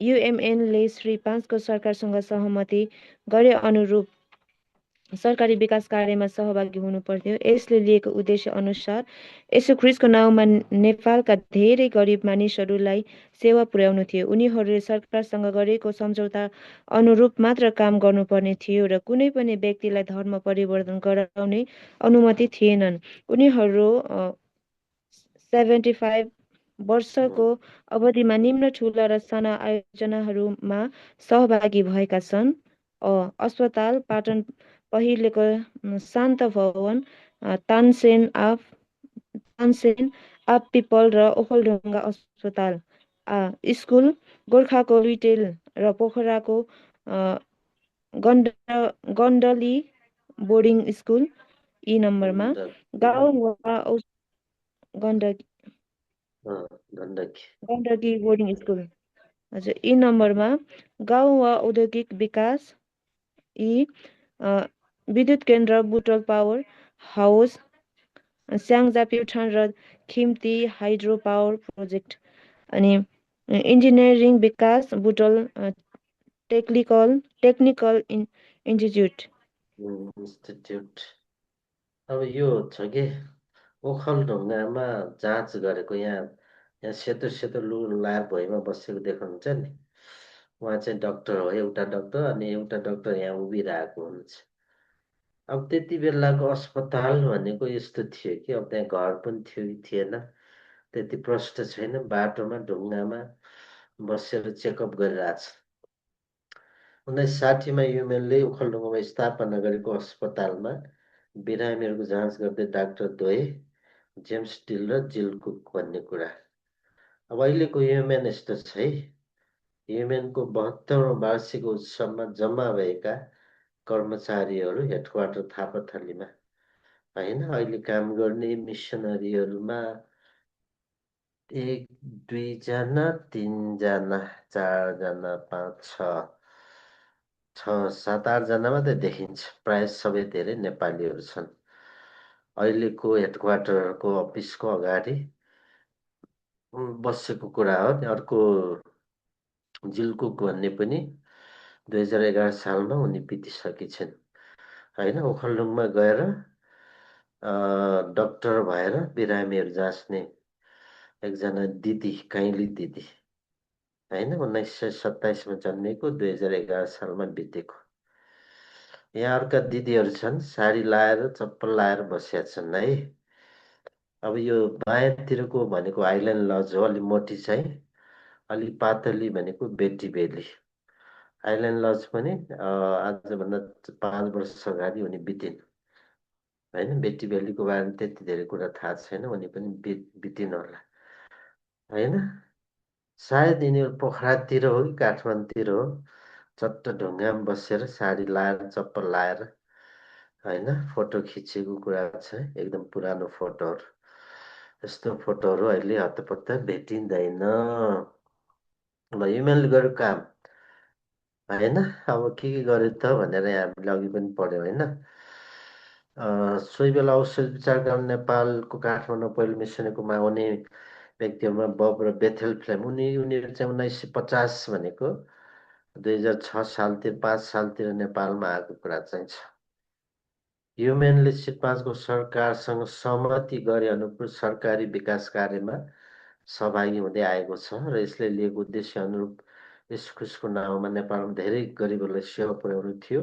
युएमएनले श्री 5 को सरकारसँग सहमति गरे अनुरूप सरकारी विकास कार्यमा सहभागी हुनु पर्थ्यो। यसले लिएको उद्देश्य अनुसार यसु ख्रिस्टको नाउँमा नेपालका धेरै गरिब मानिसहरूलाई सेवा पुर्याउनु थियो। उनीहरूले सरकारसँग गरेको सम्झौता अनुरूप मात्र काम गर्नुपर्ने थियो र कुनै पनि व्यक्तिलाई धर्म परिवर्तन गराउने अनुमति थिएनन्। उनीहरू 75 वर्षको अवधिमा निम्न ठुला र साना आयोजनाहरूमा सहभागी भएका छन्। अस्पताल पाटन पहिलेको शान्त भवन, तानसेन आप पिपल र ओखलढुङ्गा अस्पताल, स्कुल, गोर्खाको रिटेल र पोखराको गण्डली बोर्डिङ स्कुल। यी नम्बरमा गाउँ वा गण्डकी बोर्डिङ स्कुल। हजुर, यी नम्बरमा गाउँ वा औद्योगिक विकास, यी विद्युत केन्द्र, बुटोल पावर हाउस, स्याङ्जा प्युठान र खिम्ती हाइड्रो पावर प्रोजेक्ट। अनि इन्जिनियरिङ विकास, बुटोल टेक्निकल इन्स्टिट्युट। अब यो छ कि ओखलढुङ्गामा जाँच गरेको, यहाँ सेतो सेतो लुगा लाएर भुइँमा बसेको देख्नुहुन्छ नि, उहाँ चाहिँ डक्टर हो, एउटा डक्टर। अनि एउटा डक्टर यहाँ उभिरहेको हुन्छ। अब त्यति बेलाको अस्पताल भनेको यस्तो थियो कि अब त्यहाँ घर पनि थियो कि थिएन त्यति प्रष्ट छैन। बाटोमा ढुङ्गामा बसेर चेकअप गरिरहेछ। 1960 युएमएनले ओखलढुङ्गामा स्थापना गरेको अस्पतालमा बिरामीहरूको जाँच गर्दै डाक्टर द्वय जेम्स डिल र जिल कुक भन्ने कुरा। अब अहिलेको युएमएन यस्तो छ है। युएमएनको 72औं वार्षिक उत्सवमा जम्मा भएका कर्मचारीहरू हेडक्वार्टर थापाथलीमा होइन। अहिले काम गर्ने मिसनरीहरूमा 1, 2 जना, 3 जना, 4 जना, 5, 6, 7, 8 जना मात्रै देखिन्छ। प्राय सबै धेरै नेपालीहरू छन्। अहिलेको हेडक्वार्टरको अफिसको अगाडि बसेको कुरा हो। अर्को जिलकुक भन्ने पनि 2011 सालमा उनी बितिसकी छिन् होइन। ओखलढुङ्गामा गएर डक्टर भएर बिरामीहरू जाँच्ने एकजना दिदी, काइली दिदी होइन। 1927 जन्मेको, 2011 सालमा बितेको। यहाँ अर्का दिदीहरू छन्, साडी लाएर चप्पल लाएर बसेका छन् है। अब यो बायाँतिरको भनेको आइल्यान्ड लज हो, अलि मोटी चाहिँ। अलि पातली भनेको बेटी बेली। आइल्यान्ड लज पनि आजभन्दा 5 वर्ष अगाडि उनी बितिन् होइन। बेटी बेलीको बारेमा त्यति धेरै कुरा थाहा छैन, उनी पनि बितिन् होला होइन। सायद यिनीहरू पोखरातिर हो कि काठमाडौँतिर हो। चट्ट ढुङ्गामा बसेर साडी लाएर चप्पल लाएर होइन फोटो खिचेको कुरा छ। एकदम पुरानो फोटोहरू। यस्तो फोटोहरू अहिले हतपत्त भेटिँदैन। ल, युएमएनले गरेको काम होइन। अब के गर्यो त भनेर हामीले अघि पनि पढ्यौँ होइन। सोही बेला औषधि उपचार गर्न नेपालको काठमाडौँ पहिलो मिसनरीकोमा आउने व्यक्तिहरूमा बब र बेथेल फ्लेम उनीहरू चाहिँ 1950 भनेको 2006 सालतिर 5 सालतिर नेपालमा आएको कुरा चाहिँ छ। युएमएनले C5 को सरकारसँग सहमति गरे अनुरूप सरकारी विकास कार्यमा सहभागी हुँदै आएको छ र यसले लिएको उद्देश्य अनुरूप यस खुसको नाउँमा नेपालमा धेरै गरिबहरूलाई सेवा पुर्याउनु थियो।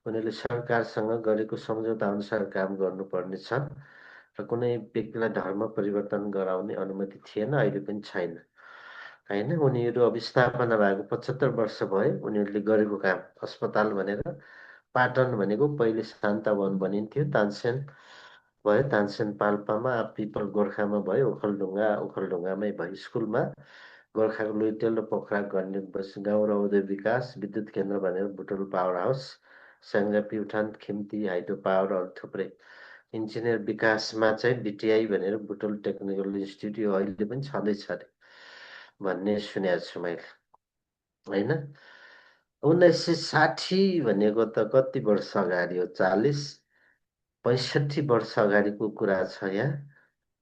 उनीहरूले सरकारसँग गरेको सम्झौता अनुसार काम गर्नुपर्ने छ र कुनै व्यक्तिलाई धर्म परिवर्तन गराउने अनुमति थिएन, अहिले पनि छैन। होइन, उनीहरू अब स्थापना भएको 75 वर्ष भयो। उनीहरूले गरेको काम अस्पताल भनेर पाटन भनेको पहिले शान्तावन बनिन्थ्यो, तानसेन भयो, तानसेन पाल्पामा, पिपल गोर्खामा भयो, ओखलढुङ्गामै भयो। स्कुलमा गोर्खाको लुइटेल र पोखरा गर्ने गाउँ र औद्योगिक विकास, विद्युत केन्द्र भनेर Butwal power house, Syangja Pyuthan Khimti hydro power अरू थुप्रै। इन्जिनियर विकासमा चाहिँ बिटिआई भनेर बुटोल टेक्निकल इन्स्टिट्युट अहिले पनि छँदैछ अरे भन्ने सुनेको छु मैले। होइन, 1960 भनेको त कति वर्ष अगाडि हो? 65 वर्ष अगाडिको कुरा छ। यहाँ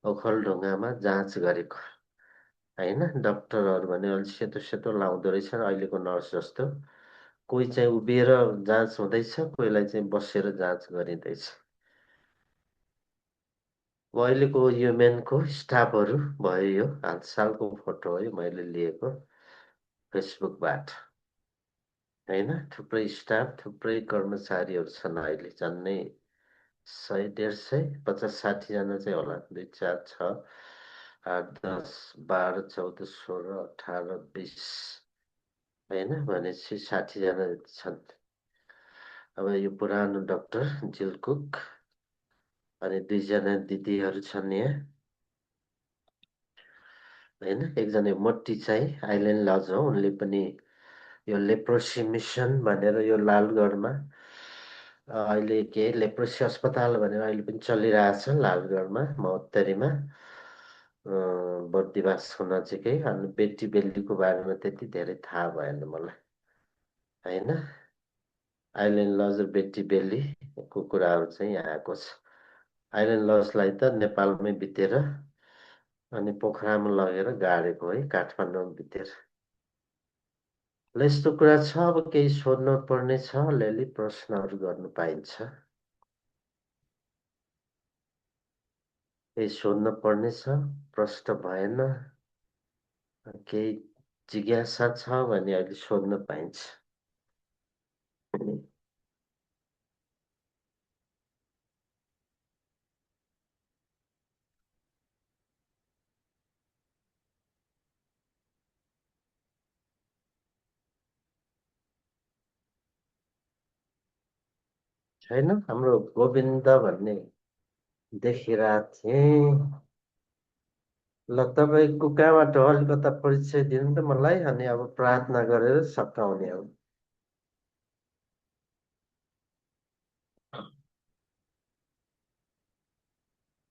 ओखलढुङ्गामा जाँच गरेको होइन, डाक्टरहरू भने अलि सेतो सेतो लाउँदो रहेछ अहिलेको नर्स जस्तो। कोही चाहिँ उभिएर जाँच हुँदैछ, कोहीलाई चाहिँ बसेर जाँच गरिँदैछ। अहिलेको युएमएनको स्टाफहरू भयो। यो हालसालको फोटो हो, यो मैले लिएको फेसबुकबाट। होइन, थुप्रै स्टाफ, थुप्रै कर्मचारीहरू छन् अहिले। झन्नै 100, 150, 50-60 जना चाहिँ होला। 2, 4, 6, 8, 10, 12, 14, 16, 18, 20 होइन भनेपछि 60 जना छन्। अब यो पुरानो डाक्टर जिलकुक अनि 2 जना दिदीहरू छन् यहाँ। होइन, एकजना मोटी चाहिँ आइल्यान्ड लज हो, उनले पनि यो लेप्रोसी मिसन भनेर यो लालगढमा अहिले के लेप्रोसी अस्पताल भनेर अहिले पनि चलिरहेछ लालगढमा, महोत्तरीमा, बर्दिवासको नजिकै। अनि बेटी बेलीको बारेमा त्यति धेरै थाहा भएन मलाई। होइन, आइल्यान्ड लज र बेटी बेलीको कुराहरू चाहिँ यहाँ आएको छ। आइल्यान्ड लजलाई त नेपालमै बितेर अनि पोखरामा लगेर गाडेको है, काठमाडौँमा बितेर। ल यस्तो कुरा छ। अब केही सोध्नु पर्ने छ, अलिअलि प्रश्नहरू गर्नु पाइन्छ। केही सोध्नु पर्ने छ, प्रश्न भएन, केही जिज्ञासा छ भने अहिले सोध्न पाइन्छ। छैन, हाम्रो गोविन्द भन्ने देखिरहेको थिएँ। ल तपाईँको कहाँबाट हो अलिकता परिचय दिनु त मलाई, अनि अब प्रार्थना गरेर सकाउने हो।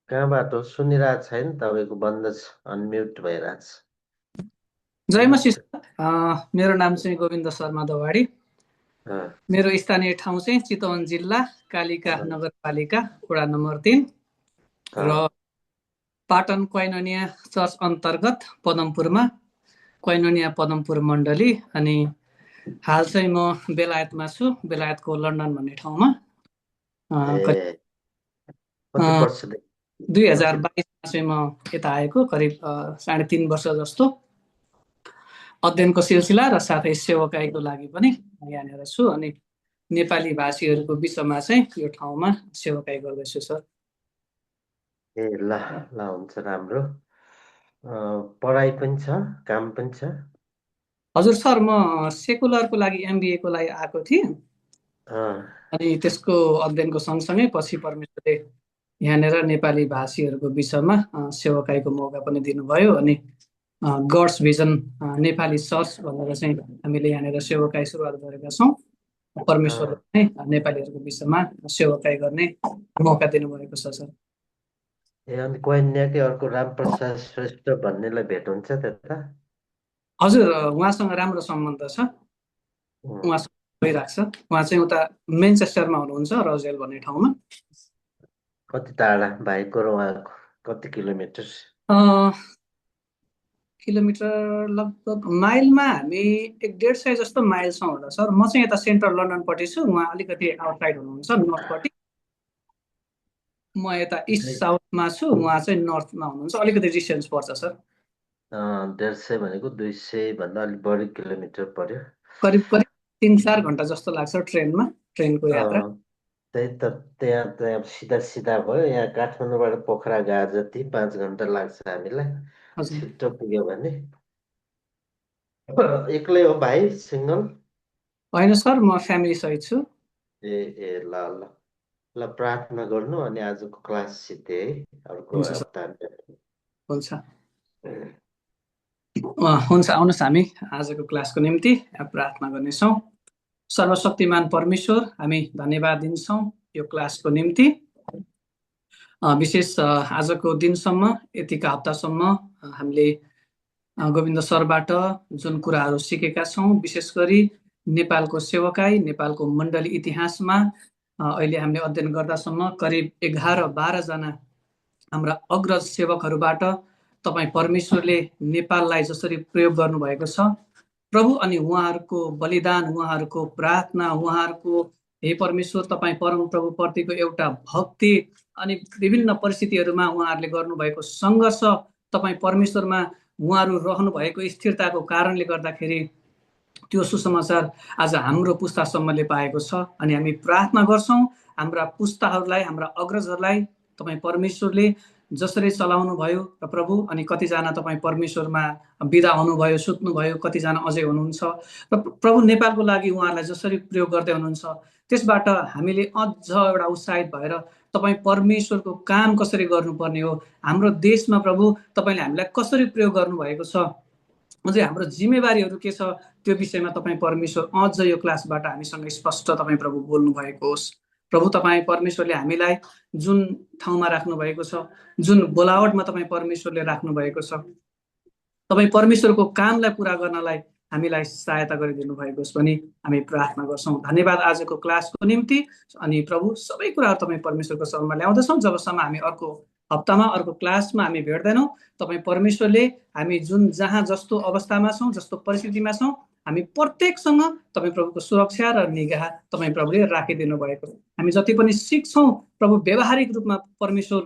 कहाँबाट हो सुनिरहेको छैन, तपाईँको बन्द छ, अनम्युट भइरहेछ। जय मसीह। मेरो नाम चाहिँ गोविन्द शर्मा दवाडी। मेरो स्थानीय ठाउँ चाहिँ चितवन जिल्ला कालिका नगरपालिका वडा नम्बर 3 र पाटन कोइनोनिया चर्च अन्तर्गत पदमपुरमा कोइनोनिया पदमपुर मण्डली। अनि हाल चाहिँ म बेलायतमा छु, बेलायतको लन्डन भन्ने ठाउँमा। 2022मा चाहिँ म यता आएको, करिब 3.5 वर्ष जस्तो अध्ययनको सिलसिला र साथै सेवाकाईको लागि पनि यहाँनिर छु। अनि नेपाली भाषीहरूको बिचमा चाहिँ यो ठाउँमा सेवाकाई गर्दैछु सर। ए ल ल, हुन्छ, राम्रो। पढाइ पनि छ, काम पनि छ? हजुर सर, म सेकुलरको लागि MBA को लागि आएको थिएँ। अनि त्यसको अध्ययनको सँगसँगै पछि परमेश्वरले यहाँनिर नेपाली भाषीहरूको बिचमा सेवाकाईको मौका पनि दिनुभयो। अनि गड्स भिजन नेपाली चर्च भनेर चाहिँ हामीले यहाँनिर सेवाकाई सुरुवात गरेका छौँ। परमेश्वरले नै नेपालीहरूको बिचमा सेवाकाई गर्ने मौका दिनुभएको छ सर। ए, अनि कोइन्याकै अर्को रामप्रसाद श्रेष्ठ भन्नेलाई भेट हुन्छ त्यता? हजुर, उहाँसँग राम्रो सम्बन्ध छ, उहाँसँग भइरहेको छ। उहाँ चाहिँ उता मेन्चेस्टरमा हुनुहुन्छ, रजेल भन्ने ठाउँमा। कति टाढा भाइको र उहाँको, कति किलोमिटर? किलोमिटर लगभग माइलमा हामी 150 जस्तो माइल छौँ होला सर। म चाहिँ यता सेन्ट्रल लन्डनपट्टि छु, उहाँ अलिकति आउटसाइड हुनुहुन्छ नर्थपट्टि। म यता इस्ट साउथमा छु, उहाँ चाहिँ नर्थमा हुनुहुन्छ, अलिकति डिस्टेन्स पर्छ सर। 150 भनेको 200 भन्दा अलिक बढी किलोमिटर पर्यो। करिब 3-4 घन्टा जस्तो लाग्छ ट्रेनमा, ट्रेनको यात्रा। त्यही त त्यहाँ सिधा सिधा भयो। यहाँ काठमाडौँबाट पोखरा गए जति 5 घन्टा लाग्छ हामीलाई छिट्टो पुग्यो भने। एक्लै हो भाइ, सिङ्गल? होइन सर, म फ्यामिली सहित छु। ए ल ल ल, प्रार्थना गर्नु अनि आजको क्लास सिधै है अर्को हप्ता। हुन्छ हुन्छ, आउनुहोस् हामी आजको क्लासको निम्ति प्रार्थना गर्नेछौँ। सर्वशक्तिमान परमेश्वर, हामी धन्यवाद दिन्छौँ यो क्लासको निम्ति। विशेष आजको दिनसम्म, यतिका हप्तासम्म हामीले गोविन्द सरबाट जुन कुराहरू सिकेका छौँ, विशेष गरी नेपालको सेवकाई, नेपालको मण्डली इतिहासमा अहिले हामीले अध्ययन गर्दासम्म करिब 11-12 जना हाम्रा अग्रज सेवकहरूबाट तपाईँ परमेश्वरले नेपाललाई जसरी प्रयोग गर्नुभएको छ प्रभु, अनि उहाँहरूको बलिदान, उहाँहरूको प्रार्थना, उहाँहरूको हे परमेश्वर तपाईँ परम प्रभु प्रतिको एउटा भक्ति अनि विभिन्न परिस्थितिहरूमा उहाँहरूले गर्नुभएको सङ्घर्ष, तपाईँ परमेश्वरमा उहाँहरू रहनु भएको स्थिरताको कारणले गर्दाखेरि त्यो सुसमाचार आज हाम्रो पुस्तासम्मले पाएको छ। अनि हामी प्रार्थना गर्छौँ हाम्रा पुस्ताहरूलाई, हाम्रा अग्रजहरूलाई तपाईँ परमेश्वरले जसरी चलाउनु भयो र प्रभु, अनि कतिजना तपाईँ परमेश्वरमा बिदा हुनुभयो, सुत्नुभयो, कतिजना अझै हुनुहुन्छ र प्रभु नेपालको लागि उहाँहरूलाई जसरी प्रयोग गर्दै हुनुहुन्छ त्यसबाट हामीले अझ एउटा उत्साहित भएर तपाईँ परमेश्वरको काम कसरी गर्नुपर्ने हो, हाम्रो देशमा प्रभु तपाईँले हामीलाई कसरी प्रयोग गर्नुभएको छ, अझै हाम्रो जिम्मेवारीहरू के छ, त्यो विषयमा तपाईँ परमेश्वर अझ यो क्लासबाट हामीसँग स्पष्ट तपाईँ प्रभु बोल्नु भएको होस्। प्रभु तपाईँ परमेश्वरले हामीलाई जुन ठाउँमा राख्नु भएको छ, जुन बोलावटमा तपाईँ परमेश्वरले राख्नु भएको छ, तपाईँ परमेश्वरको कामलाई पुरा गर्नलाई हामीलाई सहायता गरिदिनु भएको होस् भनी हामी प्रार्थना गर्छौँ। धन्यवाद आजको क्लासको निम्ति। अनि प्रभु सबै कुराहरू तपाईँ परमेश्वरको शरणमा ल्याउँदछौँ। जबसम्म हामी अर्को हप्तामा अर्को क्लासमा हामी भेट्दैनौँ, तपाईँ परमेश्वरले हामी जुन जहाँ जस्तो अवस्थामा छौँ, जस्तो परिस्थितिमा छौँ, हामी प्रत्येकसँग तपाईँ प्रभुको सुरक्षा र निगाह तपाईँ प्रभुले राखिदिनु भएको। हामी जति पनि सिक्छौँ प्रभु व्यावहारिक रूपमा परमेश्वर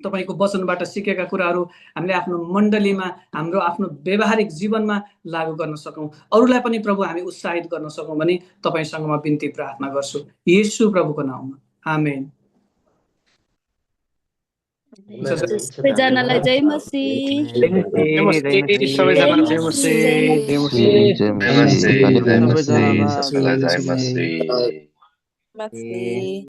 तपाईँको वचनबाट सिकेका कुराहरू हामीले आफ्नो मण्डलीमा, हाम्रो आफ्नो व्यावहारिक जीवनमा लागू गर्न सकौँ, अरूलाई पनि प्रभु हामी उत्साहित गर्न सकौँ भनी तपाईँसँग म बिन्ती प्रार्थना गर्छु येशू प्रभुको नाममा, आमेन। सबैजनालाई जय मसीह। सबैजनालाई जय मसीह। जय मसीह।